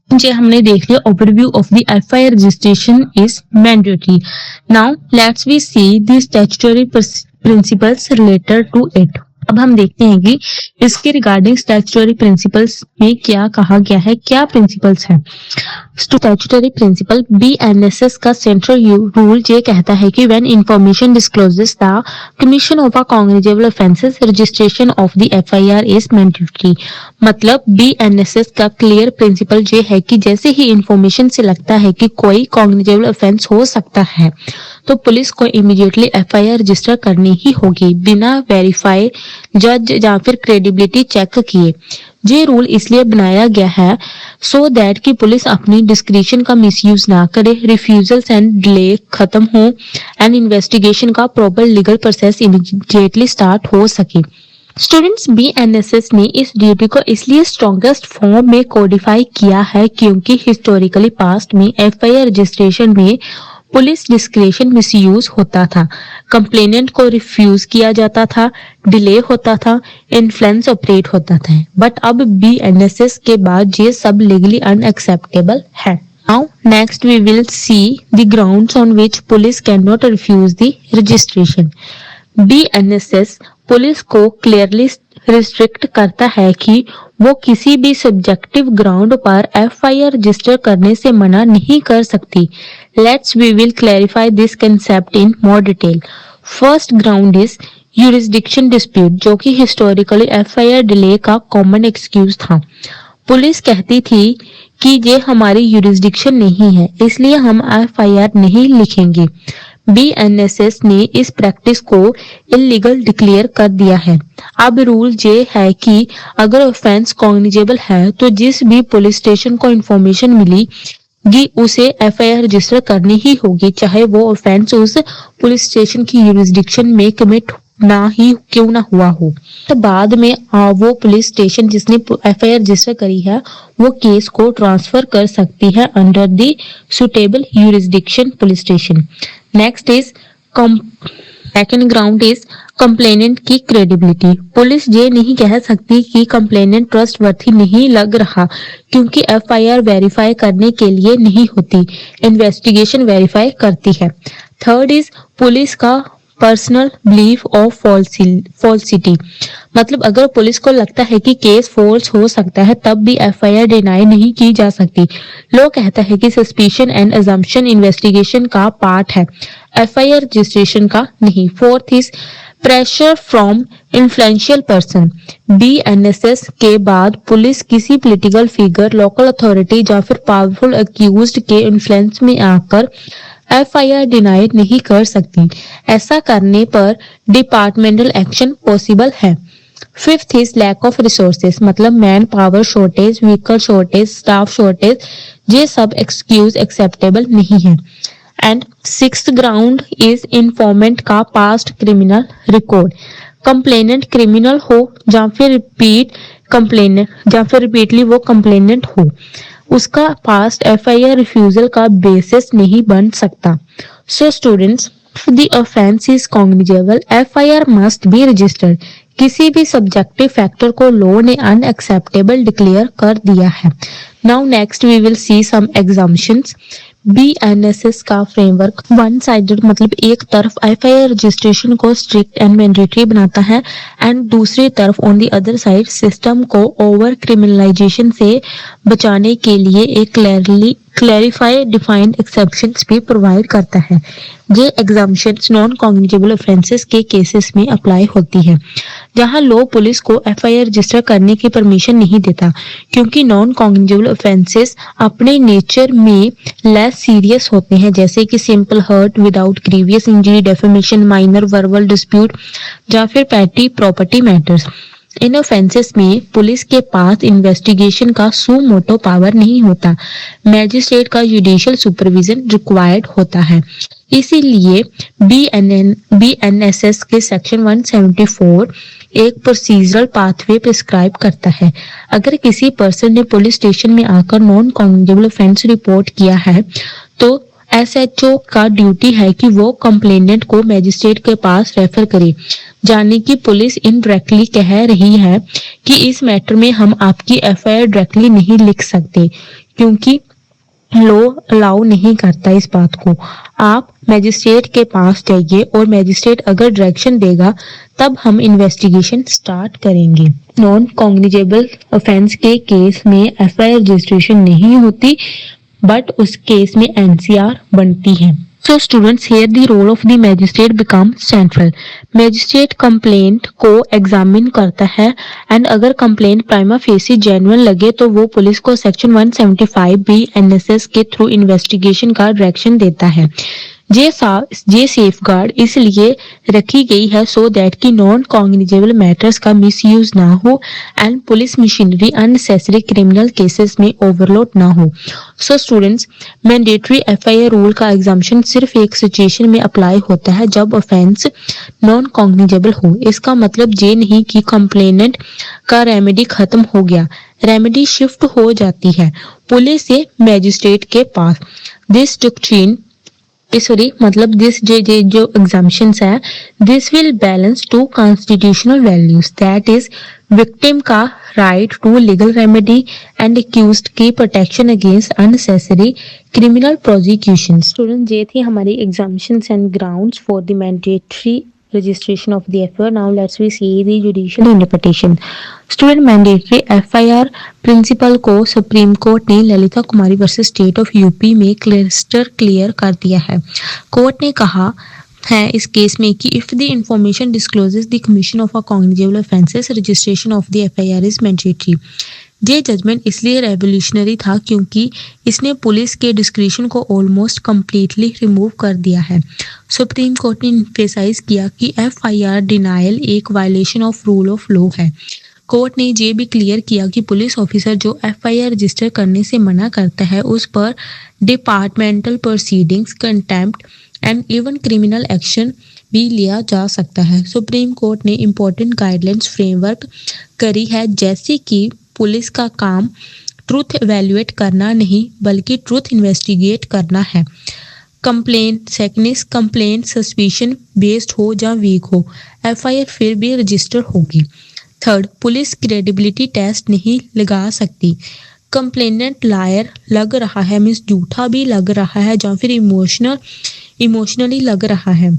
जे हमने देख लिया overview of the FIR registration is mandatory. Now let's we see the statutory principles related to it. अब हम देखते हैं कि इसके रिगार्डिंग स्टैट्यूटरी प्रिंसिपल्स में क्या कहा गया है, क्या प्रिंसिपल्स हैं। स्टैट्यूटरी प्रिंसिपल BNSS का सेंट्रल रूल ये कहता है कि when information discloses the commission of a cognizable offences registration of the FIR is mandatory. मतलब BNSS का क्लियर प्रिंसिपल ये है कि जैसे ही इंफॉर्मेशन से लगता है कि कोई कॉग्निजेबल ऑफेंस हो सकता है तो पुलिस को इमीडिएटली FIR रजिस्टर करनी ही होगी बिना वेरीफाई, जज या फिर क्रेडिबिलिटी चेक किए। ये रूल इसलिए बनाया गया है सो दैट कि पुलिस अपनी डिस्क्रिशन का मिसयूज ना करे, रिफ्यूजल्स एंड डिले खत्म हो एंड इन्वेस्टिगेशन का proper legal process immediately start हो सके। स्टूडेंट्स, BNSS ने इस ड्यूटी को इसलिए स्ट्रॉन्गेस्ट फॉर्म में कोडिफाई किया है क्योंकि हिस्टोरिकली पास्ट में FIR रजिस्ट्रेशन में पुलिस डिस्क्रिशन मिसयूज होता था, कंप्लेनेंट को रिफ्यूज किया जाता था, डिले होता था, इन्फ्लुएंस ऑपरेट होता था। बट अब BNSS के बाद ये सब लीगली अनएक्सेप्टेबल है। Now next we will see the grounds on which police cannot refuse the registration. BNSS police को क्लियरली रिस्ट्रिक्ट करता है कि वो किसी भी सब्जेक्टिव ग्राउंड पर FIR रजिस्टर करने से मना नहीं कर सकती। Let's we will clarify this concept in more detail. First ground is jurisdiction dispute, जो कि हिस्टोरिकली FIR डिले का कॉमन एक्सक्यूज था। पुलिस कहती थी कि ये हमारी jurisdiction नहीं है, इसलिए हम FIR नहीं लिखेंगे। BNSS ने इस प्रैक्टिस को इलीगल डिक्लेयर कर दिया है। अब रूल ये है कि अगर ऑफेंस कॉग्निजेबल है तो जिस भी पुलिस स्टेशन को इंफॉर्मेशन मिली उसे FIR रजिस्टर करनी ही होगी, चाहे वो ऑफेंस उस पुलिस स्टेशन की यूरिसडिक्शन में कमिट ना ही क्यों ना हुआ हो। तो बाद में वो पुलिस स्टेशन जिसने FIR रजिस्टर करी है वो केस को ट्रांसफर कर सकती है under the suitable jurisdiction police station. Next is second ground is complainant की क्रेडिबिलिटी। पुलिस ये नहीं कह सकती कि कंप्लेनेंट ट्रस्टवर्थी नहीं लग रहा क्योंकि FIR वेरीफाई करने के लिए नहीं होती, इन्वेस्टिगेशन वेरीफाई करती है। थर्ड इज पुलिस का पर्सनल बिलीफ ऑफ फॉल्सिटी, मतलब अगर पुलिस को लगता है कि केस फॉल्स हो सकता है तब भी एफआईआर डिनाई नहीं की जा सकती। लॉ कहता है कि सस्पिशन एंड अजम्पशन इन्वेस्टिगेशन का पार्ट है, एफआईआर रजिस्ट्रेशन का नहीं। Fourth is pressure from influential person. BNSS के बाद पुलिस किसी पॉलिटिकल फिगर, लोकल अथॉरिटी या फिर पावरफुल अक्यूज्ड के इन्फ्लुएंस में आकर एफआईआर डिनाई नहीं कर सकती। ऐसा करने पर डिपार्टमेंटल एक्शन पॉसिबल है। Fifth is lack of resources, मतलब manpower shortage, vehicle shortage, staff shortage, ये सब एक्सक्यूज एक्सेप्टेबल नहीं है। And sixth ground is informant का past criminal record. Complainant criminal हो या फिर रिपीटली वो कंप्लेनेंट हो, उसका पास्ट एफआईआर रिफ्यूजल का बेसिस नहीं बन सकता। So students, the offense is cognizable, FIR must be registered। किसी भी सब्जेक्टिव फैक्टर को लॉ ने अनएक्सेप्टेबल डिक्लेयर कर दिया है। Now next we will see some exemptions. BNSS का फ्रेमवर्क वन साइडेड, मतलब एक तरफ एफआईआर रजिस्ट्रेशन को स्ट्रिक्ट एंड मैंडेटरी बनाता है एंड दूसरी तरफ on the other side system को ओवर क्रिमिनलाइजेशन से बचाने के लिए एक क्लैरिफाई डिफाइंड एक्सेप्शंस भी प्रोवाइड करता है। ये एग्जाम्पशंस नॉन कॉग्निजेबल ऑफेंसेस के केसेस में अप्लाई होती है, जहां लॉ पुलिस को एफआईआर रजिस्टर करने की परमिशन नहीं देता, क्योंकि नॉन कॉग्निजेबल ऑफेंसेस अपने नेचर में लेस सीरियस होते हैं, जैसे कि simple hurt without grievous injury, defamation, minor verbal dispute या फिर पैटी प्रॉपर्टी मैटर्स। इन ऑफेंसेस में पुलिस के पास इन्वेस्टिगेशन का सुमोटो पावर नहीं होता, मैजिस्ट्रेट का जुडिशियल सुपरविजन रिक्वायर्ड होता है। इसीलिए बीएनएसएस के सेक्शन 174 एक प्रोसीजरल पाथवे प्रिस्क्राइब करता है। अगर किसी पर्सन ने पुलिस स्टेशन में आकर नॉन कॉग्निजेबल ऑफेंस रिपोर्ट किया है तो एसएचओ का ड्यूटी है कि वो कंप्लेनेंट को मैजिस्ट्रेट के पास रेफर करे। जाने की पुलिस इनडायरेक्टली कह रही है कि इस मैटर में हम आपकी एफआईआर डायरेक्टली नहीं लिख सकते, क्योंकि लॉ अलाउ नहीं करता इस बात को। आप मैजिस्ट्रेट के पास जाइए और मैजिस्ट्रेट अगर डायरेक्शन देगा तब हम इन्वेस्टिगेशन स्टार्ट करेंगे। नॉन कॉग्निजेबल ऑफेंस के केस में एफआईआर रजिस्ट्रेशन नहीं होती, बट उस केस में एनसीआर बनती है। So students, here the role of the magistrate becomes central। Magistrate complaint को एग्जामिन करता है एंड अगर कंप्लेंट प्राइमा फेसी जेन्युइन लगे तो वो पुलिस को सेक्शन 175 बीएनएसएस के थ्रू इन्वेस्टिगेशन का डायरेक्शन देता है। ये सेफगार्ड इसलिए रखी गई है सो दैट कि नॉन कॉग्निजेबल मैटर्स का मिसयूज ना हो and police machinery unnecessary criminal cases में ओवरलोड ना हो। So students, mandatory FIR rule का एग्जाम्पशन सिर्फ एक सिचुएशन में अप्लाई होता है जब ऑफेंस नॉन कॉग्निजेबल हो। इसका मतलब ये नहीं कि कंप्लेनेंट का रेमेडी खत्म हो गया, रेमेडी शिफ्ट हो जाती है पुलिस से मैजिस्ट्रेट के पास। दिस डॉक्ट्रिन मतलब दिस जो एग्जाम्पशंस है, this will balance to constitutional values, that is victim का right to legal remedy and accused की protection against unnecessary criminal prosecution. Student, ये थी हमारी exemptions and grounds for the mandatory registration of the FIR. Now let's we see the judicial interpretation. Student, mandatory FIR principle को supreme court ने Lalita Kumari versus state of UP में crystal clear कर दिया है। Court ने कहा है इस केस में कि if the information discloses the commission of a cognizable offences, registration of the FIR is mandatory. ये जजमेंट इसलिए रेवोल्यूशनरी था क्योंकि इसने पुलिस के डिस्क्रिशन को ऑलमोस्ट कंप्लीटली रिमूव कर दिया है। सुप्रीम कोर्ट ने एम्फेसाइज किया कि FIR डिनायल एक violation of rule of law है। कोर्ट ने ये भी क्लियर किया कि पुलिस ऑफिसर जो FIR रजिस्टर करने से मना करता है उस पर departmental proceedings, contempt and even criminal action भी लिया जा सकता है। सुप्रीम कोर्ट ने इम्पोर्टेंट गाइडलाइंस फ्रेमवर्क करी है, जैसे कि पुलिस का काम ट्रूथ एवेल्युएट करना नहीं बल्कि ट्रूथ इन्वेस्टिगेट करना है। कंप्लेंट सस्पिशन बेस्ड हो या वीक हो, FIR फिर भी रजिस्टर होगी। थर्ड, पुलिस क्रेडिबिलिटी टेस्ट नहीं लगा सकती। कंप्लेनेंट लायर लग रहा है, मीन्स झूठा भी लग रहा है या फिर इमोशनली लग रहा है,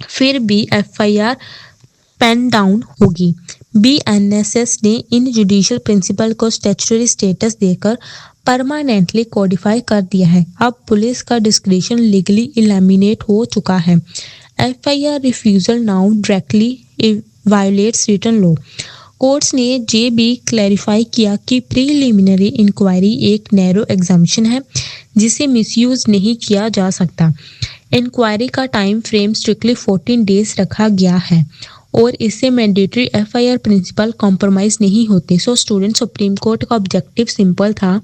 फिर भी एफआईआर पेन डाउन होगी। बीएनएसएस ने इन जुडिशियल प्रिंसिपल को स्टैट्यूटरी स्टेटस देकर परमानेंटली कोडिफाई कर दिया है। अब पुलिस का डिस्क्रिशन लीगली एलिमिनेट हो चुका है। FIR refusal now directly violates written law. Courts ने ये भी क्लैरिफाई किया कि प्रीलिमिनरी इंक्वायरी एक नैरो एग्जाम्पशन है जिसे मिसयूज नहीं किया जा सकता। इंक्वायरी का टाइम फ्रेम स्ट्रिक्टली 14 डेज रखा गया है और इससे मैंडेटरी एफआईआर प्रिंसिपल कॉम्प्रोमाइज नहीं होते। सो स्टूडेंट, सुप्रीम कोर्ट का ऑब्जेक्टिव सिंपल था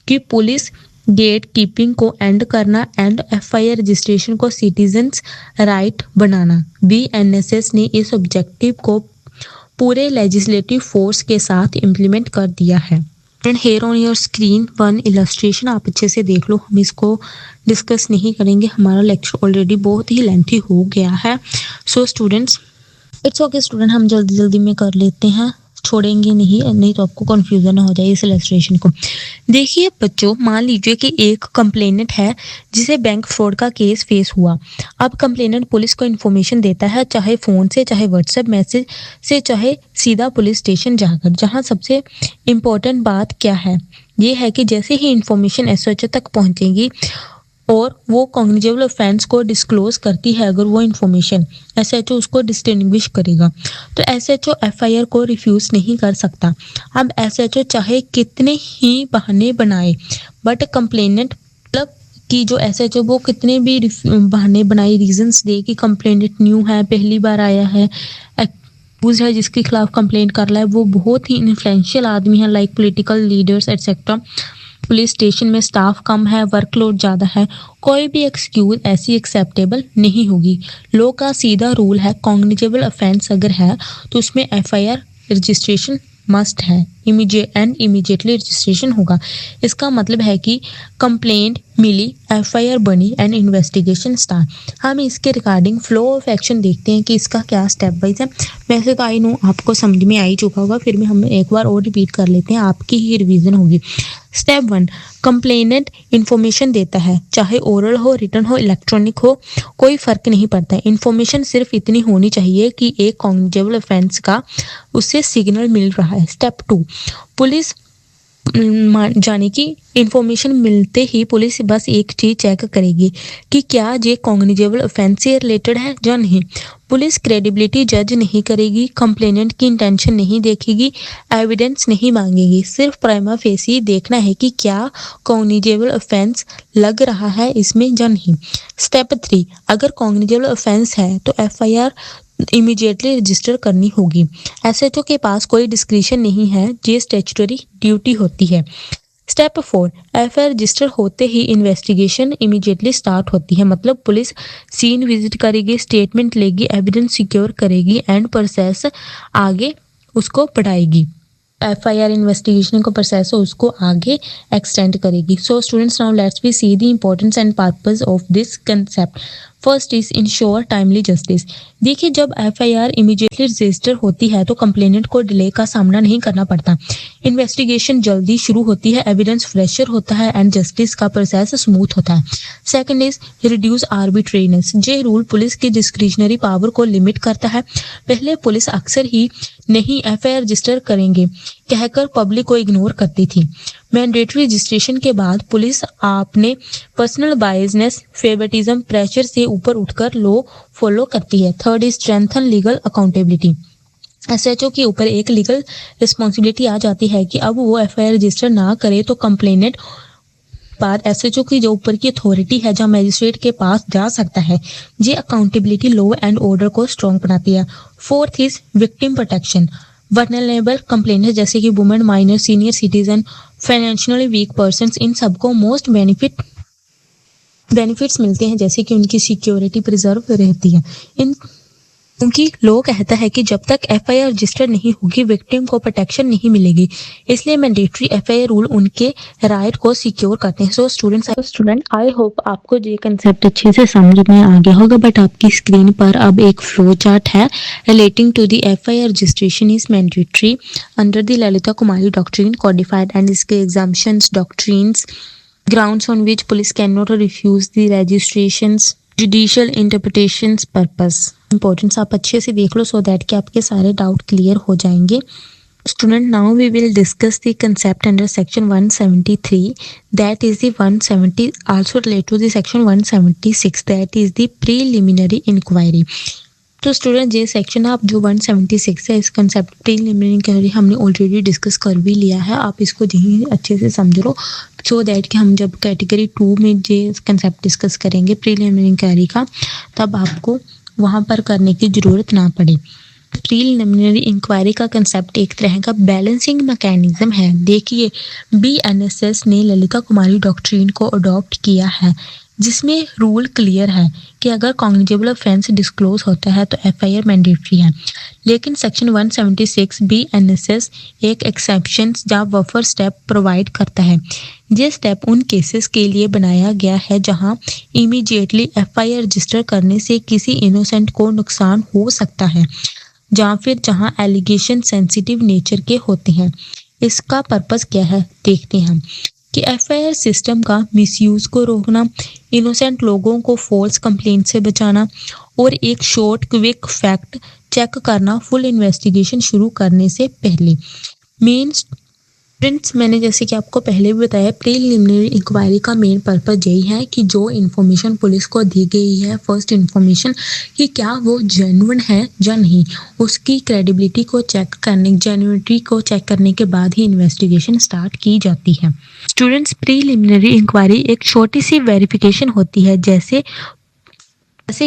कि पुलिस गेट कीपिंग को एंड करना एंड एफआईआर रजिस्ट्रेशन को सिटीजन्स राइट बनाना। बीएनएसएस ने इस ऑब्जेक्टिव को पूरे लेजिस्लेटिव फोर्स के साथ इम्प्लीमेंट कर दिया है। And here on your screen one illustration, आप अच्छे से देख लो, हम इसको डिस्कस नहीं करेंगे, हमारा लेक्चर ऑलरेडी बहुत ही लेंथी हो गया है। So students, it's okay student, हम जल्दी जल्दी में कर लेते हैं, छोड़ेंगे नहीं तो आपको कंफ्यूजन ना हो जाए इस इलस्ट्रेशन को। देखिए बच्चों, मान लीजिए कि एक कंप्लेनेंट है जिसे बैंक फ्रॉड का केस फेस हुआ। अब कंप्लेनेंट पुलिस को इन्फॉर्मेशन देता है, चाहे फ़ोन से, चाहे व्हाट्सएप मैसेज से, चाहे सीधा पुलिस स्टेशन जाकर। जहाँ सबसे इम्पोर्टेंट बात क्या है, ये है कि जैसे ही इन्फॉर्मेशन एसएचओ तक पहुँचेगी और वो कॉग्निजेबल ऑफेंस को डिस्क्लोज करती है, अगर वो इन्फॉर्मेशन, एसएचओ उसको डिस्टिंग्विश करेगा। तो एसएचओ एफआईआर को रिफ्यूज नहीं कर सकता। अब एसएचओ चाहे कितने ही बहाने बनाए, बट कंप्लेनेंट मतलब कि जो एसएचओ वो कितने भी बहाने बनाए, रीजंस दे कि कंप्लेनेंट न्यू है, पहली बार आया है, एक्यूज है जिसके खिलाफ कंप्लेंट कर रहा है, वो बहुत ही इन्फ्लुएंशियल आदमी है, like political leaders etcetera, police station में स्टाफ कम है, वर्कलोड ज़्यादा है, कोई भी एक्सक्यूज ऐसी एक्सेप्टेबल नहीं होगी। लॉ का सीधा रूल है, कॉग्निजेबल ऑफेंस अगर है तो उसमें एफआईआर रजिस्ट्रेशन मस्ट है, इमीडिएटली रजिस्ट्रेशन होगा। इसका मतलब है कि कंप्लेंट मिली, एफआईआर बनी एंड इन्वेस्टिगेशन स्टार्ट। हम इसके रिगार्डिंग फ्लो ऑफ एक्शन देखते हैं कि इसका क्या स्टेप वाइज है। वैसे तो आई नो आपको समझ में आ ही चुका होगा, फिर भी हम एक बार और रिपीट कर लेते हैं, आपकी ही रिवीजन होगी। स्टेप 1, कंप्लेनेंट इंफॉर्मेशन देता है, चाहे ओरल हो, रिटन हो, इलेक्ट्रॉनिक हो, कोई फर्क नहीं पड़ता। इंफॉर्मेशन सिर्फ इतनी होनी चाहिए कि एक कॉग्निजेबल ऑफेंस का उससे सिग्नल मिल रहा है। स्टेप 2, पुलिस जाने की इंफॉर्मेशन मिलते ही पुलिस बस एक चीज चेक करेगी कि क्या ये कॉग्निजेबल ऑफेंस से रिलेटेड है या नहीं। पुलिस क्रेडिबिलिटी जज नहीं करेगी, कंप्लेनेंट की इंटेंशन नहीं देखेगी, एविडेंस नहीं मांगेगी, सिर्फ प्राइमा फेसी देखना है कि क्या कॉग्निजेबल ऑफेंस लग रहा है इसमें या नहीं। स्टेप 3, अगर कॉग्निजेबल ऑफेंस है तो एफआईआर इमीडिएटली रजिस्टर करनी होगी। एसएचओ के पास कोई डिस्क्रिशन नहीं है, ये स्टैट्यूटरी ड्यूटी होती है। स्टेप 4, एफआईआर रजिस्टर होते ही इन्वेस्टिगेशन इमीडिएटली स्टार्ट होती है, मतलब पुलिस सीन विजिट करेगी, स्टेटमेंट लेगी, एविडेंस सिक्योर करेगी एंड प्रोसेस आगे उसको बढ़ाएगी। एफआईआर इन्वेस्टिगेशन को प्रोसेस हो उसको आगे एक्सटेंड करेगी। So students, now let's we see the importance and purpose of this concept. First is ensure timely justice. देखिए, जब एफआईआर इमीडिएटली रजिस्टर होती है तो कंप्लेनेंट को डिले का सामना नहीं करना पड़ता, इन्वेस्टिगेशन जल्दी शुरू होती है, एविडेंस फ्रेशर होता है एंड जस्टिस का प्रोसेस स्मूथ होता है। Second is reduce arbitrariness. ये रूल पुलिस की डिस्क्रिशनरी पावर को लिमिट करता है। पहले पुलिस अक्सर ही नहीं एफआईआर रजिस्टर करेंगे कहकर पब्लिक को इग्नोर करती थी। मैंडेटरी रजिस्ट्रेशन के बाद पुलिस अपने पर्सनल बायसनेस, फेवरेटिज्म, प्रेशर से ऊपर उठकर लॉ फॉलो करती है। Third is strengthen legal accountability. SHO के ऊपर एक लीगल रिस्पॉन्सिबिलिटी आ जाती है कि अब वो एफआईआर रजिस्टर ना करे तो कंप्लेनेंट बाद एसएचओ की जो ऊपर की अथॉरिटी है जहाँ मजिस्ट्रेट के पास जा सकता है। ये अकाउंटेबिलिटी लॉ एंड ऑर्डर को स्ट्रॉन्ग बनाती है। Fourth is victim protection. Vulnerable complainant जैसे कि women, minor, senior citizen, financially weak persons, इन सबको मोस्ट बेनिफिट्स मिलते हैं, जैसे कि उनकी सिक्योरिटी प्रिजर्व रहती है। क्योंकि लॉ कहता है कि जब तक एफआईआर रजिस्टर नहीं होगी विक्टिम को प्रोटेक्शन नहीं मिलेगी, इसलिए मैंडेटरी एफआईआर रूल उनके राइट को सिक्योर करते हैं। सो स्टूडेंट आई होप आपको ये कंसेप्ट अच्छे से समझ में आ गया होगा। बट आपकी स्क्रीन पर अब एक फ्लो चार्ट है relating to the FIR registration is mandatory under the Lalita Kumari doctrine codified and इसके exemptions, doctrines, grounds on which police cannot refuse the registrations, judicial interpretations purpose importance आप अच्छे से देख लो सो दैट कि आपके सारे डाउट क्लियर हो जाएंगे. Student, now we will discuss the concept under section 173, that is the 170 also related to the section 176, that is the preliminary inquiry. तो स्टूडेंट ये सेक्शन आप जो 176 है इस कंसेप्ट प्रीलिमिनरी इंक्वायरी हमने ऑलरेडी डिस्कस कर भी लिया है. आप इसको यहीं अच्छे से समझ लो सो दैट कि हम जब कैटेगरी 2 में ये कंसेप्ट डिस्कस करेंगे प्रीलिमिनरी इंक्वायरी का तब आपको वहाँ पर करने की ज़रूरत ना पड़े. प्रीलिमिनरी इंक्वायरी का कंसेप्ट एक तरह का बैलेंसिंग मैकेनिज्म है. देखिए BNSS ने ललिता कुमारी डॉक्ट्रिन को अडॉप्ट किया है जिसमें रूल क्लियर है कि अगर कॉग्निजेबल ऑफेंस डिस्क्लोज होता है तो FIR मैंडेटरी है. लेकिन सेक्शन 176 BNSS एक एक्सेप्शन या बफर स्टेप प्रोवाइड करता है. ये स्टेप उन केसेस के लिए बनाया गया है जहां इमीडिएटली FIR रजिस्टर करने से किसी इनोसेंट को नुकसान हो सकता है जहां एलिगेशन सेंसिटिव नेचर के होते हैं. इसका पर्पस क्या है देखते हैं हम कि FIR सिस्टम का मिसयूज को रोकना, इनोसेंट लोगों को फॉल्स कंप्लेंट से बचाना और एक शॉर्ट क्विक फैक्ट चेक करना फुल इन्वेस्टिगेशन शुरू करने से पहले. मेन फ्रेंड्स मैंने जैसे कि आपको पहले भी बताया प्रीलिमिनरी इंक्वायरी का मेन पर्पस यही है कि जो इन्फॉर्मेशन पुलिस को दी गई है फर्स्ट इन्फॉर्मेशन कि क्या वो जेन्युइन है या नहीं उसकी क्रेडिबिलिटी को चेक करने जेन्युइनिटी को चेक करने के बाद ही इन्वेस्टिगेशन स्टार्ट की जाती है. स्टूडेंट्स प्रीलिमिनरी इंक्वायरी एक छोटी सी वेरिफिकेशन होती है जैसे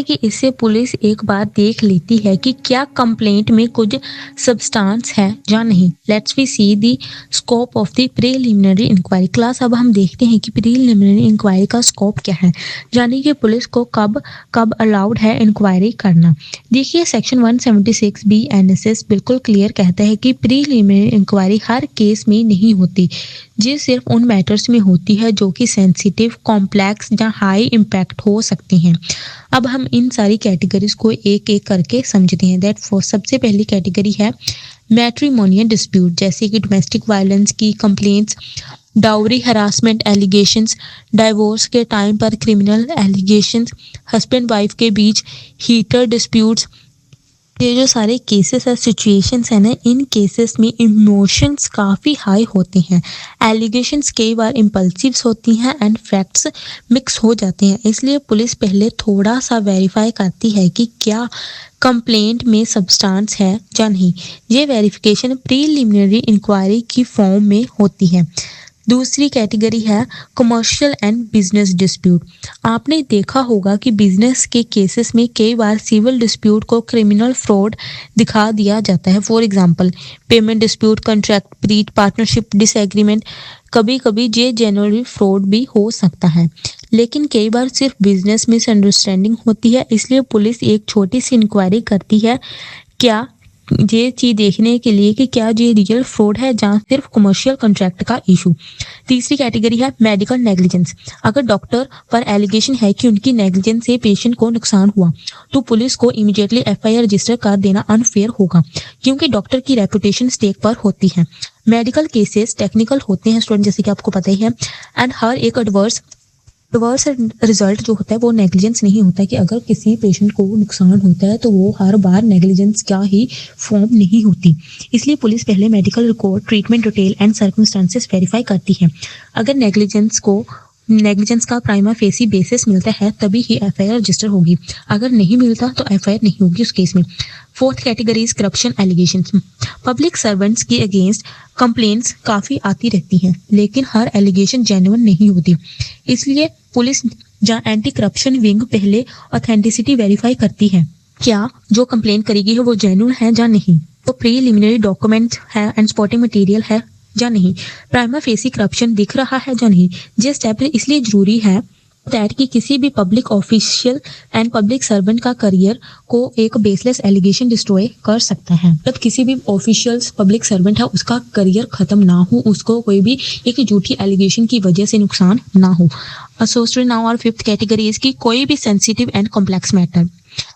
कि इससे पुलिस एक बार देख लेती है कि क्या कंप्लेंट में कुछ सब्सटेंस है या नहीं. Let's we see the scope of the preliminary inquiry. Class अब हम देखते हैं कि प्रीलिमिनरी इंक्वायरी का स्कोप क्या है यानी कि पुलिस को कब अलाउड है इंक्वायरी करना. देखिए सेक्शन 176 BNSS बिल्कुल क्लियर कहता है कि प्रीलिमिनरी इंक्वायरी हर केस में नहीं होती. ये सिर्फ उन मैटर्स में होती है जो कि सेंसिटिव कॉम्प्लेक्स या हाई इम्पैक्ट हो सकते हैं. अब हम इन सारी कैटेगरीज को एक एक करके समझते हैं. दैट फॉर सबसे पहली कैटेगरी है मैट्रिमोनियल डिस्प्यूट जैसे कि डोमेस्टिक वायलेंस की complaints, dowry harassment allegations, divorce के टाइम पर क्रिमिनल एलिगेशंस, हस्बैंड वाइफ के बीच हीटर डिस्प्यूट्स. ये जो सारे केसेस है सिचुएशंस है ना इन केसेस में इमोशंस काफ़ी हाई होते हैं. एलिगेशंस कई बार इम्पल्सिव्स होती हैं एंड फैक्ट्स मिक्स हो जाते हैं. इसलिए पुलिस पहले थोड़ा सा वेरीफाई करती है कि क्या कंप्लेंट में सब्सटेंस है या नहीं. ये वेरिफिकेशन प्रीलिमिनरी इंक्वायरी की फॉर्म में होती है. दूसरी कैटेगरी है कमर्शियल एंड बिजनेस डिस्प्यूट. आपने देखा होगा कि बिजनेस के केसेस में कई बार सिविल डिस्प्यूट को क्रिमिनल फ्रॉड दिखा दिया जाता है. For example payment dispute, contract breach, partnership disagreement. कभी कभी ये जेन्युइन फ्रॉड भी हो सकता है लेकिन कई बार सिर्फ बिजनेस मिसअंडरस्टैंडिंग होती है. इसलिए पुलिस एक छोटी सी इंक्वायरी करती है क्या ये चीज देखने के लिए कि क्या ये रियल फ्रॉड है जहाँ सिर्फ कमर्शियल कॉन्ट्रैक्ट का इशू. तीसरी कैटेगरी है मेडिकल नेग्लिजेंस. अगर डॉक्टर पर एलिगेशन है कि उनकी नेग्लिजेंस से पेशेंट को नुकसान हुआ तो पुलिस को इमीडिएटली FIR रजिस्टर कर देना अनफेयर होगा क्योंकि डॉक्टर की रेपुटेशन स्टेक पर होती है. मेडिकल केसेस टेक्निकल होते हैं स्टूडेंट जैसे कि आपको पता ही है एंड हर एक एडवर्स रिजल्ट जो होता है वो नेग्लिजेंस नहीं होता है कि अगर किसी पेशेंट को नुकसान होता है तो वो हर बार नेग्लिजेंस क्या ही फॉर्म नहीं होती. इसलिए पुलिस पहले medical record, treatment detail and circumstances verify करती है. अगर नेग्लिजेंस का प्राइमा फेसी बेसिस मिलता है तभी ही FIR रजिस्टर होगी. अगर नहीं मिलता तो FIR नहीं होगी उस केस में. Fourth category is corruption allegations. Public servants के अगेंस्ट कंप्लेंट्स काफ़ी आती रहती हैं लेकिन हर एलिगेशन जेन्युइन नहीं होती. इसलिए पुलिस या एंटी करप्शन विंग पहले ऑथेंटिसिटी वेरीफाई करती है क्या जो कंप्लेंट करेगी है वो जेन्युइन है या नहीं, तो प्रीलिमिनरी डॉक्यूमेंट है एंड सपोर्टिंग मटेरियल है या नहीं, प्राइमा फेसी करप्शन दिख रहा है या नहीं. ये स्टेप इसलिए जरूरी है दैट कि किसी भी public official and public servant का करियर को एक बेसलेस एलिगेशन डिस्ट्रॉय कर सकता है. जब किसी भी ऑफिशियल पब्लिक सर्वेंट है उसका करियर खत्म ना हो, उसको कोई भी एक झूठी एलिगेशन की वजह से नुकसान ना हो. So student now our fifth category is कि कोई भी सेंसिटिव एंड कॉम्प्लेक्स मैटर.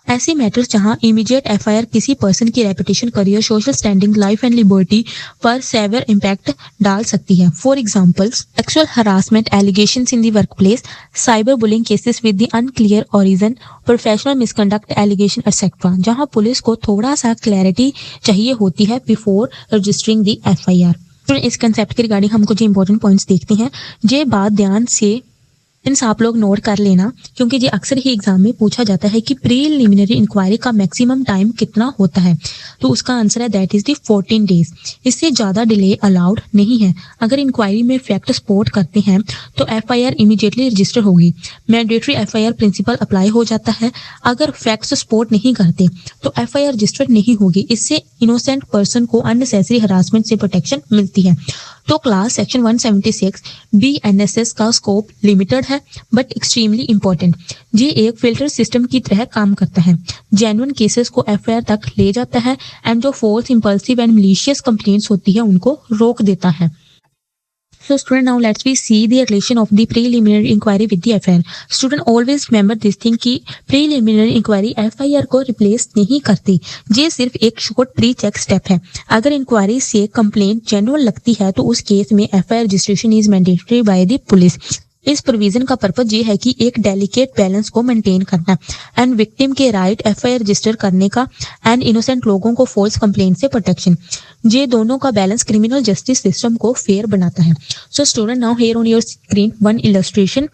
ऐसे मैटर्स जहां इमीडिएट एफआईआर किसी पर्सन की reputation, career, social standing, life and liberty पर सेवियर इम्पैक्ट डाल सकती है। For example, sexual harassment allegations in the workplace, cyber bullying cases with the unclear origin, professional misconduct allegation etcetera, जहां पुलिस को थोड़ा सा क्लैरिटी चाहिए होती है बिफोर रजिस्टरिंग द एफआईआर। तो इस कंसेप्ट के रिगार्डिंग हम कुछ इंपॉर्टेंट पॉइंट्स देखते हैं। ये बात ध्यान से इन आप लोग नोट कर लेना, क्योंकि ये अक्सर ही एग्जाम में पूछा जाता है कि प्रीलिमिनरी इंक्वायरी का मैक्सिमम टाइम कितना होता है। तो उसका आंसर है दैट इज द 14 डेज। इससे ज्यादा डिले अलाउड नहीं है। अगर इंक्वायरी में फैक्ट सपोर्ट करते हैं तो एफआईआर इमीडिएटली रजिस्टर होगी। मैंडेटरी एफआईआर प्रिंसिपल अप्लाई हो जाता है। अगर फैक्ट्स सपोर्ट नहीं करते तो एफआईआर रजिस्टर नहीं होगी। इससे इनोसेंट पर्सन को अननेसेसरी हरासमेंट से प्रोटेक्शन मिलती है। तो क्लास सेक्शन 176 BNSS का स्कोप लिमिटेड है बट एक्सट्रीमली इंपॉर्टेंट। ये एक फिल्टर सिस्टम की तरह काम करता है। जेन्युइन केसेस को एफआईआर तक ले जाता है एंड जो force, impulsive and malicious complaints होती है उनको रोक देता है। So student, now let's we see the relation of the preliminary inquiry with the FIR. Student always remember this thing कि preliminary inquiry FIR को replace नहीं करती। ये सिर्फ एक short pre-check step है। अगर इंक्वायरी से कंप्लेंट जेन्युइन लगती है तो उस केस में FIR registration is mandatory by the police. इस प्रोविजन का पर्पज ये है कि एक डेलिकेट बैलेंस को मेंटेन करना एंड विक्टिम के राइट एफआईआर रजिस्टर करने का एंड इनोसेंट लोगों को फॉल्स कंप्लेंट से प्रोटेक्शन। ये दोनों का बैलेंस क्रिमिनल जस्टिस सिस्टम को फेयर बनाता है। सो student, now here on your screen one illustration.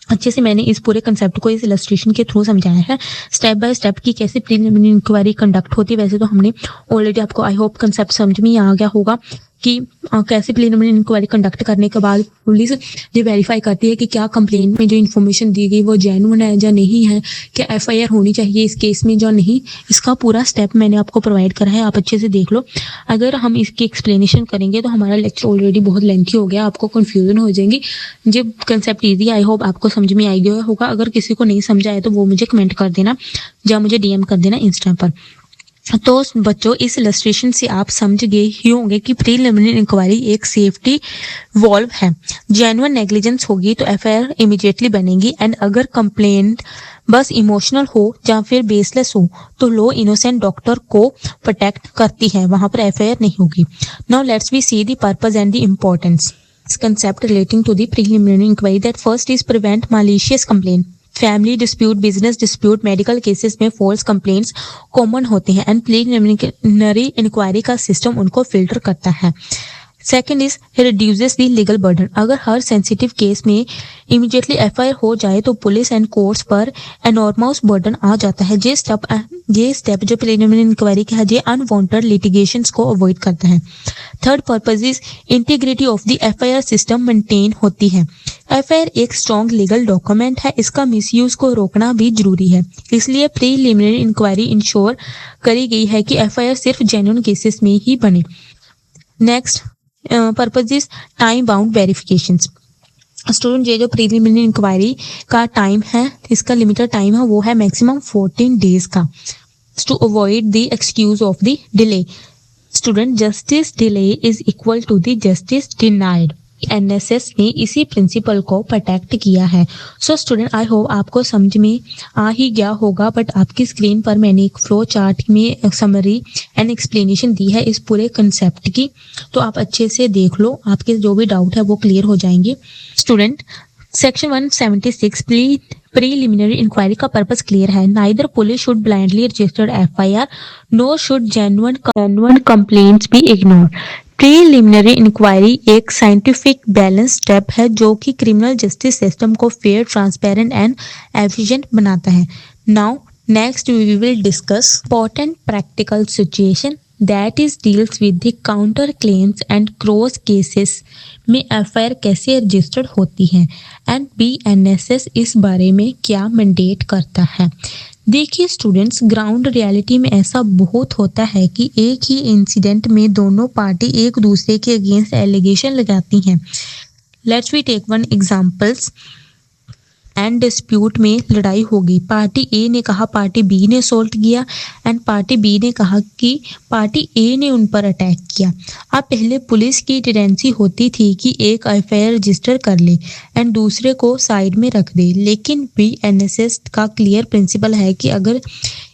अच्छे से मैंने इस पूरे कंसेप्ट को इस इलस्ट्रेशन के थ्रू समझाया है स्टेप बाय स्टेप की कैसे प्रीलिमिनरी इंक्वायरी कंडक्ट होती है। वैसे तो हमने ऑलरेडी आपको आई होप कंसेप्ट समझ में आ गया होगा कि कैसे प्रीलिमिनरी इंक्वायरी कंडक्ट करने के बाद पुलिस ये वेरीफाई करती है कि क्या कंप्लेंट में जो इन्फॉर्मेशन दी गई वो जेन्युइन है या नहीं है, क्या एफआईआर होनी चाहिए इस केस में या नहीं। इसका पूरा स्टेप मैंने आपको प्रोवाइड करा है, आप अच्छे से देख लो। अगर हम इसकी एक्सप्लेनेशन करेंगे तो हमारा लेक्चर ऑलरेडी बहुत लेंथी हो गया, आपको कन्फ्यूजन हो जाएंगी। ये कंसेप्ट ईजी, आई होप आपको समझ में आई गया होगा। अगर किसी को नहीं समझ आया तो वो मुझे कमेंट कर देना या मुझे डीएम कर देना इंस्टा पर। तो बच्चों, इस इलस्ट्रेशन से आप समझ गए ही होंगे कि प्रीलिमिनरी इंक्वायरी एक सेफ्टी वॉल्व है। जेन्युइन नेग्लिजेंस होगी तो एफआईआर इमीडिएटली बनेगी एंड अगर कंप्लेंट बस इमोशनल हो या फिर बेसलेस हो तो लो इनोसेंट डॉक्टर को प्रोटेक्ट करती है, वहां पर एफआईआर नहीं होगी। Now let's we see the purpose and the importance concept relating to the preliminary inquiry. That first is prevent malicious complaint. Family dispute, business dispute, medical cases में false complaints common होते हैं and preliminary inquiry का system उनको filter करता है। Second is reduces the legal burden. अगर हर sensitive case में immediately FIR हो जाए तो पुलिस एंड कोर्ट्स पर एनॉर्मस बर्डन आ जाता है। ये स्टेप जो प्रीलिमिनरी इंक्वायरी का है ये अनवांटेड लिटिगेशंस को अवॉइड करता है। Third purpose is integrity of the FIR system maintain होती है। एफआईआर एक स्ट्रॉन्ग लीगल डॉक्यूमेंट है, इसका मिसयूज को रोकना भी जरूरी है। इसलिए प्रीलिमिनरी इंक्वायरी इंश्योर करी गई है कि एफआईआर सिर्फ जेन्युइन केसेस में ही बने। Next purpose is time bound verifications. Student, ये जो प्रीलिमिनरी इंक्वायरी का टाइम है, इसका लिमिटेड टाइम है, वो है मैक्सिमम 14 डेज का to avoid the excuse of the delay. Student, justice delay is equal to the justice denied. NSS ने इसी प्रिंसिपल को प्रोटेक्ट किया है। सो स्टूडेंट, आई होप आपको समझ में आ ही गया होगा, बट आपकी स्क्रीन पर मैंने एक फ्लो चार्ट में समरी एंड एक्सप्लेनेशन दी है इस पूरे कंसेप्ट की, तो आप अच्छे से देख लो, आपके जो भी डाउट है वो क्लियर हो जाएंगे। स्टूडेंट, सेक्शन 176 प्रीलिमिनरी इंक्वायरी का पर्पस क्लियर है। Neither police should blindly register FIR nor should genuine complaints be ignore. Preliminary inquiry एक साइंटिफिक बैलेंस स्टेप है जो कि क्रिमिनल जस्टिस सिस्टम को फेयर, ट्रांसपेरेंट एंड एफिशिएंट बनाता है। Now next we will discuss important practical situation that is deals with the counter claims and cross cases में FIR कैसे registered होती है एंड बीएनएसएस इस बारे में क्या मैंडेट करता है। देखिए स्टूडेंट्स, ग्राउंड रियलिटी में ऐसा बहुत होता है कि एक ही इंसिडेंट में दोनों पार्टी एक दूसरे के अगेंस्ट एलिगेशन लगाती हैं। Let's we take one examples. And dispute में लड़ाई होगी, पार्टी ए ने कहा पार्टी बी ने असॉल्ट किया एंड पार्टी बी ने कहा कि पार्टी ए ने उन पर अटैक किया। अब पहले पुलिस की टेंडेंसी होती थी कि एक एफआईआर रजिस्टर कर ले एंड दूसरे को साइड में रख दे, लेकिन बीएनएसएस का क्लियर प्रिंसिपल है कि अगर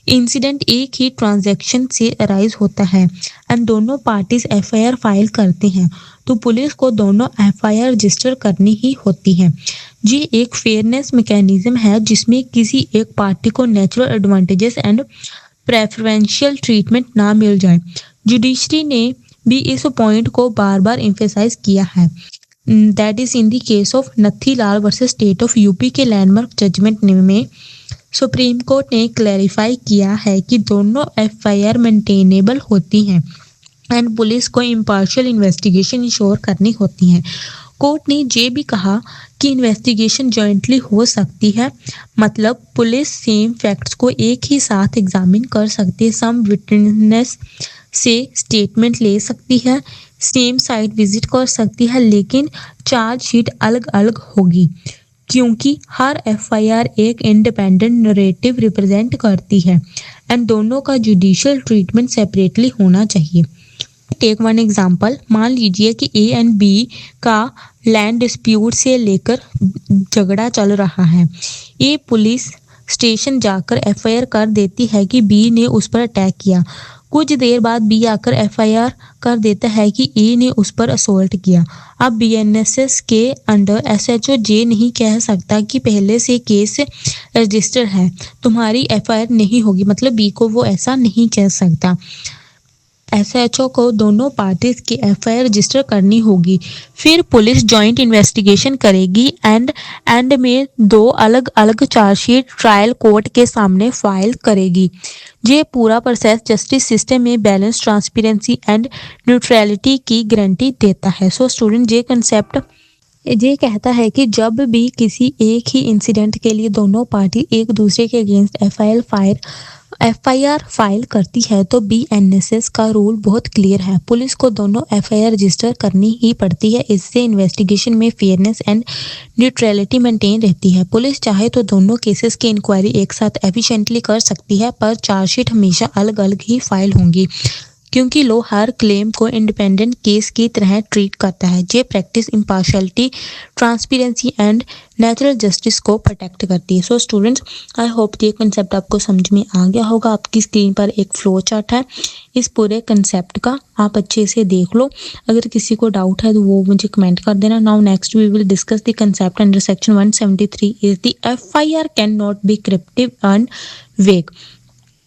इंसिडेंट एक ही ट्रांजैक्शन से अराइज होता है एंड दोनों पार्टीज एफआईआर फाइल करते हैं तो पुलिस को दोनों एफआईआर रजिस्टर करनी ही होती है। ये एक फेयरनेस मैकेनिज्म है जिसमें किसी एक पार्टी को natural advantages and preferential treatment ना मिल जाए। जुडिशरी ने भी इस पॉइंट को बार बार एम्फेसाइज किया है। That is in the case of नथी लाल वर्सेस स्टेट ऑफ यूपी के लैंडमार्क जजमेंट में सुप्रीम कोर्ट ने क्लैरिफाई किया है कि दोनों एफआईआर मेंटेनेबल होती हैं एंड पुलिस को इम्पार्शियल इन्वेस्टिगेशन इंश्योर करनी होती है। कोर्ट ने ये भी कहा कि इन्वेस्टिगेशन जॉइंटली हो सकती है, मतलब पुलिस सेम फैक्ट्स को एक ही साथ एग्जामिन कर सकती है, सम विटनेस से स्टेटमेंट ले सकती है, सेम साइट विजिट कर सकती है, लेकिन चार्जशीट अलग अलग होगी क्योंकि हर एफआईआर एक इंडिपेंडेंट नरेटिव रिप्रेजेंट करती है एंड दोनों का जुडिशियल ट्रीटमेंट सेपरेटली होना चाहिए। टेक वन एग्जाम्पल, मान लीजिए कि ए एंड बी का लैंड डिस्प्यूट से लेकर झगड़ा चल रहा है। ए पुलिस स्टेशन जाकर एफआईआर कर देती है कि बी ने उस पर अटैक किया। कुछ देर बाद बी आकर एफआईआर कर देता है कि ए ने उस पर असोल्ट किया। अब बीएनएसएस के अंडर एसएचओ जे नहीं कह सकता कि पहले से केस रजिस्टर है, तुम्हारी एफआईआर नहीं होगी, मतलब बी को वो ऐसा नहीं कह सकता। एसएचओ को दोनों पार्टीज की एफआईआर रजिस्टर करनी होगी, फिर पुलिस जॉइंट इन्वेस्टिगेशन करेगी एंड में दो अलग अलग चार्जशीट ट्रायल कोर्ट के सामने फाइल करेगी। ये पूरा प्रोसेस जस्टिस सिस्टम में बैलेंस, ट्रांसपेरेंसी एंड न्यूट्रलिटी की गारंटी देता है। सो स्टूडेंट, ये कंसेप्ट ये कहता है कि जब भी किसी एक ही इंसिडेंट के लिए दोनों पार्टी एक दूसरे के अगेंस्ट एफआईआर फाइल करती है तो बीएनएसएस का रूल बहुत क्लियर है, पुलिस को दोनों एफआईआर रजिस्टर करनी ही पड़ती है। इससे इन्वेस्टिगेशन में फेयरनेस एंड न्यूट्रलिटी मेंटेन रहती है। पुलिस चाहे तो दोनों केसेस की इंक्वायरी एक साथ एफिशिएंटली कर सकती है, पर चार्जशीट हमेशा अलग अलग ही फाइल होंगी क्योंकि लो हर क्लेम को इंडिपेंडेंट केस की तरह ट्रीट करता है। ये practice impartiality, transparency and natural justice को प्रोटेक्ट करती है। सो स्टूडेंट्स, आई होप ये कंसेप्ट आपको समझ में आ गया होगा। आपकी स्क्रीन पर एक फ्लो चार्ट है इस पूरे कंसेप्ट का, आप अच्छे से देख लो। अगर किसी को डाउट है तो वो मुझे कमेंट कर देना। Now next we will discuss the concept under section 173 is the FIR can not be cryptic and vague.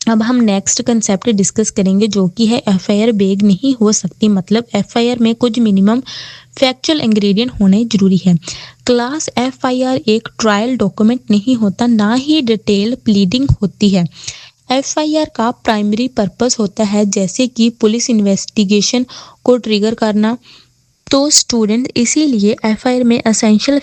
अब हम नेक्स्ट कंसेप्ट डिस्कस करेंगे जो कि है एफआईआर वेग नहीं हो सकती, मतलब एफआईआर में कुछ मिनिमम फैक्चुअल इंग्रेडिएंट होने जरूरी है। क्लास एफआईआर एक ट्रायल डॉक्यूमेंट नहीं होता, ना ही डिटेल प्लीडिंग होती है। एफआईआर का प्राइमरी पर्पस होता है जैसे कि पुलिस इन्वेस्टिगेशन को ट्रिगर करना। तो स्टूडेंट, इसीलिए एफआईआर में एसेंशियल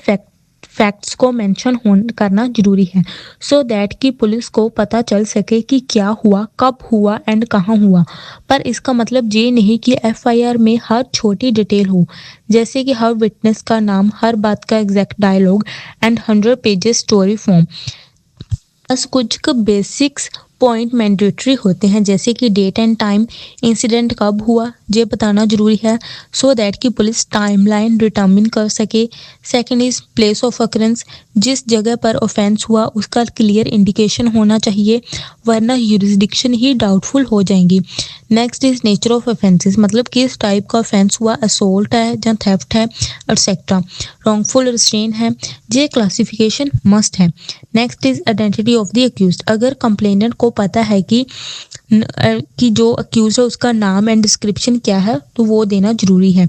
फैक्ट्स को मेंशन करना जरूरी है सो दैट कि पुलिस को पता चल सके कि क्या हुआ, कब हुआ एंड कहाँ हुआ। पर इसका मतलब ये नहीं कि एफआईआर में हर छोटी डिटेल हो, जैसे कि हर विटनेस का नाम, हर बात का exact dialogue and 100 pages story form. बस कुछ बेसिक्स पॉइंट मैंडेटरी होते हैं, जैसे कि डेट एंड टाइम, इंसिडेंट कब हुआ ये बताना जरूरी है सो दैट कि पुलिस टाइमलाइन डिटर्मिन कर सके। Second is place of occurrence, जिस जगह पर ऑफेंस हुआ उसका क्लियर इंडिकेशन होना चाहिए, वरना यूरिसडिक्शन ही डाउटफुल हो जाएंगी। Next is nature of offences, मतलब किस टाइप का ऑफेंस हुआ, असोल्ट है या थेफ्ट है एक्सेट्रा, रॉन्गफुल रिस्ट्रेन है, ये क्लासिफिकेशन मस्ट है। Next is identity of the accused, अगर कंप्लेनेंट को पता है कि जो अक्यूज है उसका नाम एंड डिस्क्रिप्शन क्या है तो वो देना जरूरी है।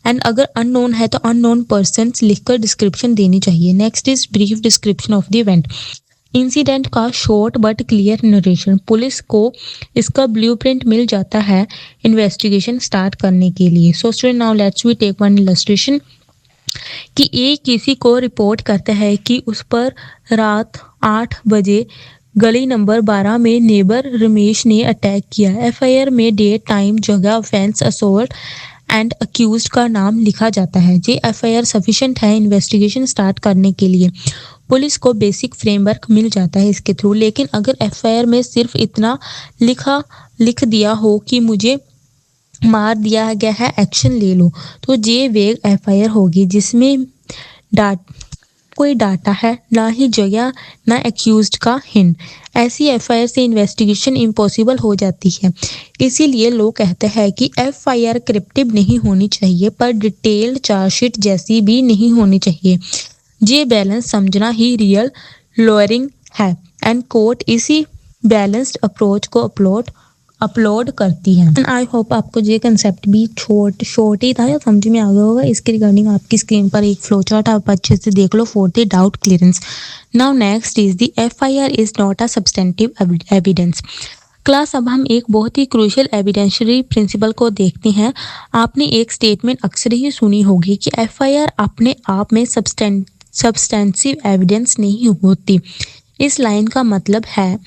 एंड अगर अननोन है तो अननोन पर्सन्स लिखकर डिस्क्रिप्शन देनी चाहिए। Next is brief description of the event, incident का short but clear narration, police को इसका ब्लूप्रिंट मिल जाता है इन्वेस्टिगेशन स्टार्ट करने के लिए। So student, now let's we take one illustration कि ए किसी को रिपोर्ट करता है कि उस पर रात 8 बजे गली नंबर 12 में नेबर रमेश ने अटैक किया। एफआईआर में डेट, टाइम, जगह, ऑफेंस, असोल्ट एंड अक्यूज्ड का नाम लिखा जाता है। ये एफआईआर सफिशिएंट है इन्वेस्टिगेशन स्टार्ट करने के लिए। पुलिस को बेसिक फ्रेमवर्क मिल जाता है इसके थ्रू। लेकिन अगर एफआईआर में सिर्फ इतना लिख दिया हो कि मुझे मार दिया गया है, एक्शन ले लो, तो ये वेग एफआईआर होगी जिसमें कोई डाटा है, ना ही जगह, ना एक्यूज्ड का हिंट। ऐसी एफआईआर से इन्वेस्टिगेशन इम्पॉसिबल हो जाती है। इसीलिए लोग कहते हैं कि एफआईआर क्रिप्टिव नहीं होनी चाहिए, पर डिटेल्ड चार्जशीट जैसी भी नहीं होनी चाहिए। ये बैलेंस समझना ही रियल लॉयरिंग है, एंड कोर्ट इसी बैलेंस्ड अप्रोच को अपलोड करती है। एंड आई होप आपको ये कंसेप्ट भी छोट ही था या समझ में आ गया होगा। इसके रिगार्डिंग आपकी स्क्रीन पर एक फ्लो चार्ट आप अच्छे से देख लो for the doubt clearance. Now next is the FIR is not a substantive evidence. Class, अब हम एक बहुत ही क्रूशियल एविडेंशियरी प्रिंसिपल को देखते हैं। आपने एक स्टेटमेंट अक्सर ही सुनी होगी कि एफआईआर अपने आप में सब्सटेंसिव एविडेंस नहीं होती। इस लाइन का मतलब है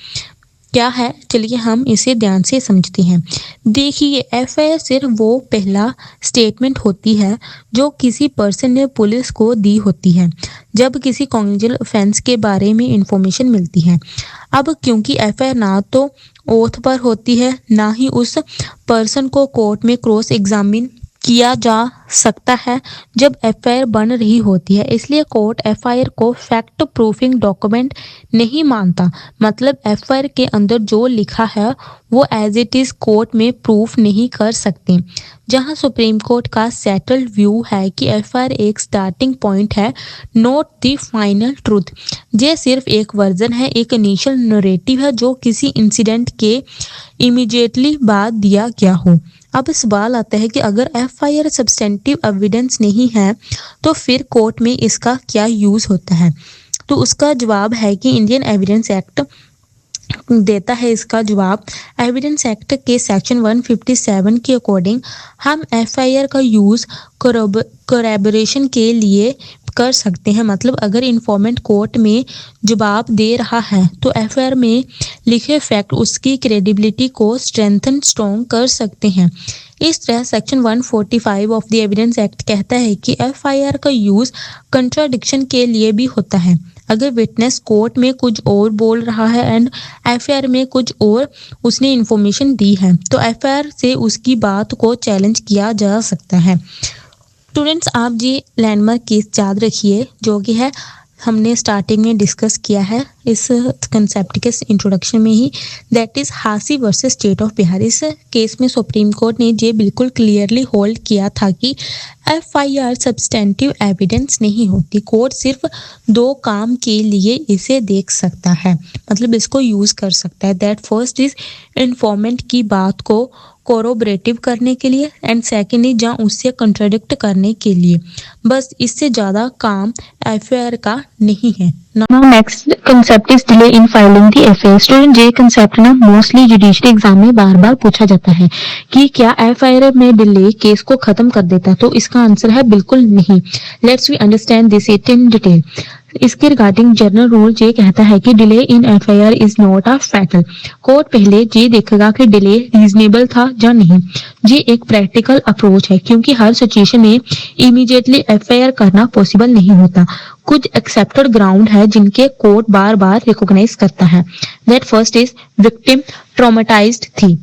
क्या है, चलिए हम इसे ध्यान से समझते हैं। देखिए, एफआईआर सिर्फ वो पहला स्टेटमेंट होती है जो किसी पर्सन ने पुलिस को दी होती है जब किसी कॉग्निजेबल ऑफेंस के बारे में इंफॉर्मेशन मिलती है। अब क्योंकि एफआईआर ना तो ओथ पर होती है, ना ही उस पर्सन को कोर्ट में क्रॉस एग्जामिन किया जा सकता है जब एफआईआर बन रही होती है, इसलिए कोर्ट एफआईआर को फैक्ट प्रूफिंग डॉक्यूमेंट नहीं मानता। मतलब एफआईआर के अंदर जो लिखा है वो एज इट इज कोर्ट में प्रूफ नहीं कर सकते। जहां सुप्रीम कोर्ट का सेटल्ड व्यू है कि एफआईआर एक स्टार्टिंग पॉइंट है, नॉट द फाइनल ट्रूथ। ये सिर्फ एक वर्जन है, एक इनिशियल नरेटिव है जो किसी इंसिडेंट के इमीडिएटली बाद दिया गया हो। अब सवाल आता है कि अगर एफआईआर सब्सटेंटिव एविडेंस नहीं है तो फिर कोर्ट में इसका क्या यूज होता है? तो उसका जवाब है कि इंडियन एविडेंस एक्ट देता है इसका जवाब। एविडेंस एक्ट के सेक्शन 157 के अकॉर्डिंग हम एफआईआर का यूज कोरैबोरेशन के लिए कर सकते हैं। मतलब अगर इन्फॉर्मेंट कोर्ट में जवाब दे रहा है तो एफआईआर में लिखे फैक्ट उसकी क्रेडिबिलिटी को स्ट्रॉन्ग कर सकते हैं। इस तरह section 145 of the evidence act कहता है कि एफआईआर का यूज कंट्राडिक्शन के लिए भी होता है। अगर विटनेस कोर्ट में कुछ और बोल रहा है एंड एफआईआर में कुछ और उसने इन्फॉर्मेशन दी है तो एफआईआर से उसकी बात को चैलेंज किया जा सकता है। स्टूडेंट्स, आप ये लैंडमार्क केस याद रखिए जो कि है हमने स्टार्टिंग में डिस्कस किया है इस कंसेप्ट के इंट्रोडक्शन में ही, that is Hasi versus state of Bihar. इस केस में सुप्रीम कोर्ट ने ये बिल्कुल क्लियरली होल्ड किया था कि एफआईआर सब्सटेंटिव एविडेंस नहीं होती। कोर्ट सिर्फ दो काम के लिए इसे देख सकता है, मतलब इसको यूज कर सकता है। दैट फर्स्ट इज इन्फॉर्मेंट की बात को कोरोबरेटिव करने के लिए एंड सेकेंड इज जहाँ उससे कंट्राडिक्ट करने के लिए। बस इससे ज्यादा काम एफआईआर का नहीं है। Now next concept is delay in filing the FIR. Student, ये concept ना मोस्टली जुडिशरी एग्जाम में बार बार पूछा जाता है कि क्या FIR में डिले केस को खत्म कर देता है? तो इसका आंसर है बिल्कुल नहीं। Let's we understand this it in detail. इसके रिगार्डिंग जनरल रूल ये कहता है कि delay in FIR is not a fatal. Court पहले ये देखेगा कि डिले रीजनेबल था या नहीं। ये एक प्रैक्टिकल अप्रोच है क्योंकि हर सिचुएशन में इमीडिएटली एफआईआर करना पॉसिबल नहीं होता। कुछ एक्सेप्टेड ग्राउंड है जिनके कोर्ट बार बार रिकॉग्नाइज करता है। That first is victim traumatised थी।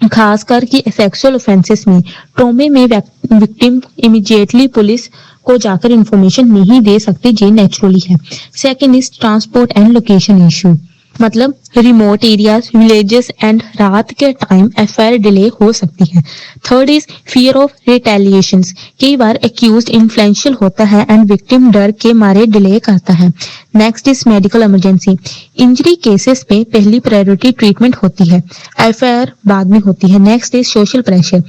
खासकर कि सेक्सुअल ऑफेंसेस में ट्रॉमे में विक्टिम इमीडिएटली पुलिस को जाकर इंफॉर्मेशन नहीं दे सकती, ये नेचुरली है। Second is transport and location issue, मतलब रिमोट एरियाज, विलेजेस एंड रात के टाइम एफआईआर डिले हो सकती है। थर्ड इज फियर ऑफ रिटेलिएशंस, कई बार एक्यूज्ड इन्फ्लुएंशियल होता है एंड विक्टिम डर के मारे डिले करता है। Next is medical emergency, injury cases में पहली प्रायोरिटी ट्रीटमेंट होती है, एफआईआर बाद में होती है। नेक्स्ट इज सोशल प्रेशर,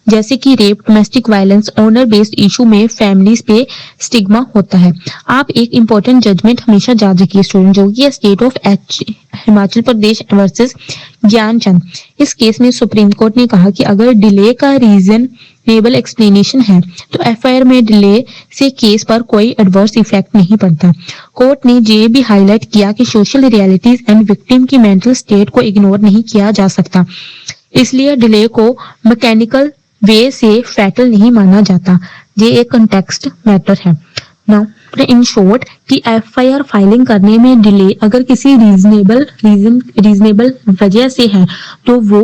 जैसे कि rape, domestic violence, honour based issue में फैमिलीज पे स्टिग्मा होता है। आप एक इंपॉर्टेंट जजमेंट हमेशा याद रखिए स्टूडेंट, जो कि state of Himachal Pradesh versus Gyanchand. इस केस में सुप्रीम कोर्ट ने कहा कि अगर डिले का रीजनेबल एक्सप्लेनेशन है तो एफआईआर में डिले से केस पर कोई एडवर्स इफेक्ट नहीं पड़ता। कोर्ट ने ये भी हाईलाइट किया कि सोशल रियलिटीज एंड विक्टिम की मेंटल स्टेट को इग्नोर नहीं किया जा सकता, इसलिए डिले को मैकेनिकल वे से फैटल नहीं माना जाता। ये एक कंटेक्स्ट मैटर है। नाउ इन शॉर्ट कि एफआईआर फाइलिंग करने में डिले अगर किसी रीजनेबल वजह से है तो वो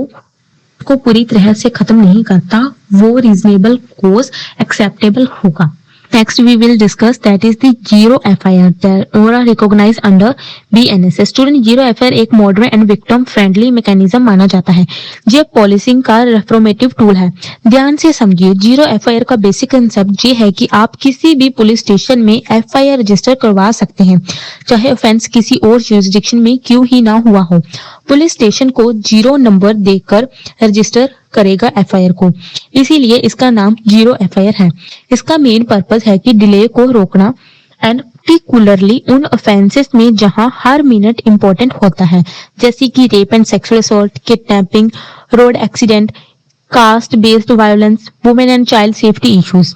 को पूरी तरह से खत्म नहीं करता, वो रीजनेबल कोर्स एक्सेप्टेबल होगा। Next, we will discuss that is the zero FIR that or are recognized under BNSS. Student, zero FIR एक modern and victim friendly mechanism माना जाता है। ये पॉलिसिंग का रेफॉर्मेटिव टूल है। ध्यान से समझिए, जीरो FIR का बेसिक कंसेप्ट ये है कि आप किसी भी पुलिस स्टेशन में FIR रजिस्टर करवा सकते हैं, चाहे ऑफेंस किसी और जुरिस्डिक्शन में क्यों ही ना हुआ हो। पुलिस स्टेशन को जीरो नंबर देकर रजिस्टर करेगा FIR को, इसीलिए इसका नाम जीरो FIR है। इसका मेन पर्पस है कि डिले को रोकना एंड पर्टिकुलरली उन ऑफेंसेस में जहां हर मिनट इंपॉर्टेंट होता है, जैसे कि rape and sexual assault, kidnapping, road accident, caste based violence, women and child safety issues.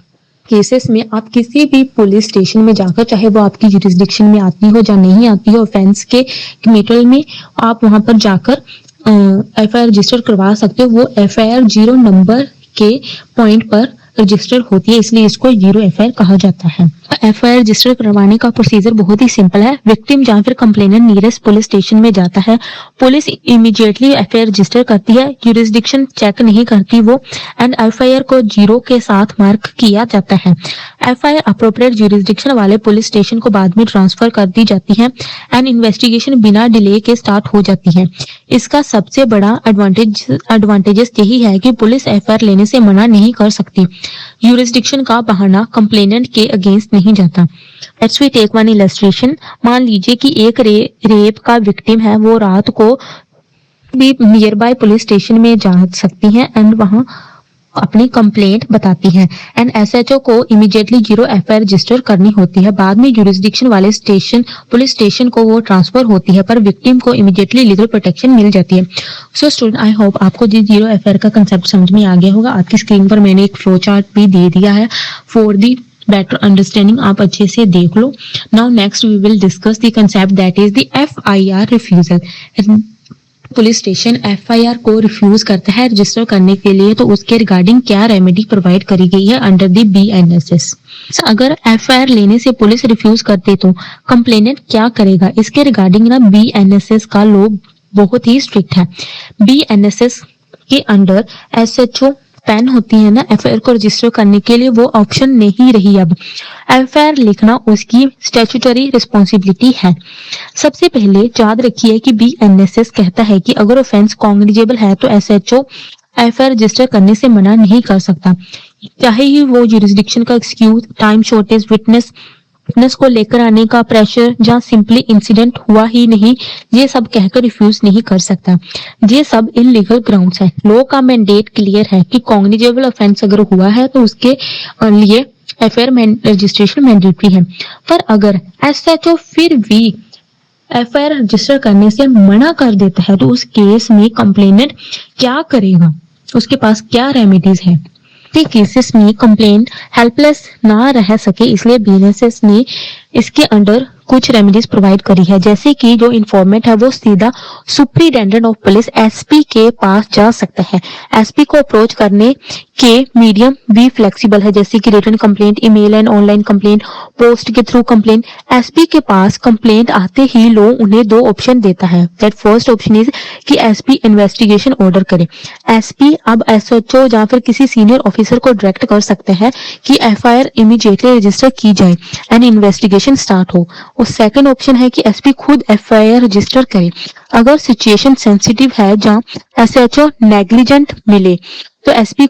Cases में आप किसी भी पुलिस स्टेशन में जाकर, चाहे वो आपकी जुरिस्डिक्शन में आती हो या नहीं आती हो, ऑफेंस के मेटल में आप वहां पर जाकर FIR रजिस्टर करवा सकते हो। वो FIR जीरो नंबर के पॉइंट पर रजिस्टर होती है, इसलिए इसको जीरो FIR कहा जाता है। FIR रजिस्टर करवाने का प्रोसीजर बहुत ही सिंपल है। विक्टिम या फिर कंप्लेनेंट नियरेस्ट पुलिस स्टेशन में जाता है, पुलिस इमीडिएटली FIR रजिस्टर करती है, जुरिस्डिक्शन चेक नहीं करती वो, एंड FIR को जीरो के साथ मार्क किया जाता है। FIR अप्रोप्रिएट जुरिस्डिक्शन वाले पुलिस स्टेशन को बाद में ट्रांसफर कर दी जाती है एंड इन्वेस्टिगेशन बिना डिले के स्टार्ट हो जाती है। इसका सबसे बड़ा एडवांटेजेस यही है कि पुलिस FIR लेने से मना नहीं कर सकती, यूरिस्डिक्शन का बहाना कंप्लेनेंट के अगेंस्ट नहीं जाता। Let's we take one illustration. मान लीजिए कि एक रेप का विक्टिम है, वो रात को भी नियर बाय पुलिस स्टेशन में जा सकती है एंड वहां अपनी कंप्लेंट बताती है एंड SHO को इमीडिएटली जीरो FIR रजिस्टर करनी होती है। बाद में जुरिस्डिक्शन वाले पुलिस स्टेशन को वो ट्रांसफर होती है, पर विक्टिम को इमीडिएटली लीगल प्रोटेक्शन मिल जाती है। सो स्टूडेंट, आई होप आपको जीरो FIR का कंसेप्ट समझ में आ गया होगा। आपकी स्क्रीन पर मैंने एक फ्लो चार्ट भी दे दिया है फॉर दी बेटर अंडरस्टैंडिंग, आप अच्छे से देख लो। Now next we will discuss the concept that is the FIR refusal. Police station FIR को रिफ्यूज करता है रजिस्टर करने के लिए, तो उसके रिगार्डिंग क्या रेमेडी प्रोवाइड करी गई है अंडर द BNSS। अगर FIR लेने से पुलिस रिफ्यूज करते तो कंप्लेनेंट क्या करेगा, इसके रिगार्डिंग ना BNSS का लॉ बहुत ही स्ट्रिक्ट है। BNSS के अंडर SHO पेन होती है ना FIR को रजिस्टर करने के लिए, वो ऑप्शन नहीं रही। अब FIR लिखना उसकी स्टैट्यूटरी रिस्पॉन्सिबिलिटी है। सबसे पहले याद रखिए कि BNSS कहता है कि अगर ऑफेंस कॉग्निजेबल है तो SHO FIR रजिस्टर करने से मना नहीं कर सकता, चाहे ही वो जुरिस्डिक्शन का एक्सक्यूज, टाइम शॉर्टेज, विटनेस को लेकर आने का प्रेशर, जहाँ सिंपली इंसिडेंट हुआ ही नहीं, ये सब कहकर रिफ्यूज नहीं कर सकता। ये सब इनलीगल ग्राउंड्स है। लॉ का मैंडेट क्लियर है कि कॉग्निजेबल ऑफेंस अगर हुआ है तो उसके लिए FIR रजिस्ट्रेशन मैंडेटरी है। पर अगर SHO फिर भी FIR रजिस्टर करने से मना कर देता है तो उस केस में कंप्लेनेंट क्या करेगा, उसके पास क्या रेमेडीज है। केसेस में कंप्लेंट हेल्पलेस ना रह सके, इसलिए BNSS ने इसके अंडर कुछ रेमेडीज प्रोवाइड करी है, जैसे कि जो इन्फॉर्मेंट है वो सीधा सुप्रिटेंडेंट ऑफ पुलिस SP के पास जा सकता है। SP को अप्रोच करने के मीडियम भी फ्लेक्सिबल है, जैसे कि written complaint, email and online complaint, post के थ्रू कंप्लेंट। SP के पास कंप्लेंट आते ही लॉ उन्हें दो ऑप्शन देता है। दैट फर्स्ट ऑप्शन इज कि SP इन्वेस्टिगेशन ऑर्डर करे। SP अब SHO या फिर किसी सीनियर ऑफिसर को डायरेक्ट कर सकते हैं कि FIR इमीडिएटली रजिस्टर की जाए एंड इन्वेस्टिगेशन स्टार्ट हो। और सेकंड ऑप्शन है कि SP खुद FIR रजिस्टर करे। अगर सिचुएशन सेंसिटिव है जहां SHO नेग्लिजेंट मिले तो SP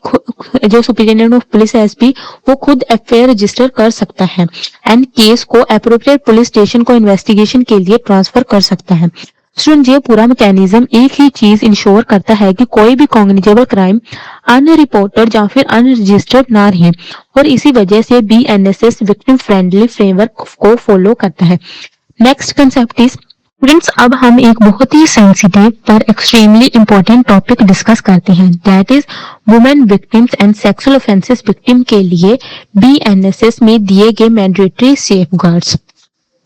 जो सुपरिटेंडेंट ऑफ पुलिस है SP, वो खुद FIR रजिस्टर कर सकता है एंड केस को अप्रोप्रिएट पुलिस स्टेशन को इन्वेस्टिगेशन के लिए ट्रांसफर कर सकता है। स्टूडेंट, ये पूरा मैकेनिज्म एक ही चीज इंश्योर करता है कि कोई भी कॉग्निजेबल क्राइम अनरिपोर्टेड या फिर अनरजिस्टर्ड ना रहे, और इसी वजह से BNSS विक्टिम फ्रेंडली फ्रेमवर्क को फॉलो करता है। नेक्स्ट कंसेप्ट इज स्टूडेंट्स, अब हम एक बहुत ही सेंसिटिव पर एक्सट्रीमली इंपॉर्टेंट टॉपिक डिस्कस करते हैं, that is women victims and sexual offences victim के लिए BNSS में दिए गए मैंडेटरी सेफगार्ड्स।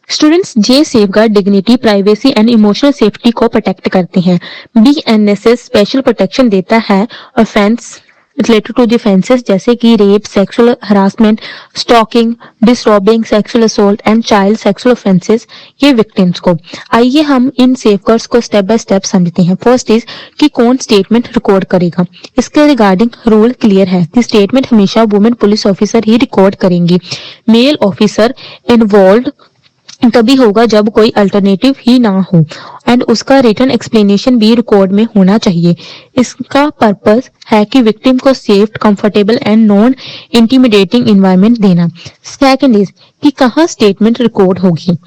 स्टूडेंट्स, ये safeguard dignity, privacy and emotional safety को प्रोटेक्ट करते हैं। BNSS स्पेशल प्रोटेक्शन देता है offence related to the offences जैसे कि rape, sexual harassment, stalking, disrobing, sexual assault and child sexual offences ये विक्टिम्स को। आइए हम इन सेफगार्ड्स को स्टेप बाय स्टेप समझते हैं। फर्स्ट इज कि कौन स्टेटमेंट रिकॉर्ड करेगा। इसके रिगार्डिंग रूल क्लियर है कि स्टेटमेंट हमेशा वुमेन पुलिस ऑफिसर ही रिकॉर्ड करेंगी। मेल ऑफिसर इन्वॉल्व तभी होगा जब कोई अल्टरनेटिव ही ना हो एंड उसका रिटन एक्सप्लेनेशन भी रिकॉर्ड में होना चाहिए। इसका पर्पस है कि विक्टिम को safe, comfortable and non intimidating environment देना। सेकंड इज कि कहाँ स्टेटमेंट रिकॉर्ड होगी।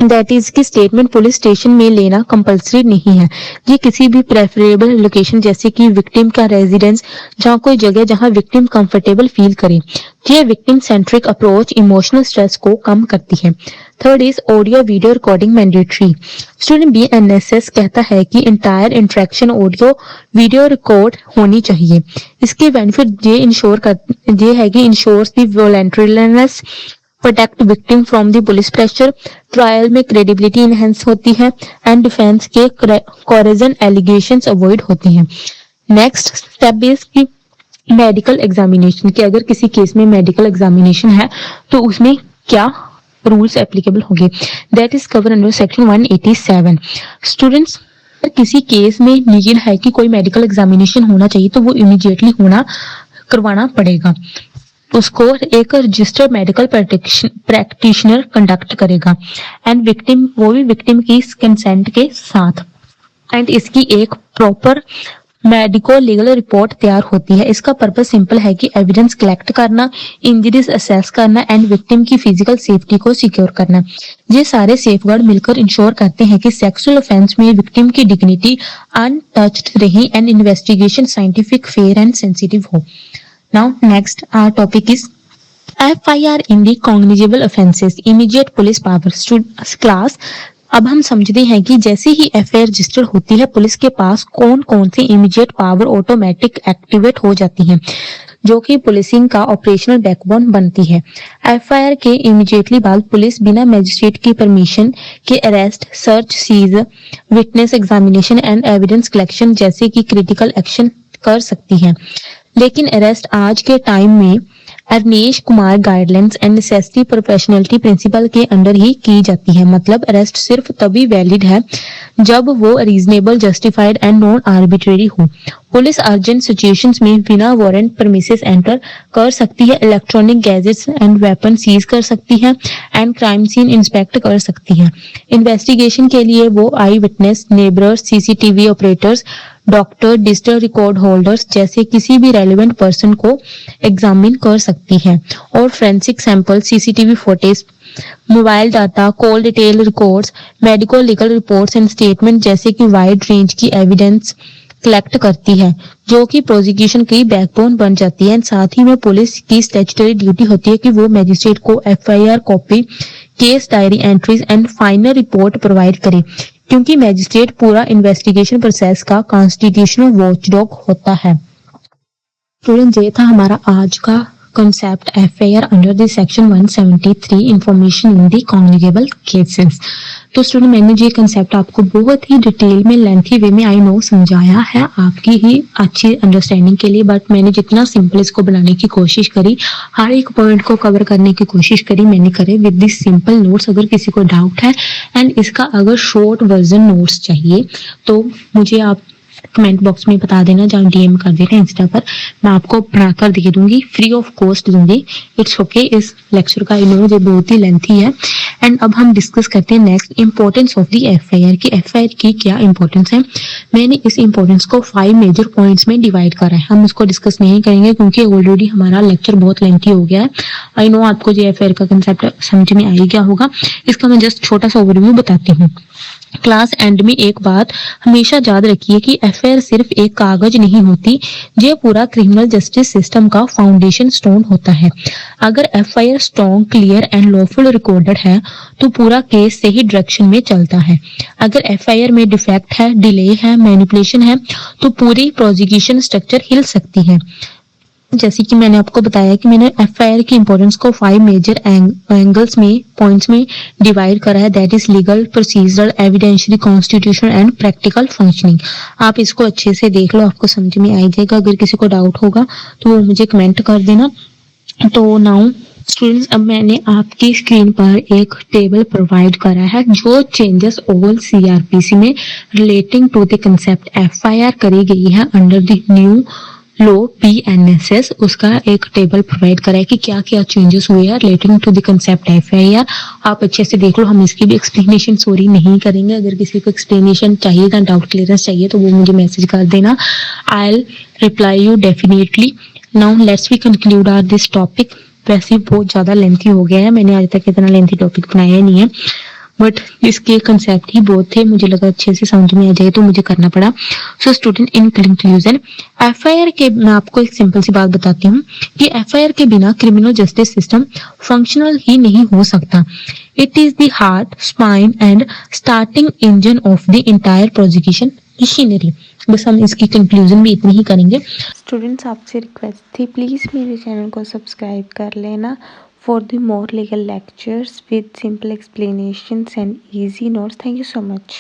दैट इज कि स्टेटमेंट पुलिस स्टेशन में लेना कंपलसरी नहीं है। ये किसी भी प्रेफरेबल लोकेशन जैसे कि विक्टिम का रेजिडेंस, जहाँ कोई जगह जहाँ विक्टिम कंफर्टेबल फील करे। ये victim centric approach emotional stress को कम करती है। Third is audio video recording mandatory. Student BNSS कहता है कि entire interaction audio video record होनी चाहिए। इसके बेनिफिट ये है कि ensures the voluntariness, protect victim from the police pressure, trial में क्रेडिबिलिटी इनहेंस होती है एंड डिफेंस के कोरेजन एलिगेशंस अवॉइड होती हैं। नेक्स्ट स्टेप इज कि मेडिकल एग्जामिनेशन, कि अगर किसी केस में मेडिकल एग्जामिनेशन है तो उसमें क्या रूल्स एप्लीकेबल होंगे। That is cover under section 187। Students, किसी केस में नीड है कि कोई मेडिकल एग्जामिनेशन होना चाहिए तो वो इमीडिएटली करवाना पड़ेगा। उसको एक रजिस्टर्ड मेडिकल प्रैक्टिशनर कंडक्ट करेगा एंड वो भी विक्टिम की कंसेंट के साथ। एंड इसकी एक प्रॉपर मेडिको लीगल रिपोर्ट तैयार होती है। इसका पर्पस सिंपल है कि एविडेंस कलेक्ट करना, इंजरीज असेस करना एंड विक्टिम की फिजिकल सेफ्टी को सिक्योर करना। ये सारे सेफगार्ड मिलकर इंश्योर करते हैं कि सेक्सुअल ऑफेंस में विक्टिम की डिग्निटी अनटच्ड रहे and investigation scientific, fair and sensitive हो। Now next our topic is FIR in the cognizable offences, immediate police power। Class, अब हम समझते हैं कि जैसे ही FIR रजिस्टर होती है पुलिस के पास कौन कौन सी इमीडिएट पावर ऑटोमेटिक एक्टिवेट हो जाती हैं, जो कि पुलिसिंग का ऑपरेशनल बैकबोन बनती है। FIR के इमीडिएटली बाद पुलिस बिना मजिस्ट्रेट की परमिशन के arrest, search, seize, witness examination and evidence collection जैसे कि क्रिटिकल एक्शन कर सकती है। लेकिन अरेस्ट आज के टाइम में Avnish Kumar guidelines and necessity professionality principle के अंडर ही की जाती है। मतलब अरेस्ट सिर्फ तभी वैलिड है जब वो reasonable, justified and non arbitrary हो। पुलिस अर्जेंट सिचुएशंस में बिना वारंट प्रीमिसेस एंटर कर सकती है, electronic gadgets and weapon seize कर सकती है एंड क्राइम सीन इंस्पेक्ट कर सकती है। इन्वेस्टिगेशन के लिए वो eyewitness, neighbours, CCTV operators, doctor, digital record holders जैसे किसी भी रेलेवेंट पर्सन को एग्जामिन कर सकती है और forensic sample, CCTV footage, mobile data, call detail records, medical legal reports and statement जैसे कि वाइड रेंज की एविडेंस कलेक्ट करती है, जो कि प्रोसिक्यूशन की बैकबोन बन जाती है। साथ ही में पुलिस की स्टैट्यूटरी ड्यूटी होती है कि वो मजिस्ट्रेट को FIR copy, case diary entries and final report provide करे, क्योंकि मैजिस्ट्रेट पूरा इन्वेस्टिगेशन प्रोसेस का कॉन्स्टिट्यूशनल वॉचडॉग होता है। स्टूडेंट, ये था हमारा आज का concept FIR under the section 173 information in the cognizable cases। तो स्टूडेंट, मैंने ये कंसेप्ट आपको बहुत ही डिटेल में, लेंथी वे में आई नो समझाया है आपकी ही अच्छी अंडरस्टैंडिंग के लिए, बट मैंने जितना सिंपल इसको बनाने की कोशिश करी, हर एक पॉइंट को कवर करने की कोशिश करी मैंने करे विद दिस सिंपल नोट्स। अगर किसी को डाउट है एंड इसका अगर शॉर्ट वर्जन नोट्स चाहिए तो मुझे आप कमेंट बॉक्स में बता देना, जहाँ DM कर देना इंस्टा पर, मैं आपको बनाकर दे दूंगी, फ्री ऑफ कॉस्ट दूंगी। It's okay. इस लेक्चर का नो जो बहुत ही लेंथी है। एंड अब हम डिस्कस करते हैं next importance of the FIR की। FIR की क्या इंपॉर्टेंस है। मैंने इस इंपॉर्टेंस को 5 मेजर पॉइंट्स में डिवाइड करा है। हम उसको डिस्कस नहीं करेंगे क्योंकि ऑलरेडी हमारा लेक्चर बहुत लेंथी हो गया है। आई नो आपको जो FIR का कंसेप्ट समझ में आ ही गया होगा। इसका मैं जस्ट छोटा सा ओवरव्यू बताती हूँ। क्लास एंड में एक बात हमेशा याद रखिए कि FIR सिर्फ एक कागज नहीं होती, ये पूरा क्रिमिनल जस्टिस सिस्टम का फाउंडेशन स्टोन होता है। अगर FIR strong, clear and lawful recorded है तो पूरा केस सही डायरेक्शन में चलता है। अगर FIR में डिफेक्ट है, डिले है, मैनिपुलेशन है तो पूरी प्रोसिक्यूशन स्ट्रक्चर हिल सकती है। जैसे कि मैंने आपको बताया कि मैंने एफआईआर की इंपॉर्टेंस को 5 मेजर एंगल्स में पॉइंट्स में डिवाइड करा है, that is legal, procedural, evidentiary, constitutional and practical functioning. आप इसको अच्छे से देख लो, आपको समझ में आ ही जाएगा। अगर किसी को डाउट होगा तो वो मुझे कमेंट कर देना। तो नाउ स्टूडेंट्स, अब मैंने आपकी स्क्रीन पर एक टेबल प्रोवाइड करा है जो चेंजेस ओवल सीआरपीसी में relating to the concept FIR करी गई है under the new law BNSS. उसका एक टेबल प्रोवाइड करा है कि क्या क्या चेंजेस हुए हैं relating to the concept FIR. आप अच्छे से देख लो, हम इसकी भी एक्सप्लेनेशन सॉरी नहीं करेंगे। अगर किसी को एक्सप्लेनेशन चाहिए या डाउट क्लियरेंस चाहिए तो वो मुझे मैसेज कर देना, I will reply you definitely. Now let's we conclude our this topic. वैसे ही बहुत ज्यादा लेंथी हो गया है, मैंने आज तक इतना लेंथी टॉपिक बनाया नहीं है, बट इसके कंसेप्ट ही बहुत थे, मुझे लगा अच्छे से समझ में आ जाए तो मुझे करना पड़ा। So student, in conclusion, FIR के मैं आपको एक सिंपल सी बात बताती हूँ कि एफआईआर के बिना क्रिमिनल जस्टिस सिस्टम फंक्शनल ही नहीं हो सकता। It is the heart, spine and starting engine of the entire prosecution machinery. बस हम इसकी कंक्लूजन भी इतनी ही करेंगे। स्टूडेंट्स, आपसे रिक्वेस्ट थी, प्लीज़ मेरे चैनल को सब्सक्राइब कर लेना for the more legal lectures with simple explanations and easy notes. Thank you so much.